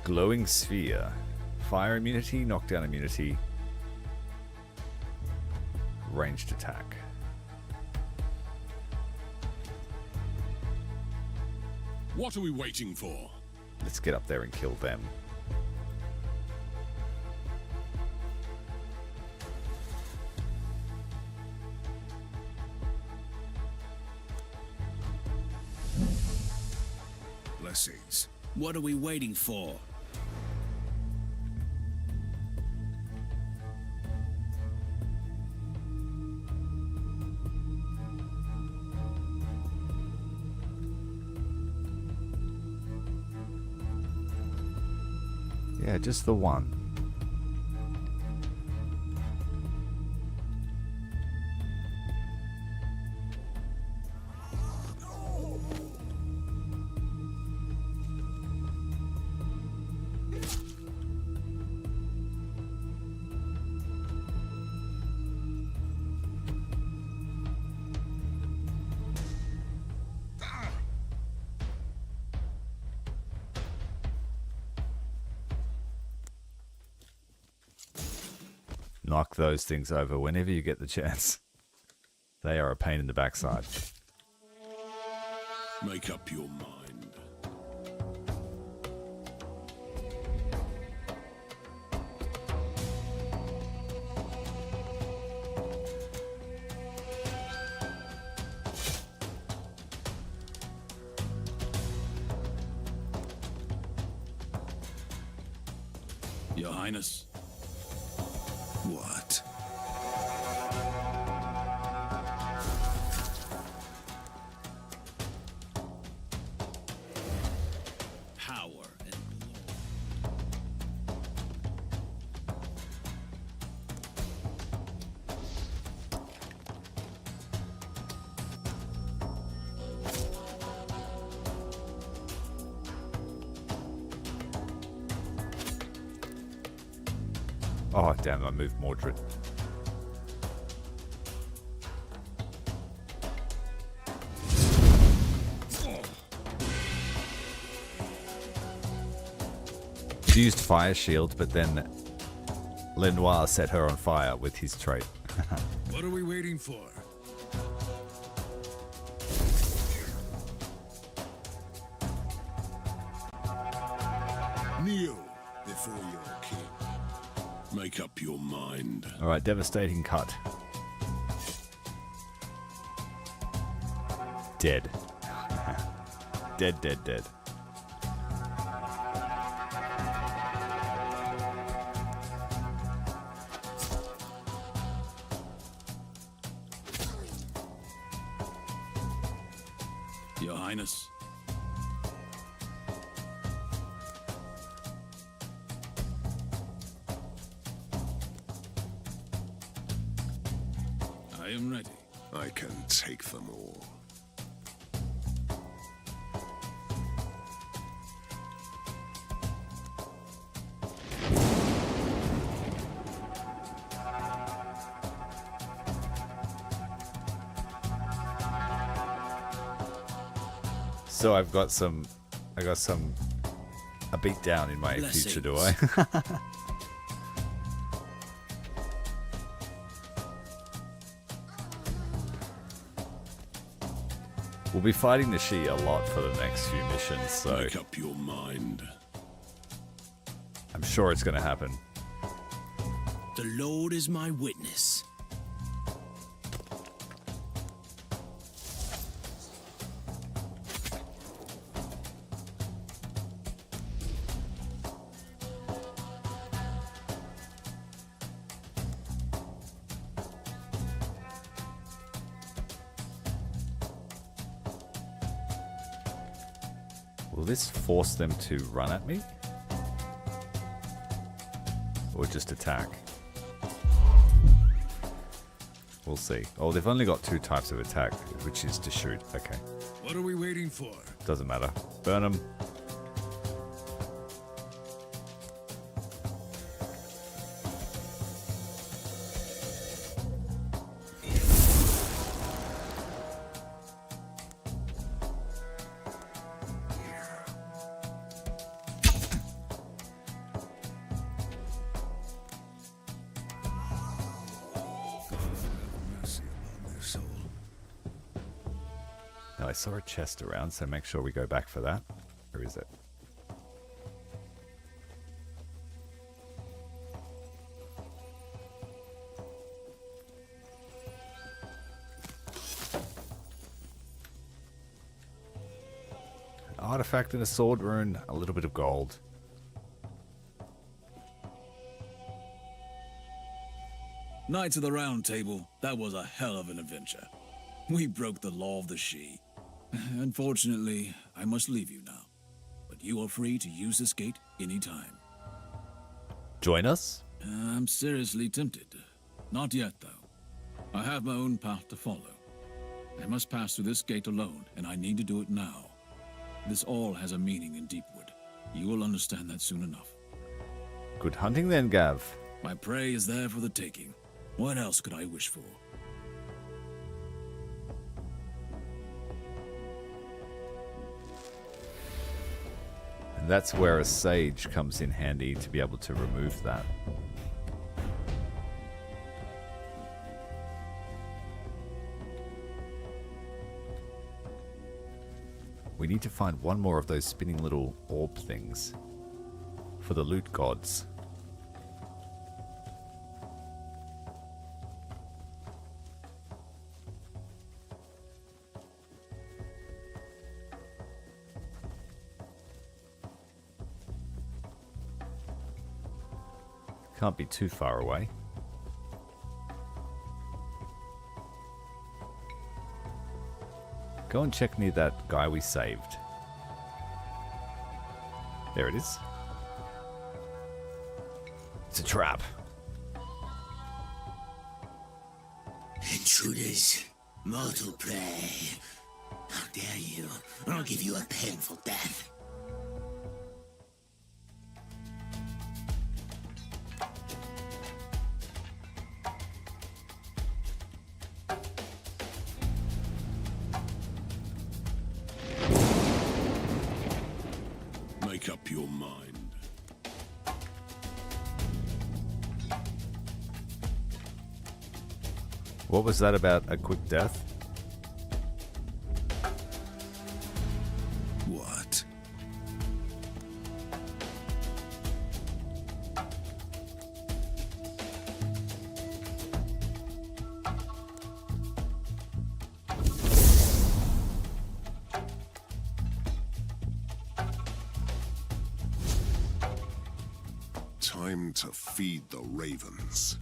Speaker 2: Glowing sphere. Fire immunity, knockdown immunity. Ranged attack.
Speaker 5: What are we waiting for?
Speaker 2: Let's get up there and kill them.
Speaker 10: Blessings.
Speaker 11: What are we waiting for?
Speaker 2: Yeah, just the one. knock those things over whenever you get the chance. They are a pain in the backside.
Speaker 5: Make up your mind.
Speaker 11: Your Highness.
Speaker 10: What?
Speaker 11: Power and
Speaker 2: Oh, damn, I moved Mordred. She used fire shield, but then Lenoir set her on fire with his trait.
Speaker 10: What are we waiting for?
Speaker 5: Kneel before your king. Make up your mind.
Speaker 2: Alright, devastating cut. Dead. Dead, dead, dead.
Speaker 11: Your Highness. I am ready.
Speaker 1: I can take them all.
Speaker 2: So I got a beat down in my future, do I? We'll be fighting the Shi a lot for the next few missions, so
Speaker 5: Make up your mind.
Speaker 2: I'm sure it's going to happen.
Speaker 7: The Lord is my witness.
Speaker 2: Will this force them to run at me? Or just attack? We'll see. Oh, they've only got 2 types of attack, which is to shoot. Okay.
Speaker 10: What are we waiting for?
Speaker 2: Doesn't matter. Burn them. Now I saw a chest around, so make sure we go back for that. Where is it? An artifact and a sword rune, a little bit of gold.
Speaker 11: Knights of the Round Table, that was a hell of an adventure. We broke the law of the Shi. Unfortunately, I must leave you now. But you are free to use this gate anytime.
Speaker 2: Join us?
Speaker 11: I'm seriously tempted. Not yet, though. I have my own path to follow. I must pass through this gate alone, and I need to do it now. This all has a meaning in Deepwood. You will understand that soon enough.
Speaker 2: Good hunting then, Gav.
Speaker 11: My prey is there for the taking. What else could I wish for?
Speaker 2: And that's where a sage comes in handy to be able to remove that. We need to find one more of those spinning little orb things for the loot gods. Can't be too far away. Go and check near that guy we saved. There it is. It's a trap.
Speaker 9: Intruders, mortal prey. How dare you? I'll give you a painful death.
Speaker 5: Make up your mind.
Speaker 2: What was that about a quick death?
Speaker 10: What?
Speaker 1: Time to feed the ravens.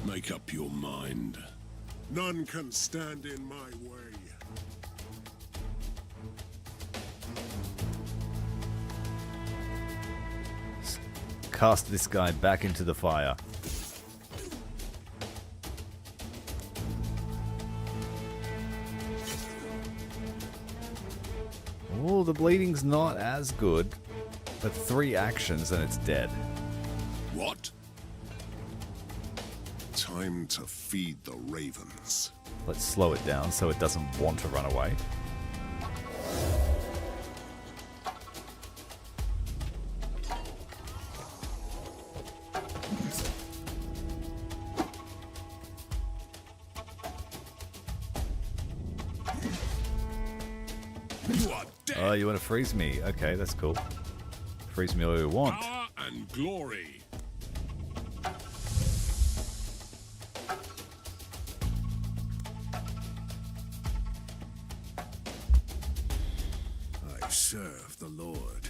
Speaker 5: Make up your mind.
Speaker 1: None can stand in my way.
Speaker 2: Cast this guy back into the fire. Oh, the bleeding's not as good, but 3 actions and it's dead.
Speaker 5: What?
Speaker 1: Time to feed the ravens.
Speaker 2: Let's slow it down so it doesn't want to run away.
Speaker 5: You are dead.
Speaker 2: Oh, you want to freeze me? Okay, that's cool. Freeze me all you want.
Speaker 5: Power and glory.
Speaker 10: I serve the Lord.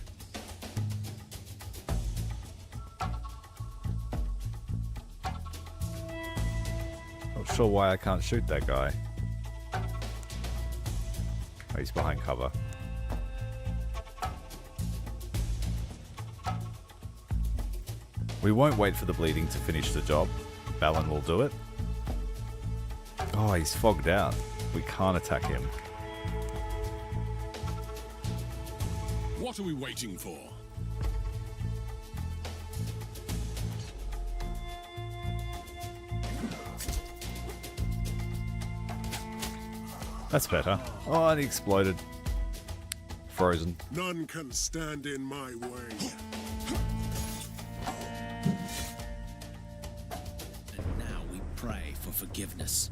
Speaker 2: Not sure why I can't shoot that guy. Oh, he's behind cover. We won't wait for the bleeding to finish the job. Balin will do it. Oh, he's fogged out. We can't attack him.
Speaker 5: What are we waiting for?
Speaker 2: That's better. Oh, and he exploded. Frozen.
Speaker 1: None can stand in my way.
Speaker 4: And now we pray for forgiveness.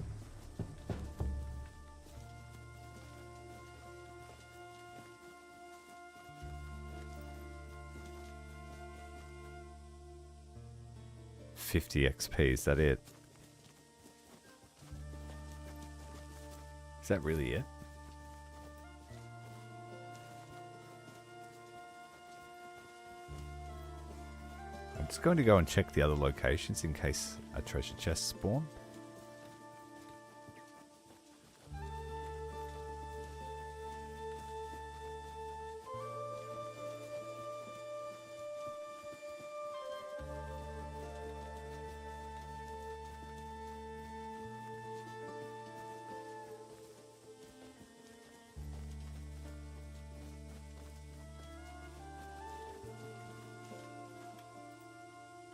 Speaker 2: $50 XP, is that it? Is that really it? I'm just going to go and check the other locations in case a treasure chest spawn.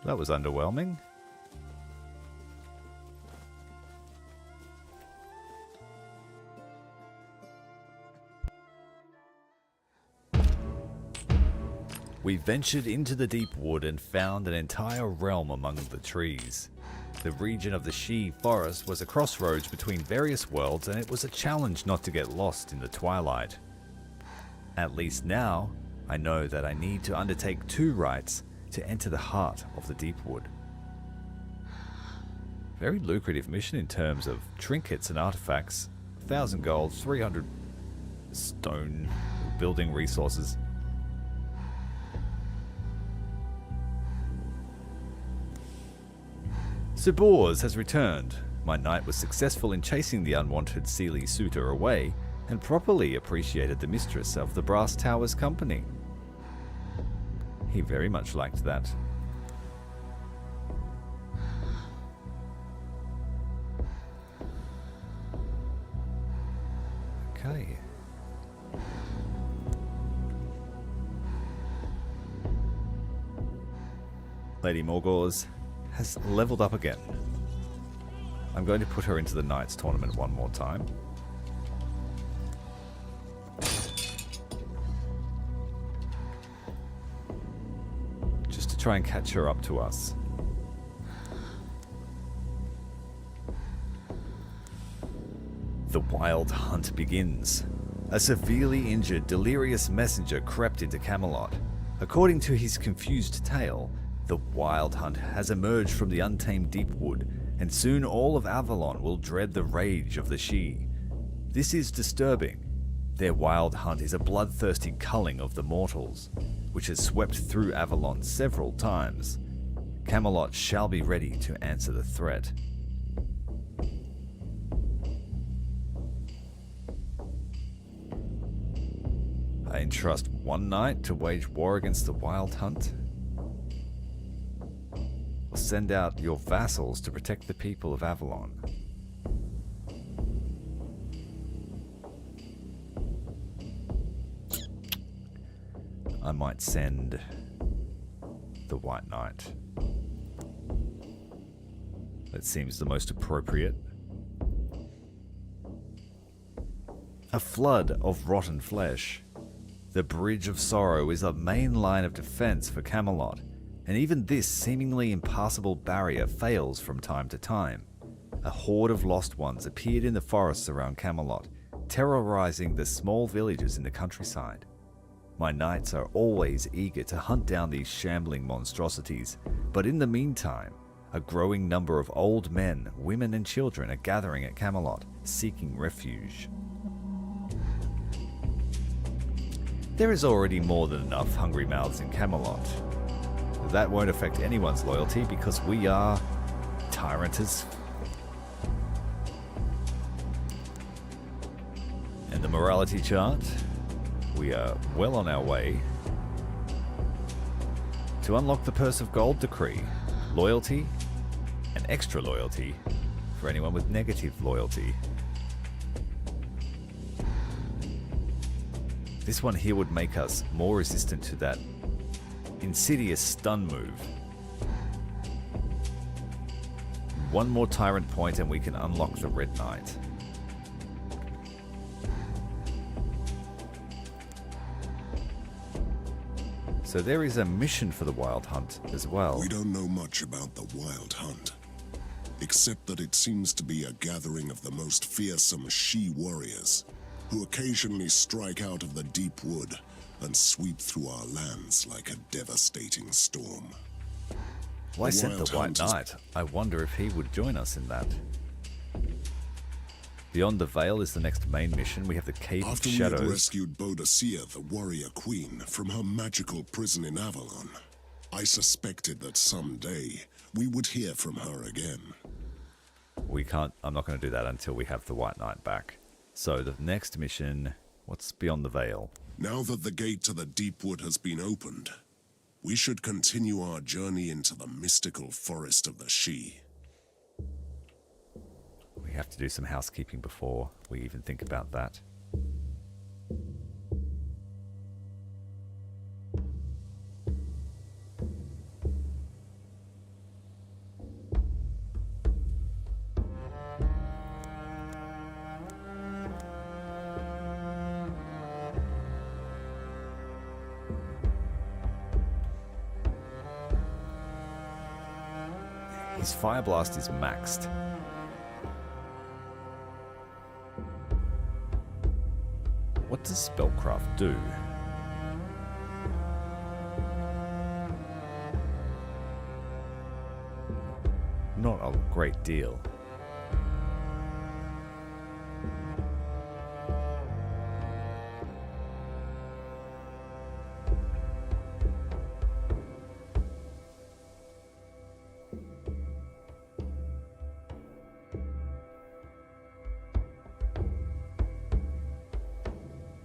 Speaker 2: That was underwhelming. We ventured into the deep wood and found an entire realm among the trees. The region of the She Forest was a crossroads between various worlds, and it was a challenge not to get lost in the twilight. At least now, I know that I need to undertake 2 rites to enter the heart of the deep wood. Very lucrative mission in terms of trinkets and artifacts. 1,000 gold, 300 stone building resources. Sir Bors has returned. My knight was successful in chasing the unwanted Seelie suitor away, and properly appreciated the mistress of the Brass Tower's company. He very much liked that. Okay. Lady Morgause has leveled up again. I'm going to put her into the Knights tournament one more time. Just to try and catch her up to us. The wild hunt begins. A severely injured, delirious messenger crept into Camelot. According to his confused tale, the wild hunt has emerged from the untamed deep wood, and soon all of Avalon will dread the rage of the She. This is disturbing. Their wild hunt is a bloodthirsty culling of the mortals, which has swept through Avalon several times. Camelot shall be ready to answer the threat. I entrust one knight to wage war against the wild hunt. Or send out your vassals to protect the people of Avalon. I might send the White Knight. That seems the most appropriate. A flood of rotten flesh. The Bridge of Sorrow is the main line of defense for Camelot, and even this seemingly impassable barrier fails from time to time. A horde of lost ones appeared in the forests around Camelot, terrorizing the small villages in the countryside. My knights are always eager to hunt down these shambling monstrosities, but in the meantime, a growing number of old men, women and children are gathering at Camelot, seeking refuge. There is already more than enough hungry mouths in Camelot. That won't affect anyone's loyalty because we are Tyranters. And the morality chart, we are well on our way to unlock the Purse of Gold decree, loyalty and extra loyalty for anyone with negative loyalty. This one here would make us more resistant to that insidious stun move. One more tyrant point and we can unlock the Red Knight. So there is a mission for the Wild Hunt as well.
Speaker 1: We don't know much about the Wild Hunt, except that it seems to be a gathering of the most fearsome She warriors, who occasionally strike out of the deep wood and sweep through our lands like a devastating storm.
Speaker 2: Well, I sent the White Knight. I wonder if he would join us in that. Beyond the Veil is the next main mission. We have the Cave of Shadows.
Speaker 1: After we had rescued Boadicea, the warrior queen, from her magical prison in Avalon, I suspected that someday we would hear from her again.
Speaker 2: I'm not going to do that until we have the White Knight back. So the next mission, what's Beyond the Veil?
Speaker 1: Now that the gate to the deep wood has been opened, we should continue our journey into the mystical forest of the She.
Speaker 2: We have to do some housekeeping before we even think about that. His Fire Blast is maxed. What does Spellcraft do? Not a great deal.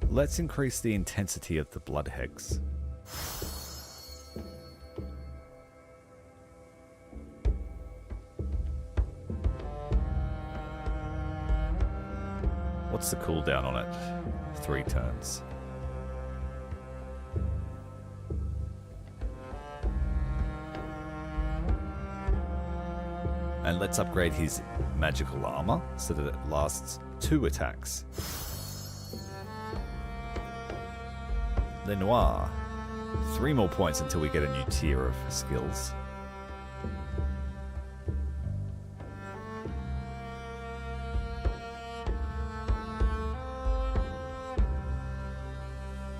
Speaker 2: Let's increase the intensity of the Blood Hex. What's the cooldown on it? 3 turns. And let's upgrade his magical armor so that it lasts 2 attacks. Lenoir. 3 more points until we get a new tier of skills.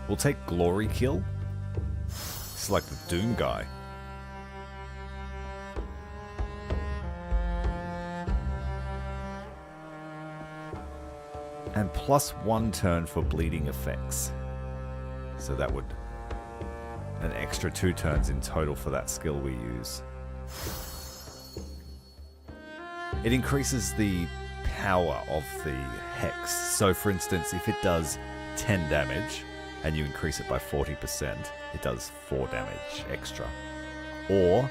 Speaker 2: We'll take Glory Kill. It's like the Doom guy. And +1 turn for bleeding effects. So that would an extra 2 turns in total for that skill we use. It increases the power of the hex. So for instance, if it does 10 damage and you increase it by 40%, it does 4 damage extra. Or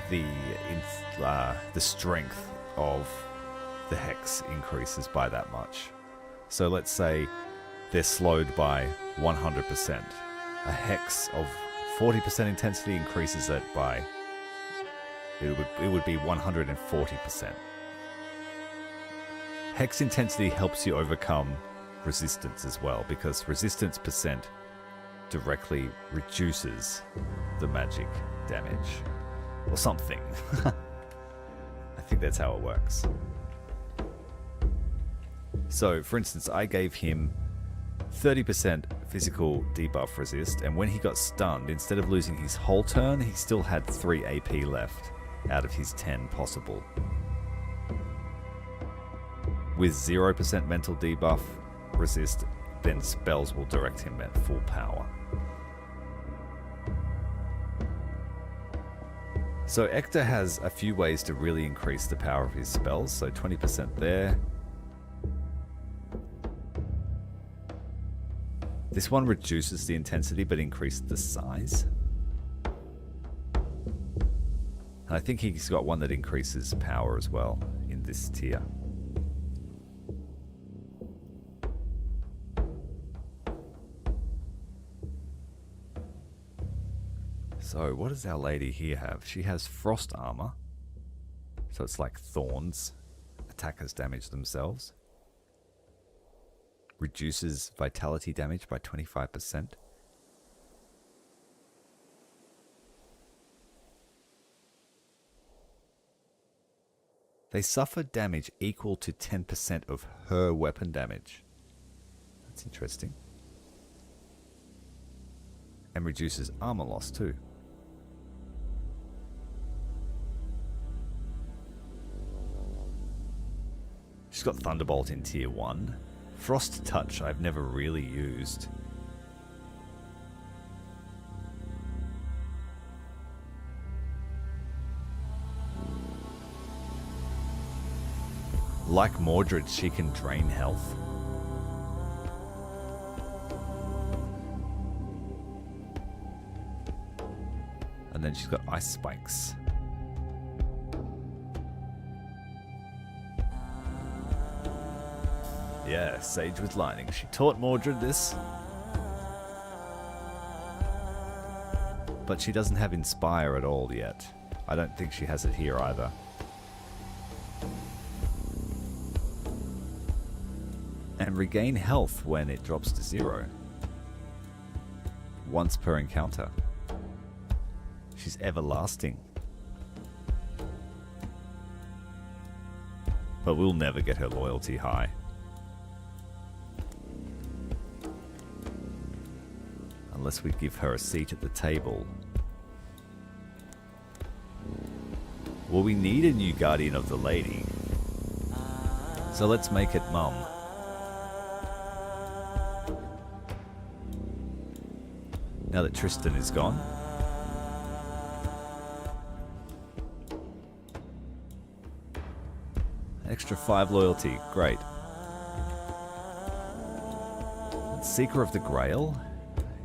Speaker 2: the strength of the hex increases by that much. So let's say they're slowed by 100%. A hex of 40% intensity increases it by, it would be 140%. Hex intensity helps you overcome resistance as well, because resistance percent directly reduces the magic damage. Or something. I think that's how it works. So, for instance, I gave him 30% physical debuff resist, and when he got stunned, instead of losing his whole turn, he still had 3 AP left out of his 10 possible. With 0% mental debuff resist, then spells will direct him at full power. So Ector has a few ways to really increase the power of his spells, so 20% there. This one reduces the intensity but increases the size. And I think he's got one that increases power as well in this tier. So what does our lady here have? She has frost armor. So it's like thorns. Attackers damage themselves. Reduces vitality damage by 25%. They suffer damage equal to 10% of her weapon damage. That's interesting. And reduces armor loss too. She's got Thunderbolt in tier 1. Frost Touch I've never really used. Like Mordred, she can drain health. And then she's got Ice Spikes. Yeah, Sage with Lightning. She taught Mordred this. But she doesn't have Inspire at all yet. I don't think she has it here either. And regain health when it drops to 0. Once per encounter. She's everlasting. But we'll never get her loyalty high. Unless we give her a seat at the table. Well, we need a new guardian of the lady. So let's make it Mum. Now that Tristan is gone. Extra 5 loyalty, great. Seeker of the Grail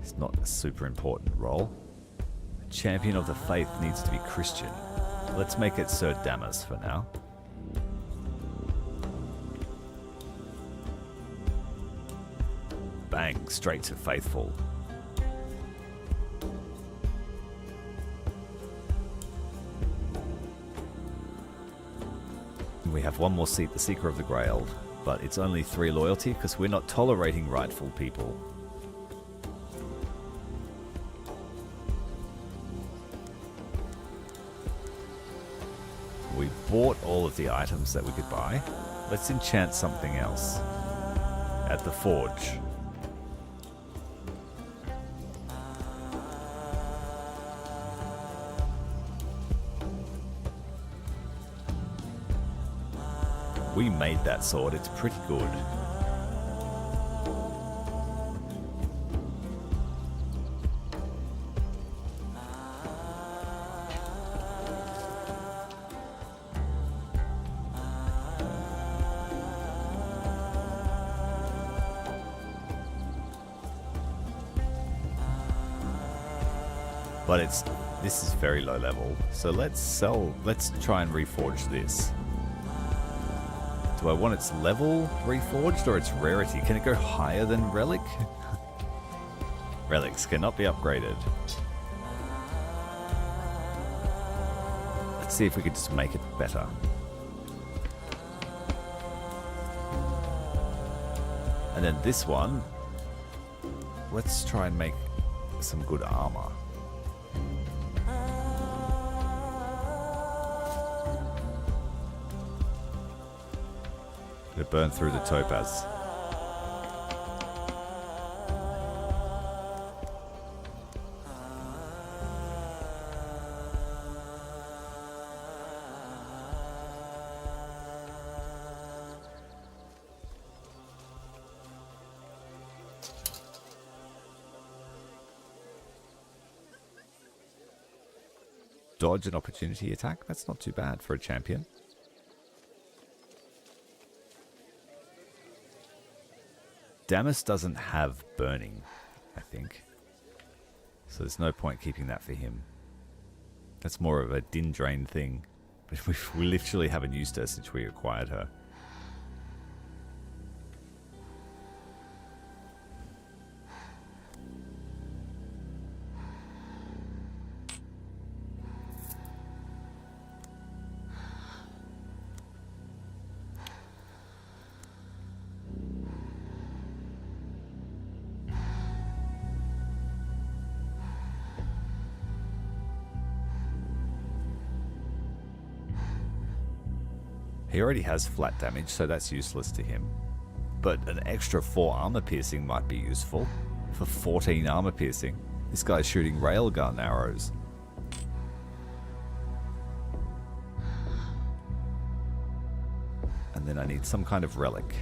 Speaker 2: is not a super important role. Champion of the Faith needs to be Christian. Let's make it Sir Damas for now. Bang, straight to Faithful. We have one more seat, the Seeker of the Grail, but it's only 3 loyalty because we're not tolerating rightful people. We bought all of the items that we could buy. Let's enchant something else at the forge. We made that sword, it's pretty good. But this is very low level, so let's try and reforge this. Do I want its level reforged or its rarity? Can it go higher than Relic? Relics cannot be upgraded. Let's see if we could just make it better. And then this one, let's try and make some good armor. It burned through the topaz. Dodge an opportunity attack? That's not too bad for a champion. Damas doesn't have burning, I think. So there's no point keeping that for him. That's more of a din drain thing. But we literally haven't used her since we acquired her. He already has flat damage, so that's useless to him. But an extra 4 armor piercing might be useful. For 14 armor piercing. This guy's shooting railgun arrows. And then I need some kind of relic.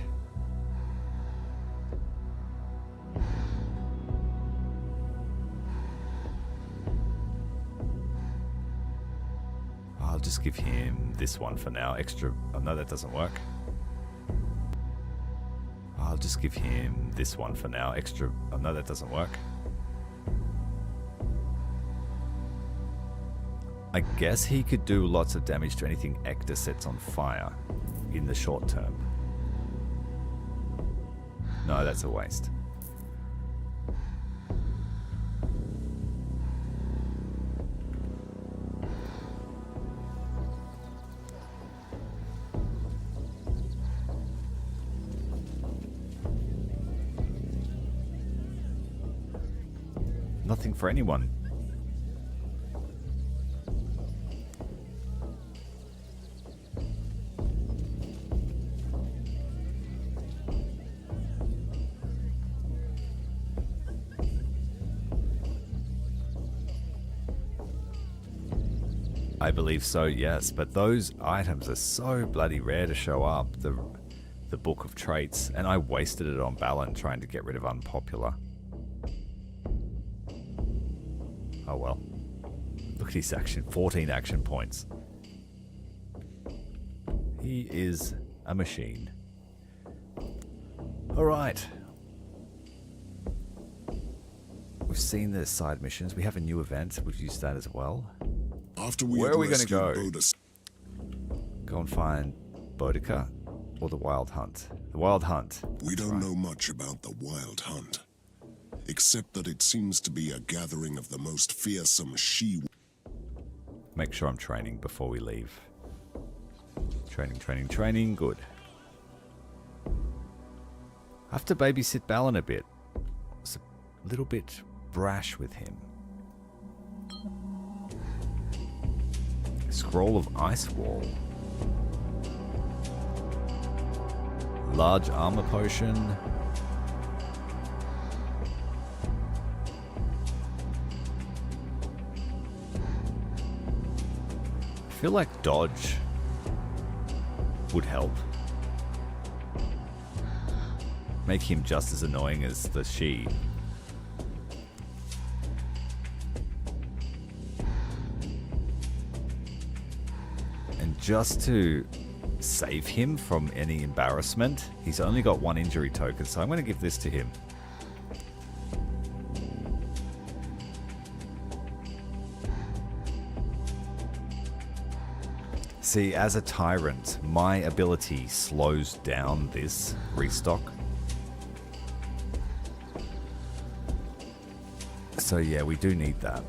Speaker 2: I'll just give him this one for now. Extra... Oh, no, that doesn't work. I'll just give him this one for now. Extra... Oh, no, that doesn't work. I guess he could do lots of damage to anything Ector sets on fire in the short term. No, that's a waste. Nothing for anyone. I believe so, yes. But those items are so bloody rare to show up. The Book of Traits. And I wasted it on Balin trying to get rid of Unpopular. Oh well. Look at his action. 14 action points. He is a machine. Alright. We've seen the side missions. We have a new event. We've used that as well.
Speaker 1: After we
Speaker 2: Where are we going to go?
Speaker 1: Bodus,
Speaker 2: go and find Boudica or the Wild Hunt? The Wild Hunt.
Speaker 1: we don't know much about the Wild Hunt, except that it seems to be a gathering of the most fearsome she.
Speaker 2: Make sure I'm training before we leave. Training. Good. I have to babysit Balin a bit. It's a little bit brash with him. Scroll of Ice Wall. Large armor potion. I feel like dodge would help. Make him just as annoying as the she. And just to save him from any embarrassment, he's only got 1 injury token, so I'm going to give this to him. See, as a tyrant, my ability slows down this restock. So yeah, we do need that.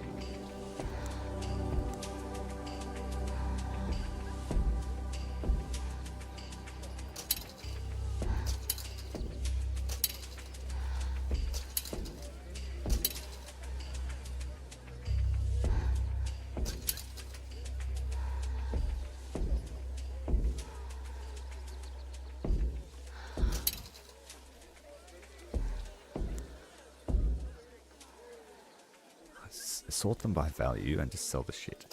Speaker 2: Sort them by value and just sell the shit.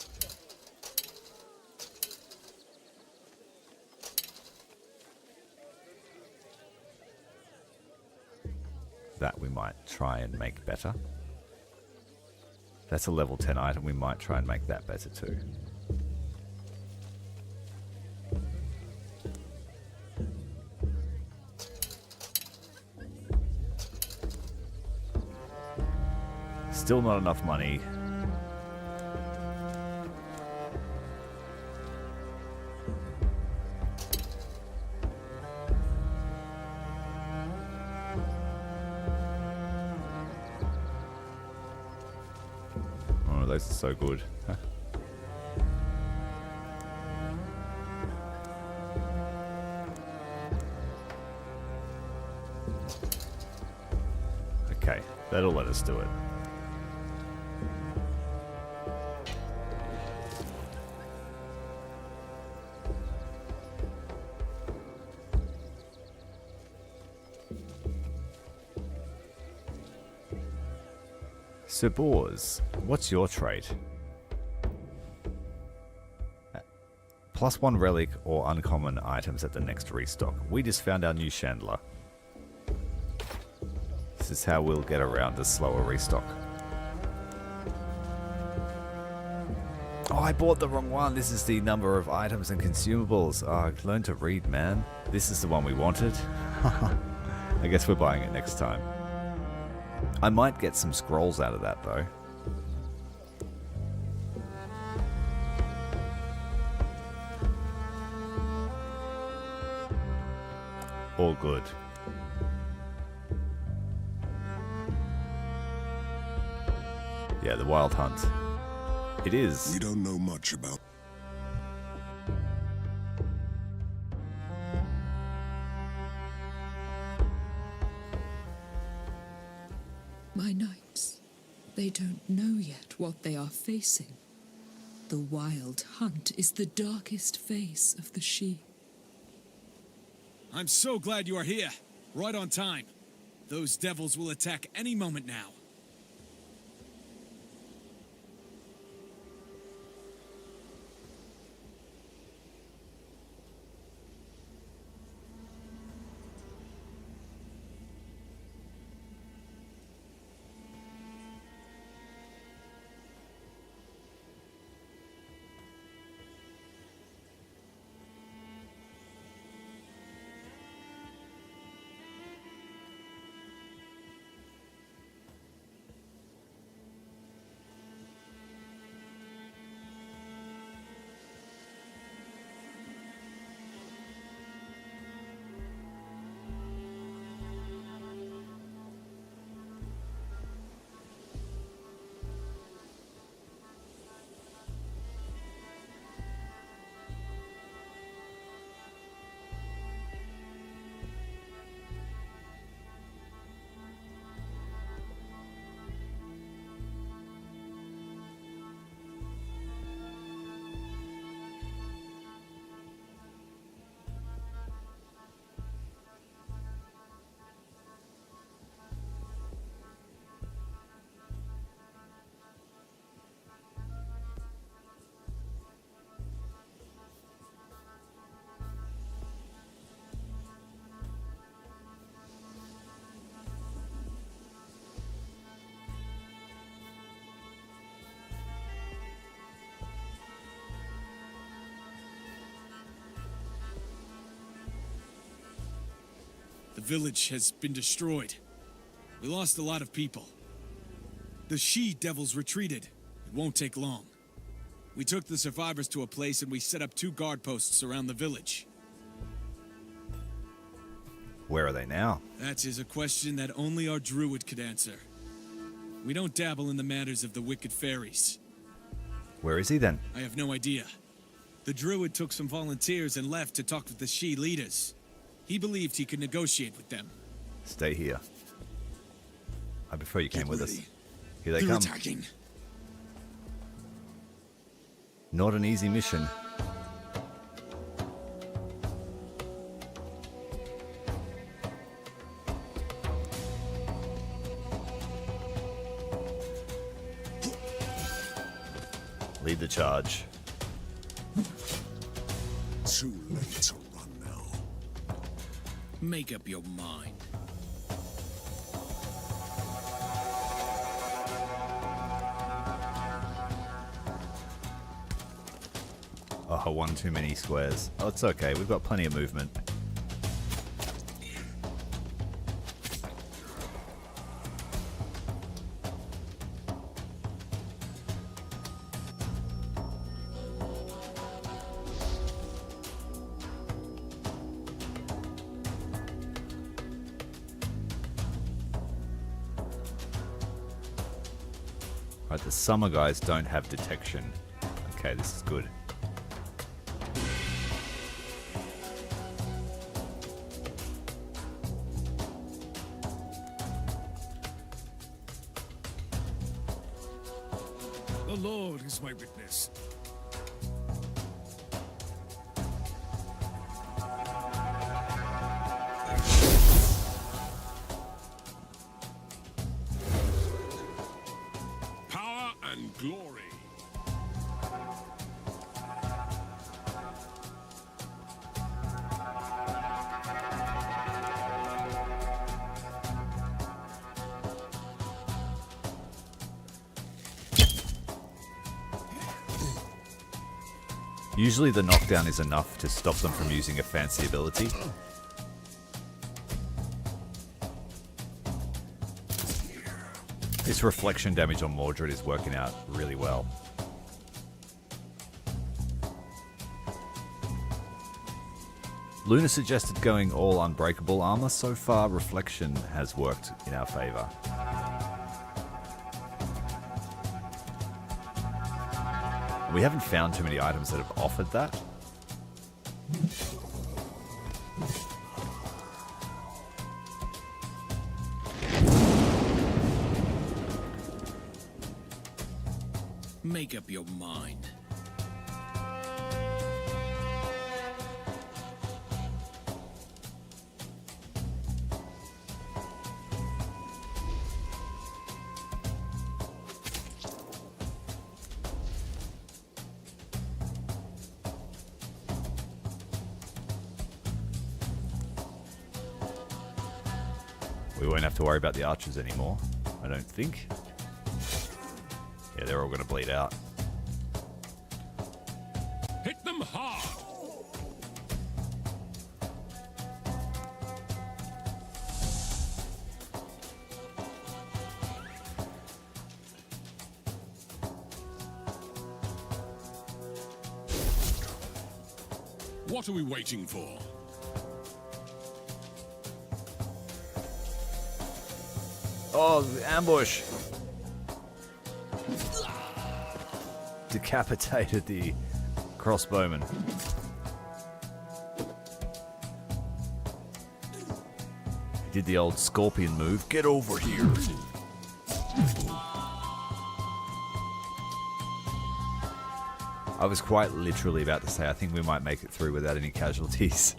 Speaker 2: That we might try and make better. That's a level 10 item. We might try and make that better too. Still not enough money. Oh, those are so good. Okay, that'll let us do it. Sir Bors, what's your trait? +1 relic or uncommon items at the next restock. We just found our new Chandler. This is how we'll get around a slower restock. Oh, I bought the wrong one. This is the number of items and consumables. Oh, learn to read, man. This is the one we wanted. I guess we're buying it next time. I might get some scrolls out of that, though. All good. Yeah, the Wild Hunt. It is.
Speaker 1: We don't know much about.
Speaker 8: My knights, they don't know yet what they are facing. The Wild Hunt is the darkest face of the she.
Speaker 14: I'm so glad you are here. Right on time. Those devils will attack any moment now. village has been destroyed. We lost a lot of people. The she-devils retreated. It won't take long. We took the survivors to a place and we set up 2 guard posts around the village.
Speaker 2: Where are they now?
Speaker 14: That is a question that only our druid could answer. We don't dabble in the matters of the wicked fairies.
Speaker 2: Where is he then?
Speaker 14: I have no idea. The druid took some volunteers and left to talk with the she leaders. He believed he could negotiate with them.
Speaker 2: Stay here. I prefer you came with us. Here they
Speaker 14: They're
Speaker 2: come.
Speaker 14: attacking.
Speaker 2: Not an easy mission. Lead the charge.
Speaker 1: Too late to run now.
Speaker 7: Make up your mind.
Speaker 2: Oh, one too many squares. Oh, it's okay. We've got plenty of movement. Right, the summer guys don't have detection. Okay, this is good.
Speaker 10: The Lord is my witness. Power and glory.
Speaker 2: Usually the knockdown is enough to stop them from using a fancy ability. This reflection damage on Mordred is working out really well. Luna suggested going all unbreakable armor. So far, reflection has worked in our favor. We haven't found too many items that have offered that.
Speaker 7: Make up your mind.
Speaker 2: We won't have to worry about the archers anymore, I don't think. Yeah, they're all going to bleed out.
Speaker 10: Hit them hard. What are we waiting for?
Speaker 2: Oh, the ambush! Decapitated the crossbowman. Did the old scorpion move. Get over here! I was quite literally about to say I think we might make it through without any casualties.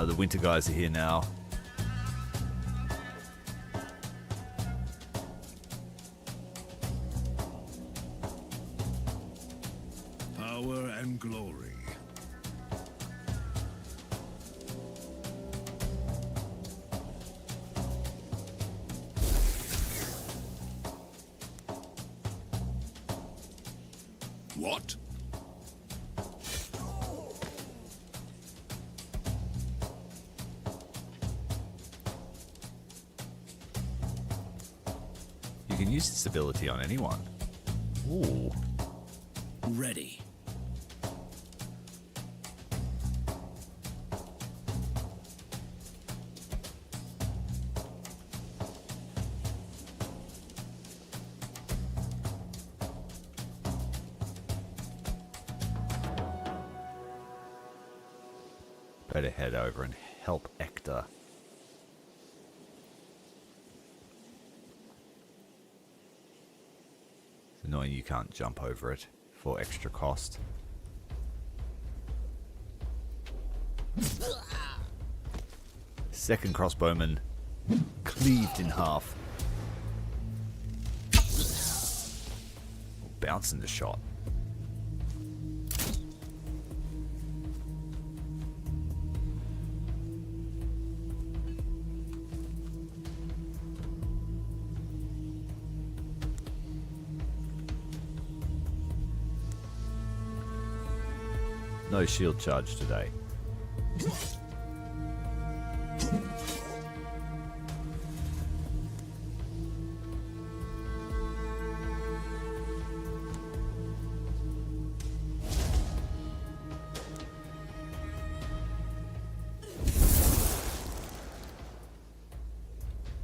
Speaker 2: The winter guys are here now.
Speaker 10: Power and glory.
Speaker 5: What?
Speaker 2: You can use this ability on anyone. Ooh.
Speaker 7: Ready.
Speaker 2: Better head over and help Ector. It's annoying you can't jump over it for extra cost. Second crossbowman cleaved in half. Bouncing the shot. No shield charge today.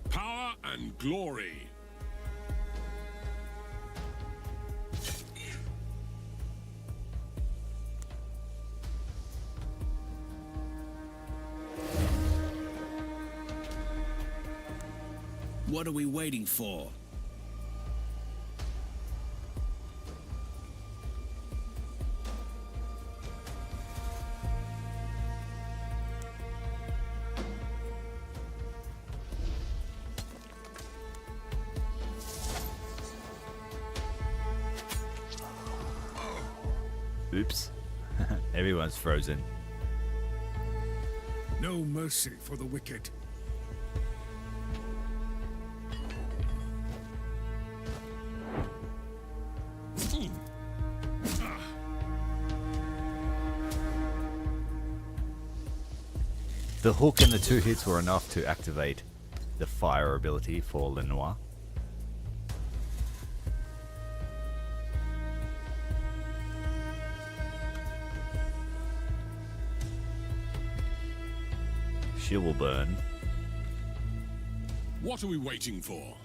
Speaker 5: Power and glory.
Speaker 7: What are we waiting for?
Speaker 2: Oops. Everyone's frozen.
Speaker 10: No mercy for the wicked.
Speaker 2: The hook and the 2 hits were enough to activate the fire ability for Lenoir. She will burn.
Speaker 5: What are we waiting for?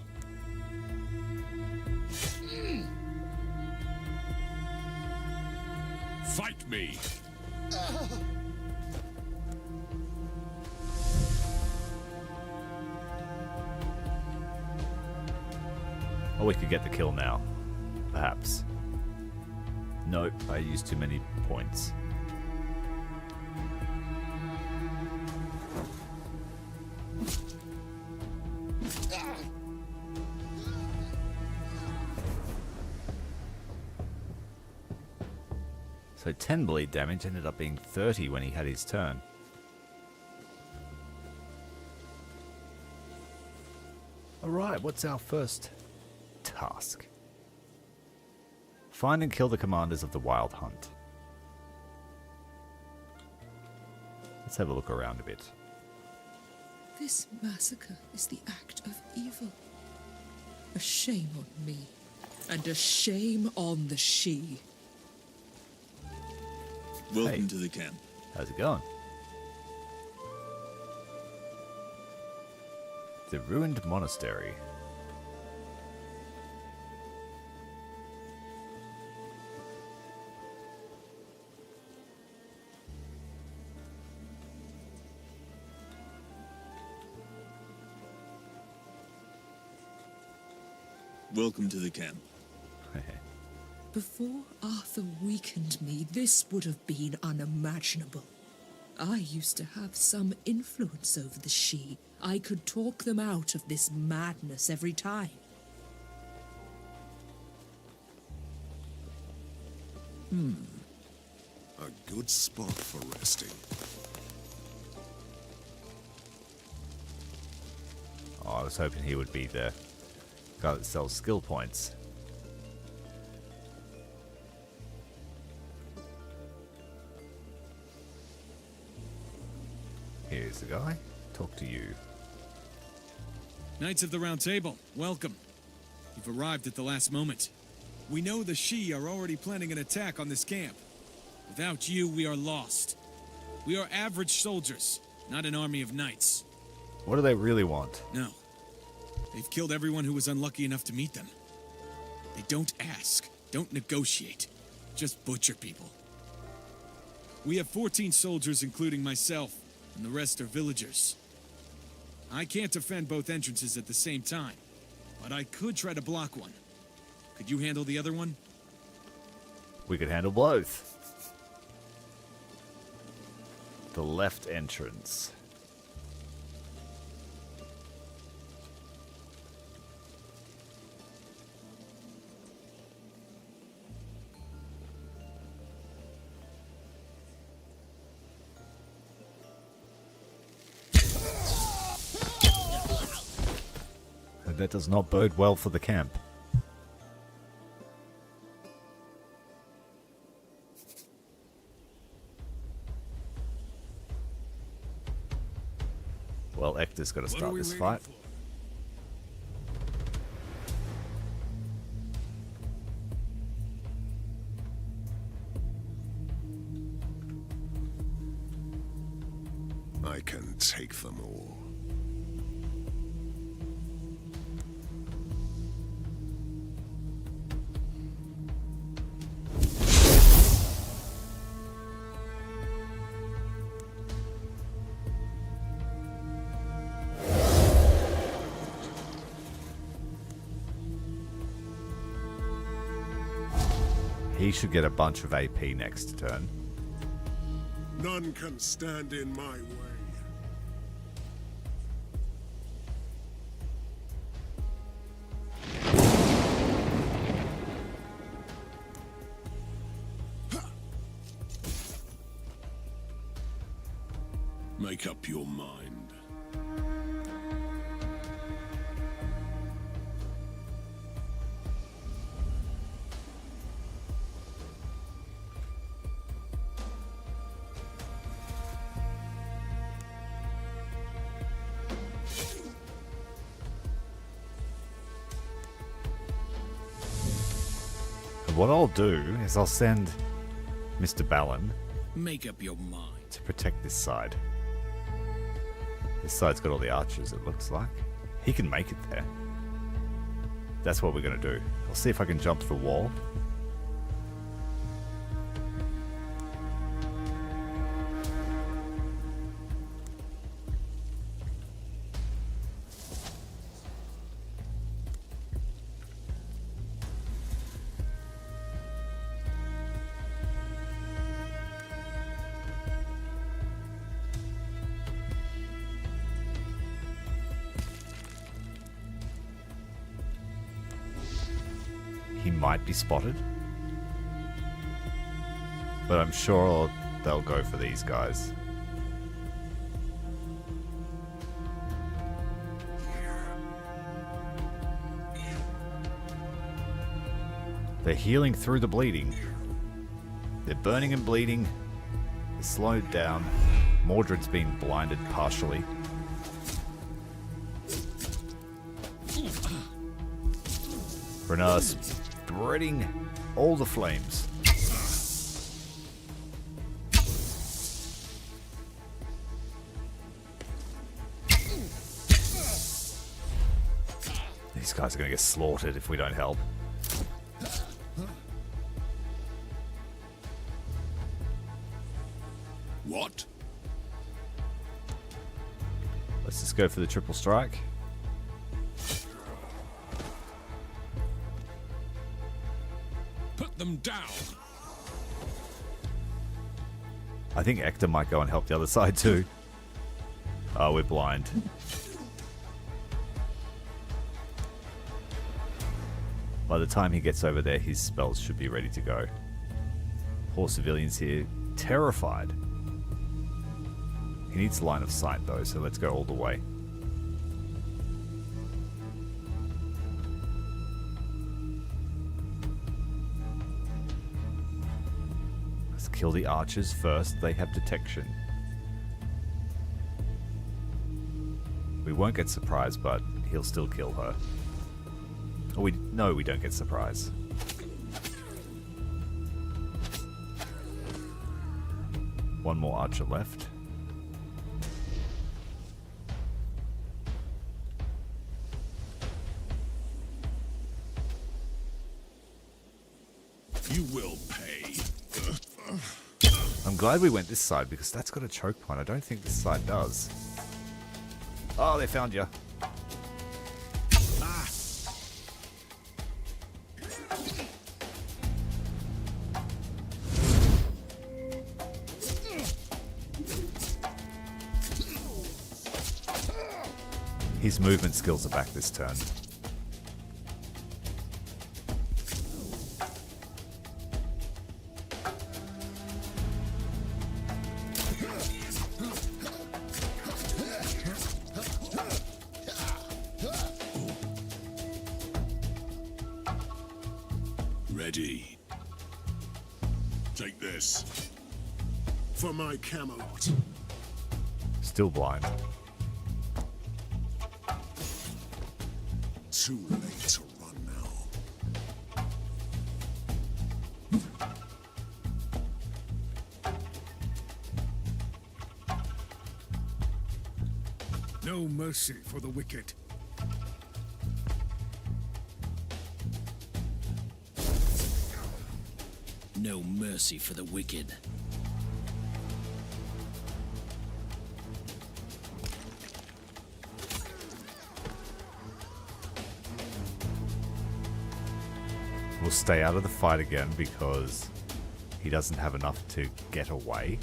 Speaker 5: Fight me!
Speaker 2: Oh, we could get the kill now. Perhaps. Nope, I used too many points. So 10 bleed damage ended up being 30 when he had his turn. Alright, what's our first task? Find and kill the commanders of the Wild Hunt. Let's have a look around a bit.
Speaker 8: This massacre is the act of evil. A shame on me, and a shame on the she.
Speaker 14: Welcome to the camp.
Speaker 2: How's it going? The ruined monastery.
Speaker 14: Welcome to the camp.
Speaker 8: Before Arthur weakened me, this would have been unimaginable. I used to have some influence over the she. I could talk them out of this madness every time.
Speaker 1: A good spot for resting.
Speaker 2: Oh, I was hoping he would be the guy that sells skill points. Here's the guy. Talk to you.
Speaker 14: Knights of the Round Table, welcome. You've arrived at the last moment. We know the Shi are already planning an attack on this camp. Without you, we are lost. We are average soldiers, not an army of knights.
Speaker 2: What do they really want?
Speaker 14: No. They've killed everyone who was unlucky enough to meet them. They don't ask, don't negotiate, just butcher people. We have 14 soldiers, including myself, and the rest are villagers. I can't defend both entrances at the same time, but I could try to block one. Could you handle the other one?
Speaker 2: We could handle both. The left entrance. That does not bode well for the camp. Well, Ector's got to start this fight.
Speaker 1: I can take them all.
Speaker 2: He should get a bunch of AP next turn.
Speaker 1: None can stand in my way.
Speaker 5: Make up your mind.
Speaker 2: What I'll do is I'll send Mr. Balin
Speaker 7: Make up your mind.
Speaker 2: to protect this side. This side's got all the archers, it looks like. He can make it there. That's what we're going to do. I'll see if I can jump the wall. He might be spotted, but I'm sure they'll go for these guys. They're healing through the bleeding. They're burning and bleeding. They're slowed down. Mordred's been blinded partially. Renard spreading all the flames. These guys are going to get slaughtered if we don't help.
Speaker 5: What?
Speaker 2: Let's just go for the triple strike.
Speaker 5: Put them down.
Speaker 2: I think Ector might go and help the other side too. Oh, we're blind. By the time he gets over there, his spells should be ready to go. Poor civilians here, terrified. He needs line of sight though, so let's go all the way. Let's kill the archers first, they have detection. won't get surprised, but he'll still kill her. Or we don't get surprise. One more archer left.
Speaker 5: You will pay.
Speaker 2: I'm glad we went this side because that's got a choke point. I don't think this side does. Oh, they found you.
Speaker 5: Ah.
Speaker 2: His movement skills are back this turn.
Speaker 5: Ready. Take this. For my Camelot.
Speaker 2: Still blind.
Speaker 5: Too late to run now.
Speaker 10: No mercy for the wicked.
Speaker 7: No mercy for the wicked.
Speaker 2: We'll stay out of the fight again because he doesn't have enough to get away.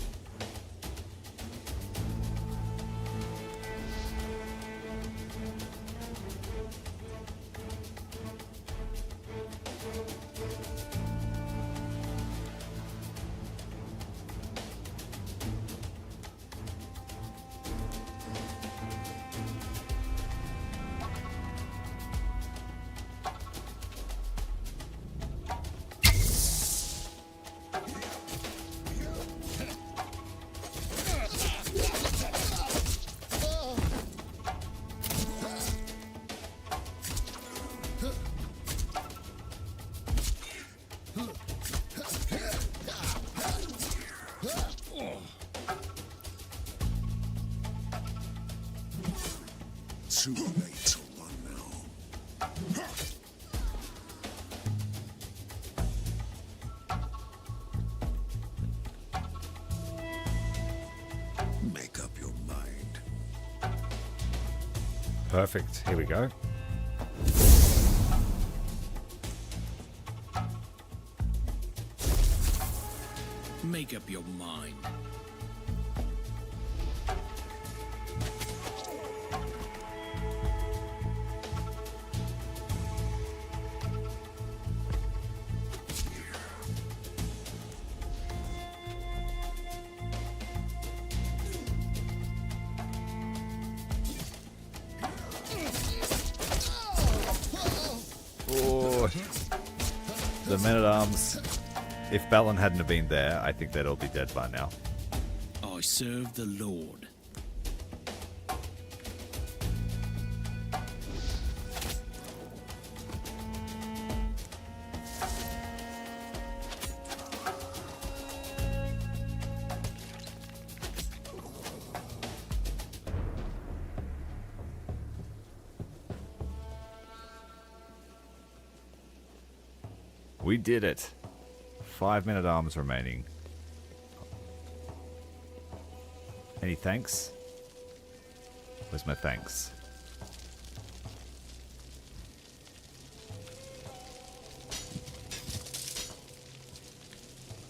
Speaker 5: Too late to run now.
Speaker 10: Make up your mind.
Speaker 2: Perfect. Here we go.
Speaker 7: Make up your mind.
Speaker 2: Oh, the men-at-arms. If Avalon hadn't have been there, I think they'd all be dead by now.
Speaker 7: I serve the Lord.
Speaker 2: We did it. 5 men-at-arms remaining. Any thanks? Where's my thanks?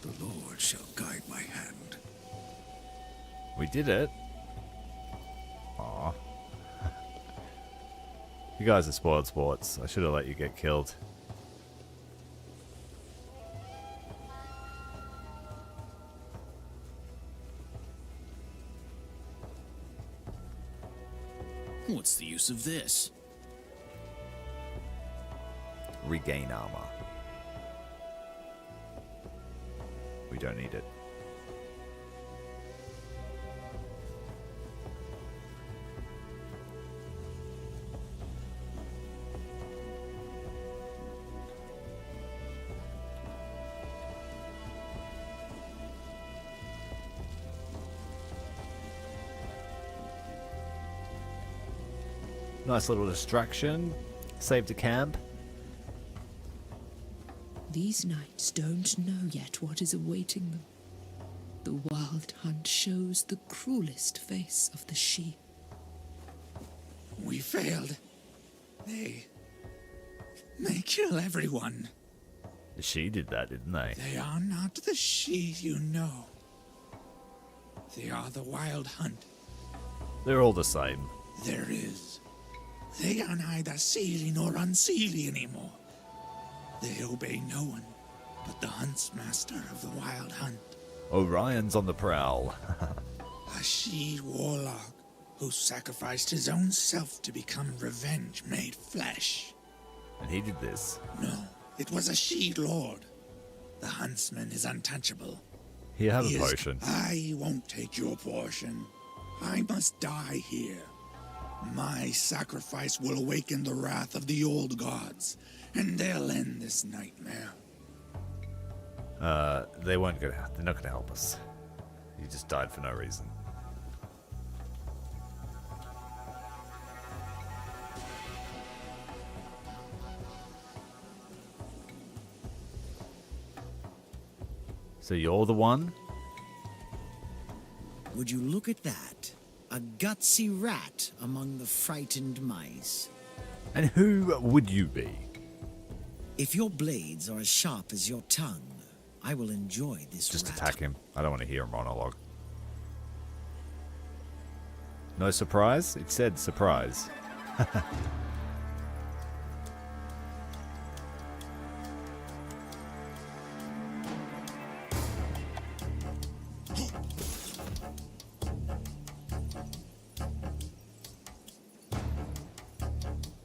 Speaker 10: The Lord shall guide my hand.
Speaker 2: We did it. Aw. You guys are spoiled sports. I should have let you get killed.
Speaker 7: What's the use of this?
Speaker 2: Regain armor. We don't need it. Nice little distraction. Saved a camp.
Speaker 8: These knights don't know yet what is awaiting them. The wild hunt shows the cruelest face of the she.
Speaker 6: We failed. They kill everyone.
Speaker 2: The she did that, didn't they?
Speaker 6: They are not the she you know. They are the wild hunt.
Speaker 2: They're all the same.
Speaker 6: There is. They are neither seelie nor unseelie anymore. They obey no one but the huntsmaster of the wild hunt.
Speaker 2: Orion's on the prowl.
Speaker 6: A she warlock who sacrificed his own self to become revenge made flesh.
Speaker 2: And he did this.
Speaker 6: No, it was a she lord. The huntsman is untouchable.
Speaker 2: He have
Speaker 6: He
Speaker 2: a
Speaker 6: is-
Speaker 2: potion.
Speaker 6: I won't take your portion. I must die here. My sacrifice will awaken the wrath of the old gods, and they'll end this nightmare.
Speaker 2: They're not gonna help us. He just died for no reason. So you're the one?
Speaker 7: Would you look at that? A gutsy rat among the frightened mice.
Speaker 2: And who would you be?
Speaker 7: If your blades are as sharp as your tongue, I will enjoy this
Speaker 2: Just
Speaker 7: rat.
Speaker 2: attack him. I don't want to hear a monologue. No surprise? It said surprise.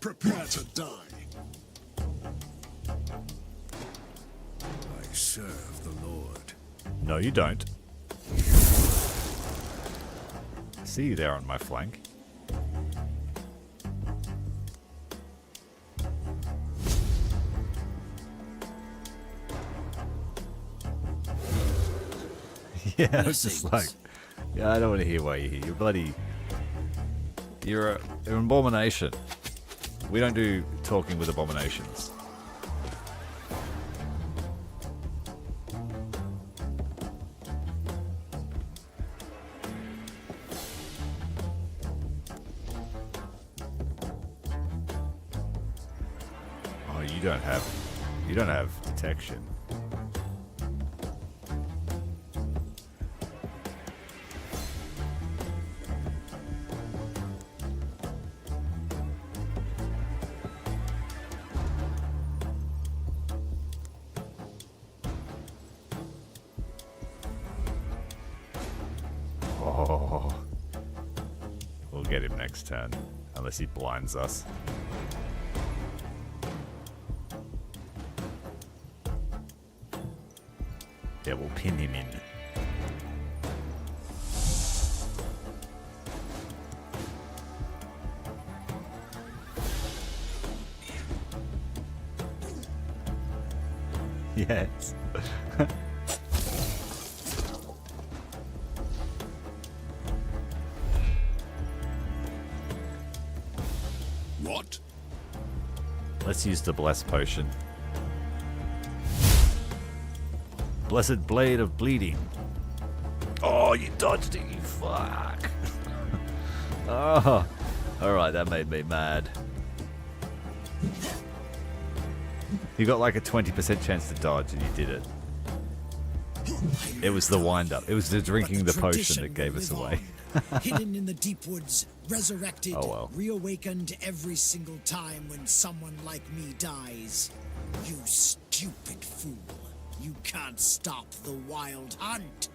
Speaker 1: Prepare to die.
Speaker 10: I serve the Lord.
Speaker 2: No, you don't. See you there on my flank. Yeah, it's just like, yeah, I don't want to hear why you're here. You're bloody, you're an abomination. We don't do talking with abominations. Oh, you don't have detection. Oh, we'll get him next turn, unless he blinds us. Yeah, we'll pin him in. Yes.
Speaker 1: What?
Speaker 2: Let's use the blessed potion. Blessed blade of bleeding. Oh, you dodged it, you fuck. Oh, alright, that made me mad. You got like a 20% chance to dodge and you did it. It was the wind-up. It was the drinking the potion that gave us away.
Speaker 7: Hidden in the deep woods, resurrected,
Speaker 2: Oh, well.
Speaker 7: reawakened every single time when someone like me dies. You stupid fool. You can't stop the wild hunt.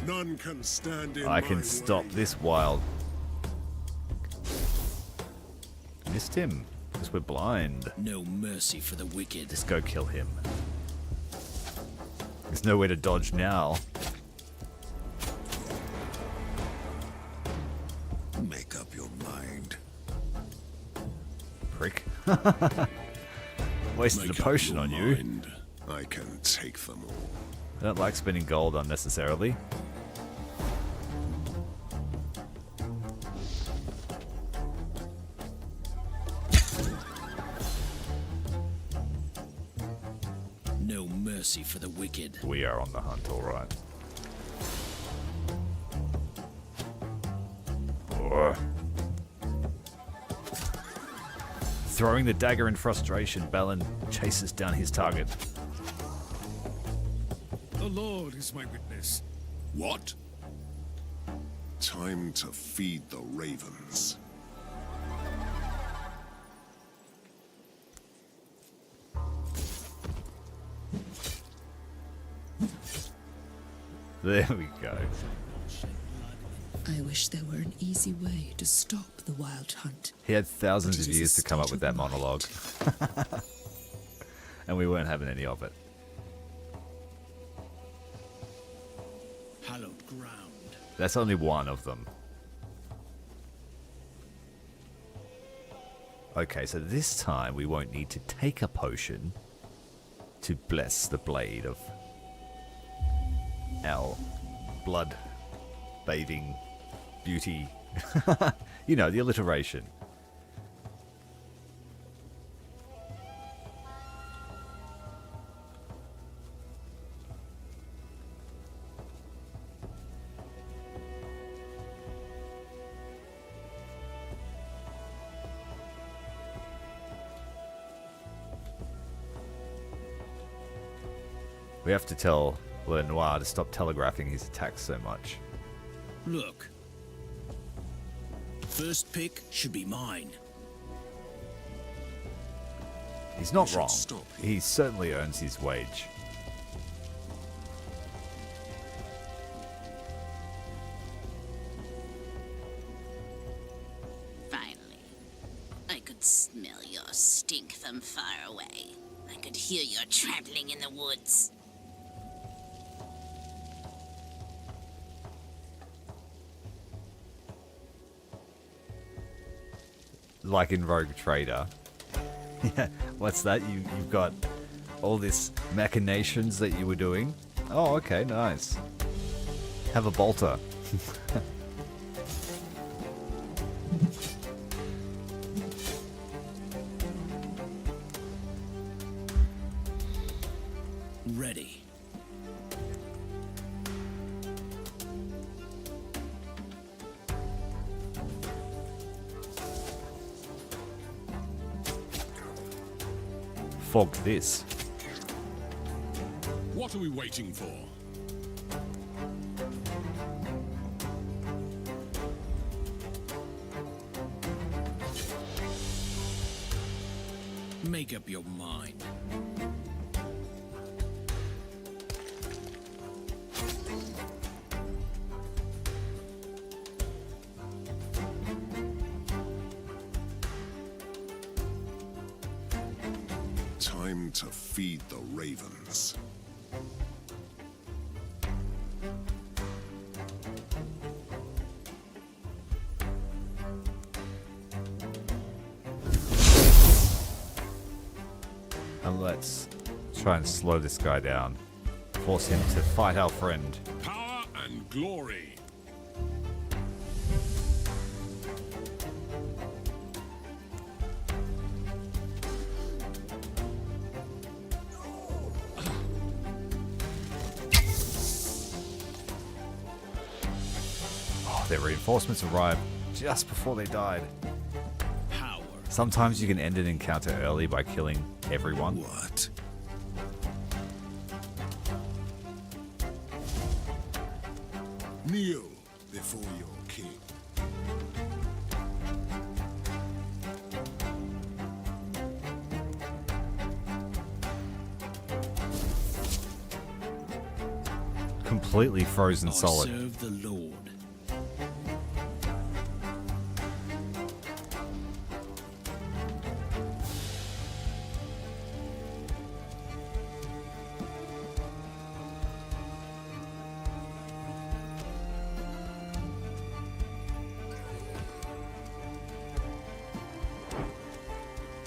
Speaker 1: None can stand in
Speaker 2: I
Speaker 1: my
Speaker 2: can stop
Speaker 1: way.
Speaker 2: this wild. Missed him, because we're blind.
Speaker 7: No mercy for the wicked.
Speaker 2: Just go kill him. There's nowhere to dodge now.
Speaker 10: Make up your mind.
Speaker 2: Prick. Wasted
Speaker 1: Make
Speaker 2: a
Speaker 1: up
Speaker 2: potion
Speaker 1: your
Speaker 2: on you.
Speaker 1: mind. I can take them all.
Speaker 2: I don't like spending gold unnecessarily.
Speaker 15: mercy for the wicked.
Speaker 2: We are on the hunt, all right. Oh. Throwing the dagger in frustration, Balin chases down his target.
Speaker 10: The Lord is my witness.
Speaker 5: What?
Speaker 1: Time to feed the ravens.
Speaker 2: There we go.
Speaker 8: I wish there were an easy way to stop the wild hunt.
Speaker 2: He had thousands of years to come up with that monologue. And we weren't having any of it.
Speaker 15: Hallowed ground.
Speaker 2: That's only one of them. Okay, so this time we won't need to take a potion to bless the blade of our blood bathing beauty. You know, the alliteration. We have to tell Lenoir to stop telegraphing his attacks so much.
Speaker 15: Look. First pick should be mine.
Speaker 2: He's not wrong. He certainly earns his wage.
Speaker 16: Finally. I could smell your stink from far away. I could hear your trampling in the woods.
Speaker 2: Like in Rogue Trader. Yeah, what's that? You've got all this machinations that you were doing? Oh, okay, nice. Have a bolter.
Speaker 15: Ready.
Speaker 2: Fog this.
Speaker 5: What are we waiting for?
Speaker 15: Make up your mind.
Speaker 1: Time to feed the ravens.
Speaker 2: And let's try and slow this guy down. Force him to fight our friend.
Speaker 5: Power and glory.
Speaker 2: Oh, their reinforcements arrived just before they died.
Speaker 15: Power.
Speaker 2: Sometimes you can end an encounter early by killing everyone.
Speaker 10: What?
Speaker 1: Kneel before your king.
Speaker 2: Completely frozen solid.
Speaker 15: Serve the Lord.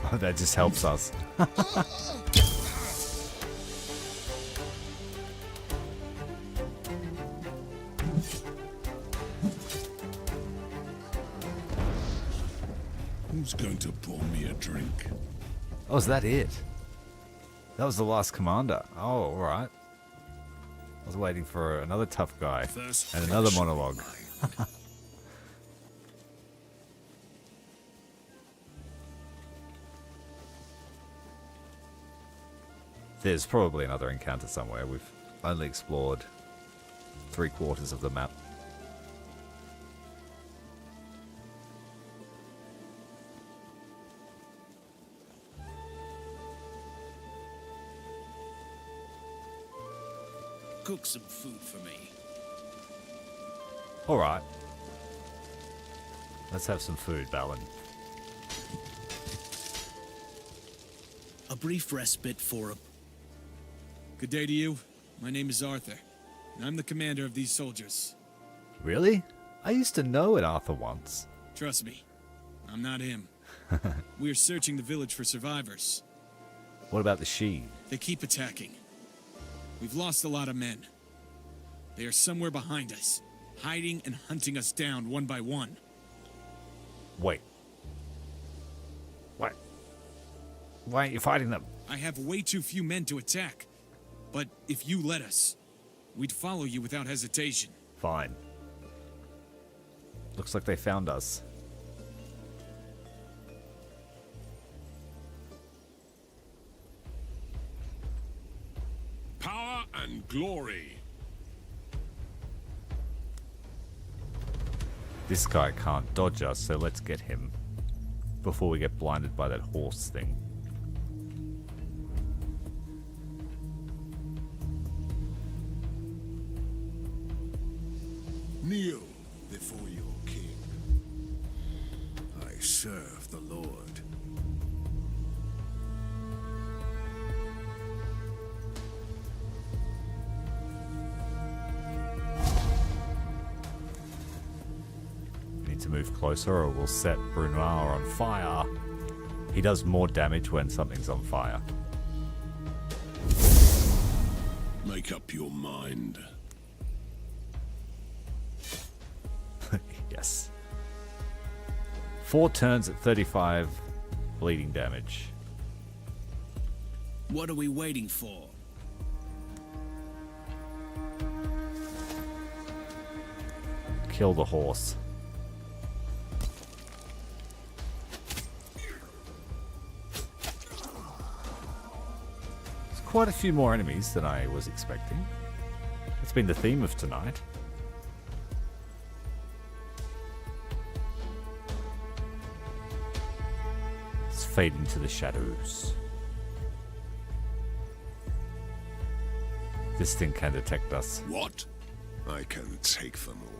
Speaker 2: Oh, that just helps us.
Speaker 5: Who's going to pour me a drink?
Speaker 2: Oh, is that it? That was the last commander. Oh, alright. I was waiting for another tough guy. And another monologue. There's probably another encounter somewhere. We've only explored 3/4 of the map.
Speaker 15: Cook some food for me.
Speaker 2: Alright. Let's have some food, Balin.
Speaker 15: A brief respite for a...
Speaker 14: Good day to you. My name is Arthur, and I'm the commander of these soldiers.
Speaker 2: Really? I used to know an Arthur once.
Speaker 14: Trust me, I'm not him. We are searching the village for survivors.
Speaker 2: What about the she?
Speaker 14: They keep attacking. We've lost a lot of men. They are somewhere behind us, hiding and hunting us down one by one.
Speaker 2: Wait. What? Why aren't you fighting them?
Speaker 14: I have way too few men to attack. But if you let us, we'd follow you without hesitation.
Speaker 2: Fine. Looks like they found us.
Speaker 5: Power and glory.
Speaker 2: This guy can't dodge us, so let's get him before we get blinded by that horse thing.
Speaker 5: Kneel before your king. I serve the Lord.
Speaker 2: We need to move closer or we'll set Brunoir on fire. He does more damage when something's on fire.
Speaker 5: Make up your mind.
Speaker 2: Yes. 4 turns at 35 bleeding damage.
Speaker 15: What are we waiting for?
Speaker 2: Kill the horse. There's quite a few more enemies than I was expecting. It's been the theme of tonight. Fade into the shadows. This thing can detect us.
Speaker 5: What? I can take them all.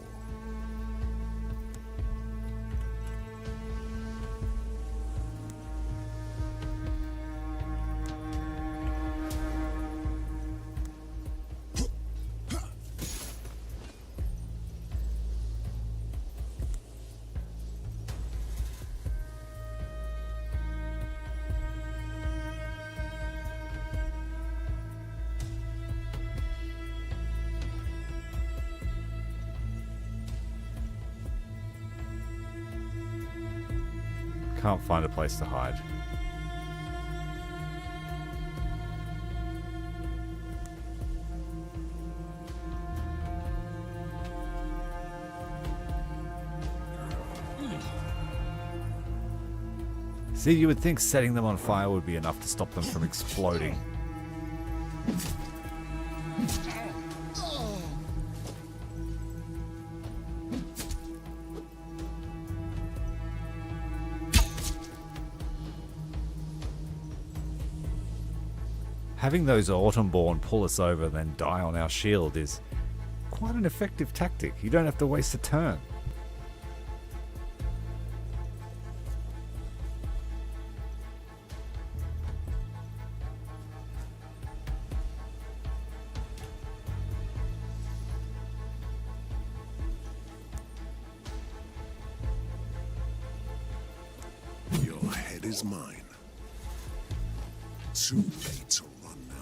Speaker 2: Can't find a place to hide. See, you would think setting them on fire would be enough to stop them from exploding. Having those Autumnborn pull us over and then die on our shield is quite an effective tactic. You don't have to waste a turn.
Speaker 5: Your head is mine. Too late to run now.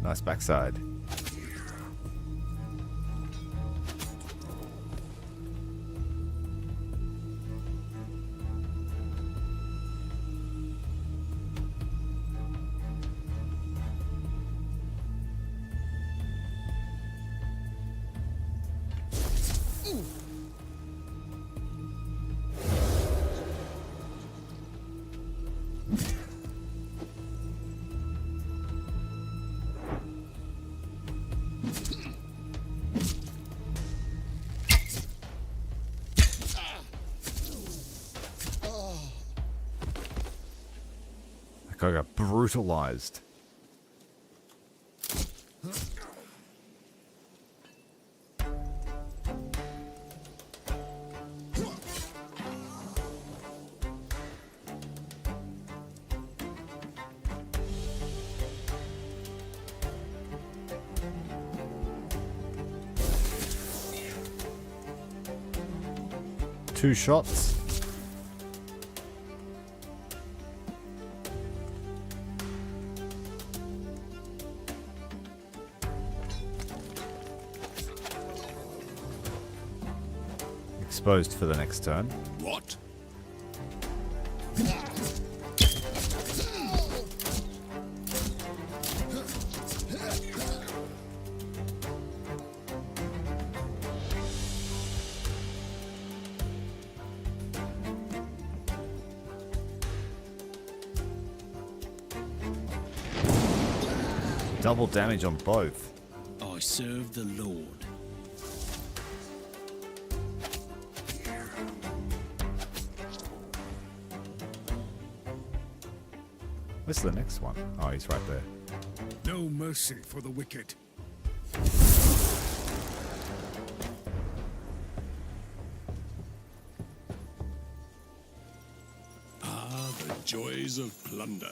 Speaker 2: Nice backside. like I got brutalized. Two shots. Exposed for the next turn.
Speaker 5: What?
Speaker 2: Double damage on both.
Speaker 15: I serve the Lord.
Speaker 2: Where's the next one? Oh, he's right there.
Speaker 10: No mercy for the wicked.
Speaker 5: Ah, the joys of plunder.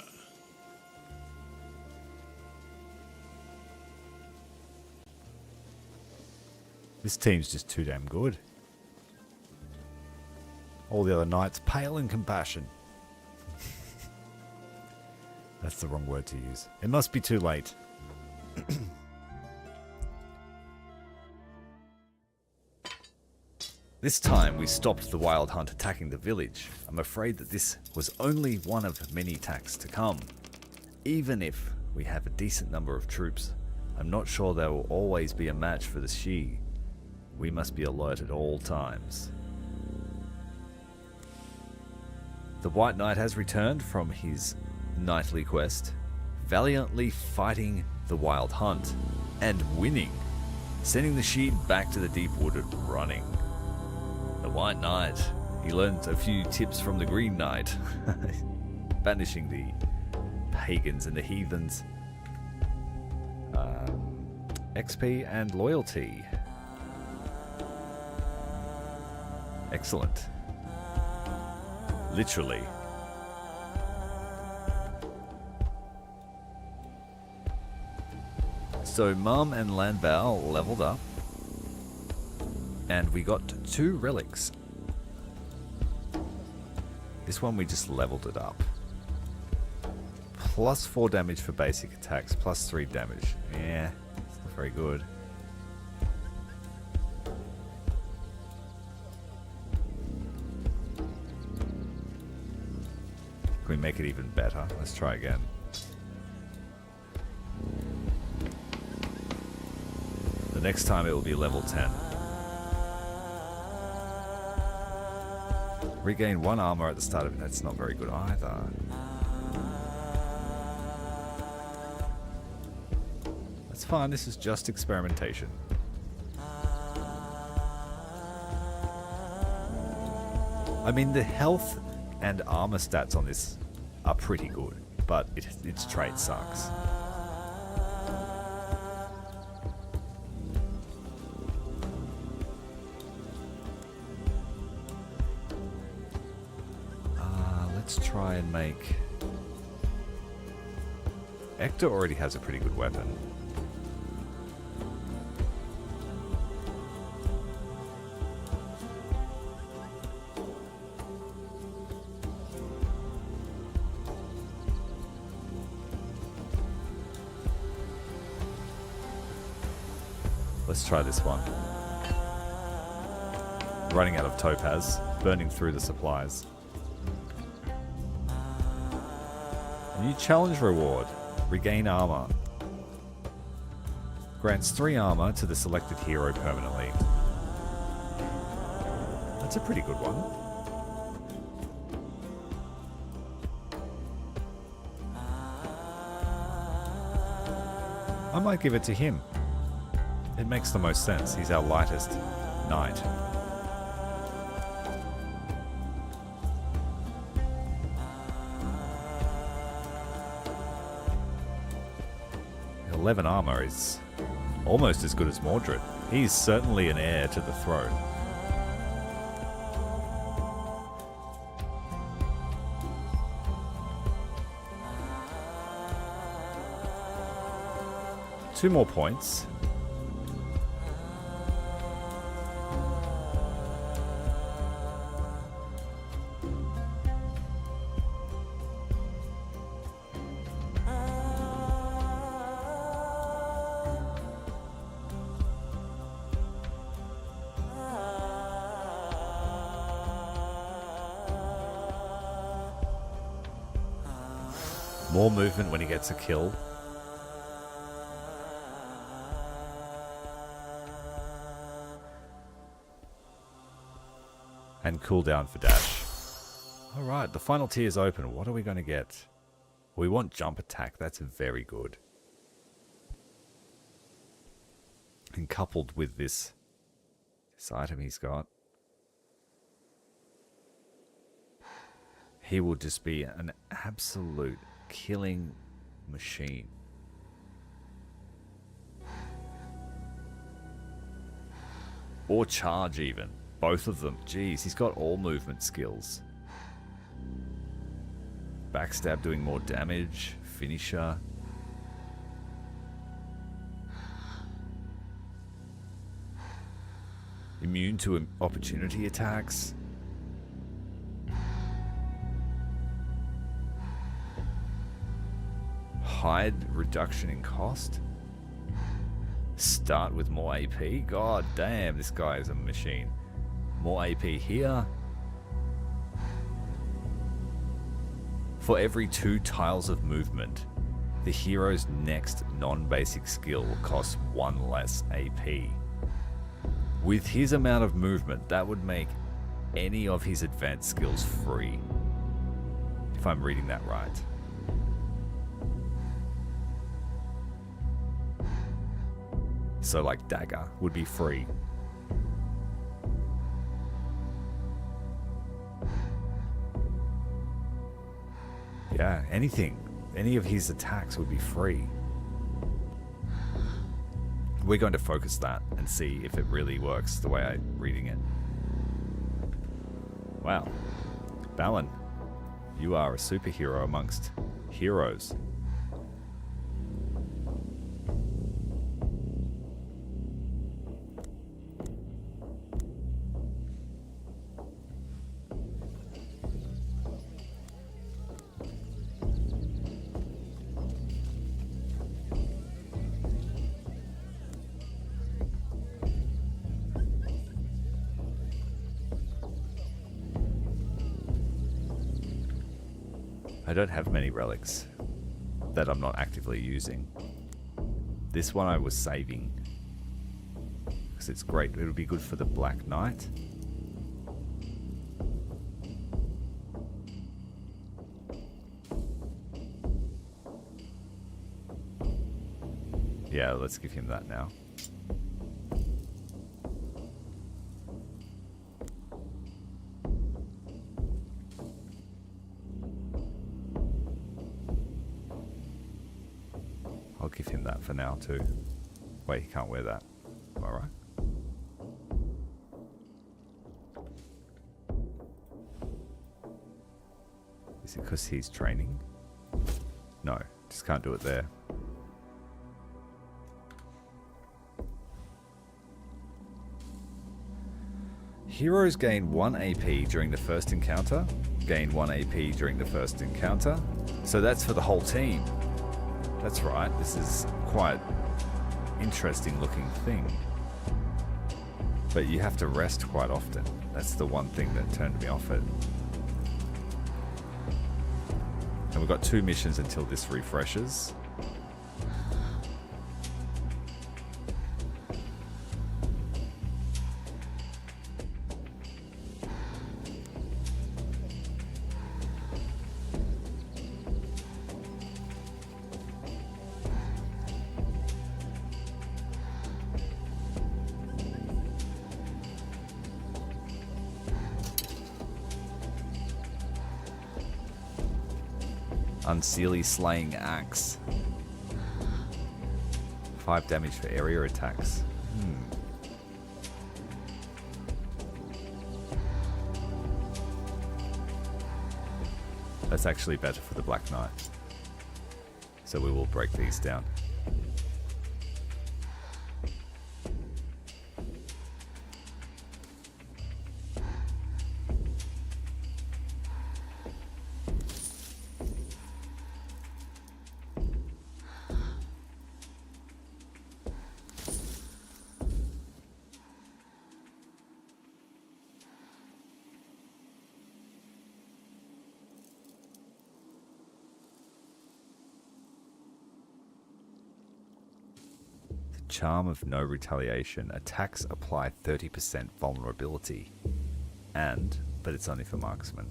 Speaker 2: This team's just too damn good. All the other knights pale in compassion. That's the wrong word to use. It must be too late. This time we stopped the wild hunt attacking the village. I'm afraid that this was only one of many attacks to come. Even if we have a decent number of troops, I'm not sure there will always be a match for the Sidhe. We must be alert at all times. The White Knight has returned from his knightly quest, valiantly fighting the wild hunt and winning, sending the Sidhe back to the deep wood running. The White Knight, he learned a few tips from the Green Knight, banishing the pagans and the heathens, XP and loyalty. Excellent. Literally. So Mum and Landval leveled up, and we got 2 relics. This one we just leveled it up. Plus 4 damage for basic attacks, plus 3 damage. Yeah, it's not very good. Can we make it even better? Let's try again. The next time it will be level 10. Regain 1 armor at the start of it. That's not very good either. That's fine. This is just experimentation. I mean, the health and armor stats on this are pretty good, but its trait sucks. Let's try and make... Ector already has a pretty good weapon. Let's try this one. Running out of topaz, burning through the supplies. A new challenge reward. Regain armor. Grants 3 armor to the selected hero permanently. That's a pretty good one. I might give it to him. It makes the most sense. He's our lightest knight. 11 armor is almost as good as Mordred. He's certainly an heir to the throne. Two more points. More movement when he gets a kill. And cooldown for dash. Alright, the final tier is open. What are we going to get? We want jump attack. That's very good. And coupled with this item he's got, he will just be an absolute killing machine. Or charge even. Both of them. Jeez, he's got all movement skills. Backstab doing more damage. Finisher. Immune to opportunity attacks. Hide reduction in cost. Start with more AP. God damn, this guy is a machine. More AP here. For every 2 tiles of movement, the hero's next non-basic skill costs 1 less AP. With his amount of movement, that would make any of his advanced skills free. If I'm reading that right. So like Dagger would be free. Yeah, anything. Any of his attacks would be free. We're going to focus that and see if it really works the way I'm reading it. Wow. Balin, you are a superhero amongst heroes. I don't have many relics that I'm not actively using. This one I was saving because it's great. It'll be good for the Black Knight. Yeah, let's give him that now. I'll give him that for now too. Wait, he can't wear that. Am I right? Is it because he's training? No, just can't do it there. Heroes gain 1 AP during the first encounter. Gain 1 AP during the first encounter. So that's for the whole team. That's right, this is quite interesting looking thing. But you have to rest quite often. That's the one thing that turned me off it. And we've got 2 missions until this refreshes. Unseelie Slaying Axe. 5 damage for area attacks. That's actually better for the Black Knight. So we will break these down. Charm of no retaliation. Attacks apply 30% vulnerability. But it's only for marksmen.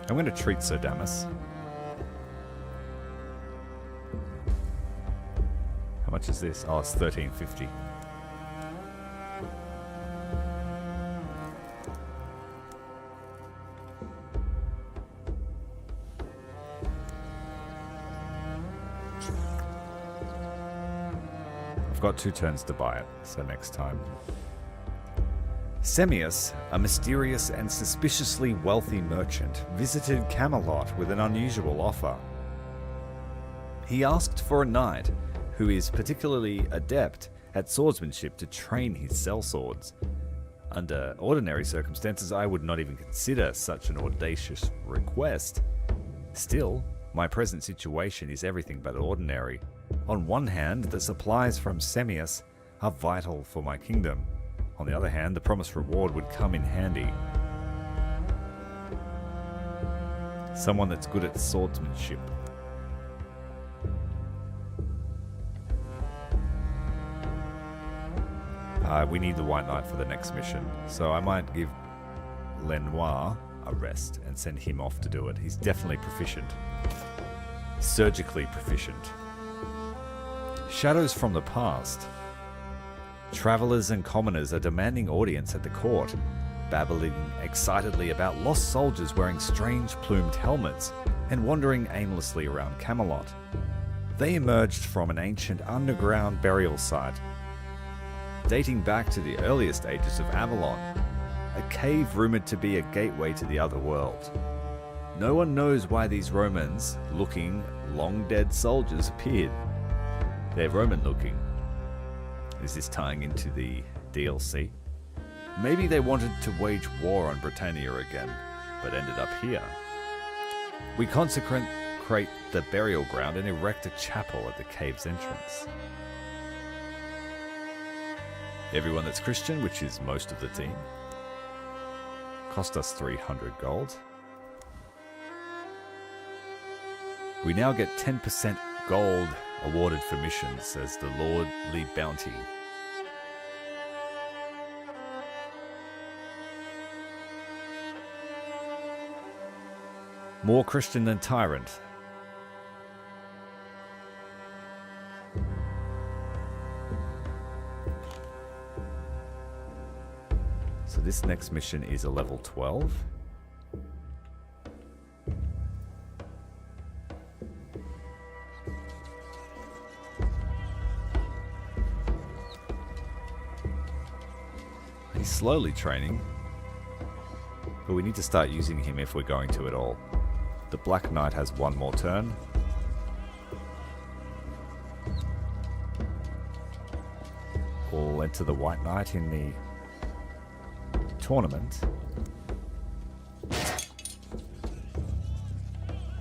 Speaker 2: I'm going to treat Sir Damas. How much is this? Oh, it's $13.50. Got 2 turns to buy it, so next time. Semius, a mysterious and suspiciously wealthy merchant, visited Camelot with an unusual offer. He asked for a knight who is particularly adept at swordsmanship to train his sellswords. Under ordinary circumstances, I would not even consider such an audacious request. Still, my present situation is everything but ordinary. On one hand, the supplies from Semius are vital for my kingdom. On the other hand, the promised reward would come in handy. Someone that's good at swordsmanship. We need the White Knight for the next mission, so I might give Lenoir a rest and send him off to do it. He's definitely proficient. Surgically proficient. Shadows from the past. Travelers and commoners are demanding audience at the court, babbling excitedly about lost soldiers wearing strange plumed helmets and wandering aimlessly around Camelot. They emerged from an ancient underground burial site, dating back to the earliest ages of Avalon, a cave rumored to be a gateway to the other world. No one knows why these Romans-looking, long-dead soldiers appeared. They're Roman-looking. Is this tying into the DLC? Maybe they wanted to wage war on Britannia again, but ended up here. We consecrate the burial ground and erect a chapel at the cave's entrance. Everyone that's Christian, which is most of the team, cost us 300 gold. We now get 10% gold awarded for missions as the lordly bounty. More Christian than Tyrant. So this next mission is a level 12. He's slowly training, but we need to start using him if we're going to at all. The Black Knight has one more turn. We'll enter the White Knight in the tournament.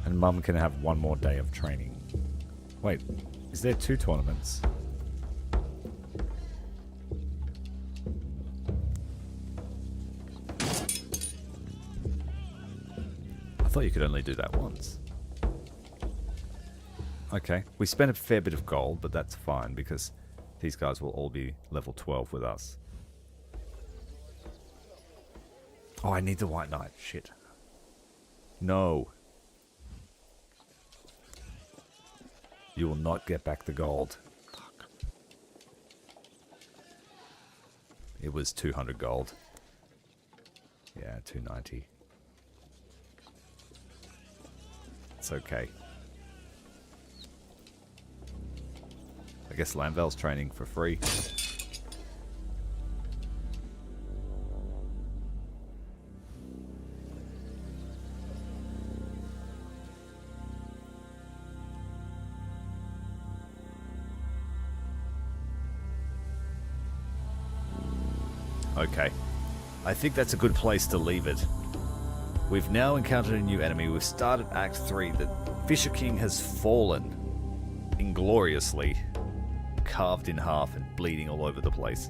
Speaker 2: And Mum can have one more day of training. Wait, is there 2 tournaments? I thought you could only do that once. Okay, we spent a fair bit of gold, but that's fine because these guys will all be level 12 with us. Oh, I need the White Knight. Shit. No. You will not get back the gold. Fuck. It was 200 gold. Yeah, 290. It's okay. I guess Lanvel's training for free. Okay. I think that's a good place to leave it. We've now encountered a new enemy. We've started Act 3. The Fisher King has fallen ingloriously, carved in half and bleeding all over the place.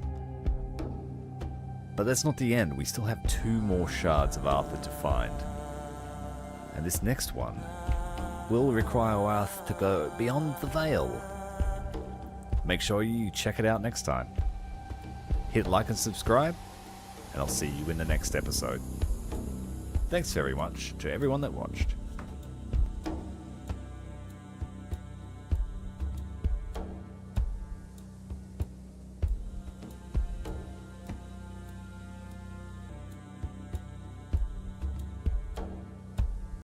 Speaker 2: But that's not the end. We still have 2 more shards of Arthur to find. And this next one will require Arthur to go beyond the veil. Make sure you check it out next time. Hit like and subscribe, and I'll see you in the next episode. Thanks very much to everyone that watched.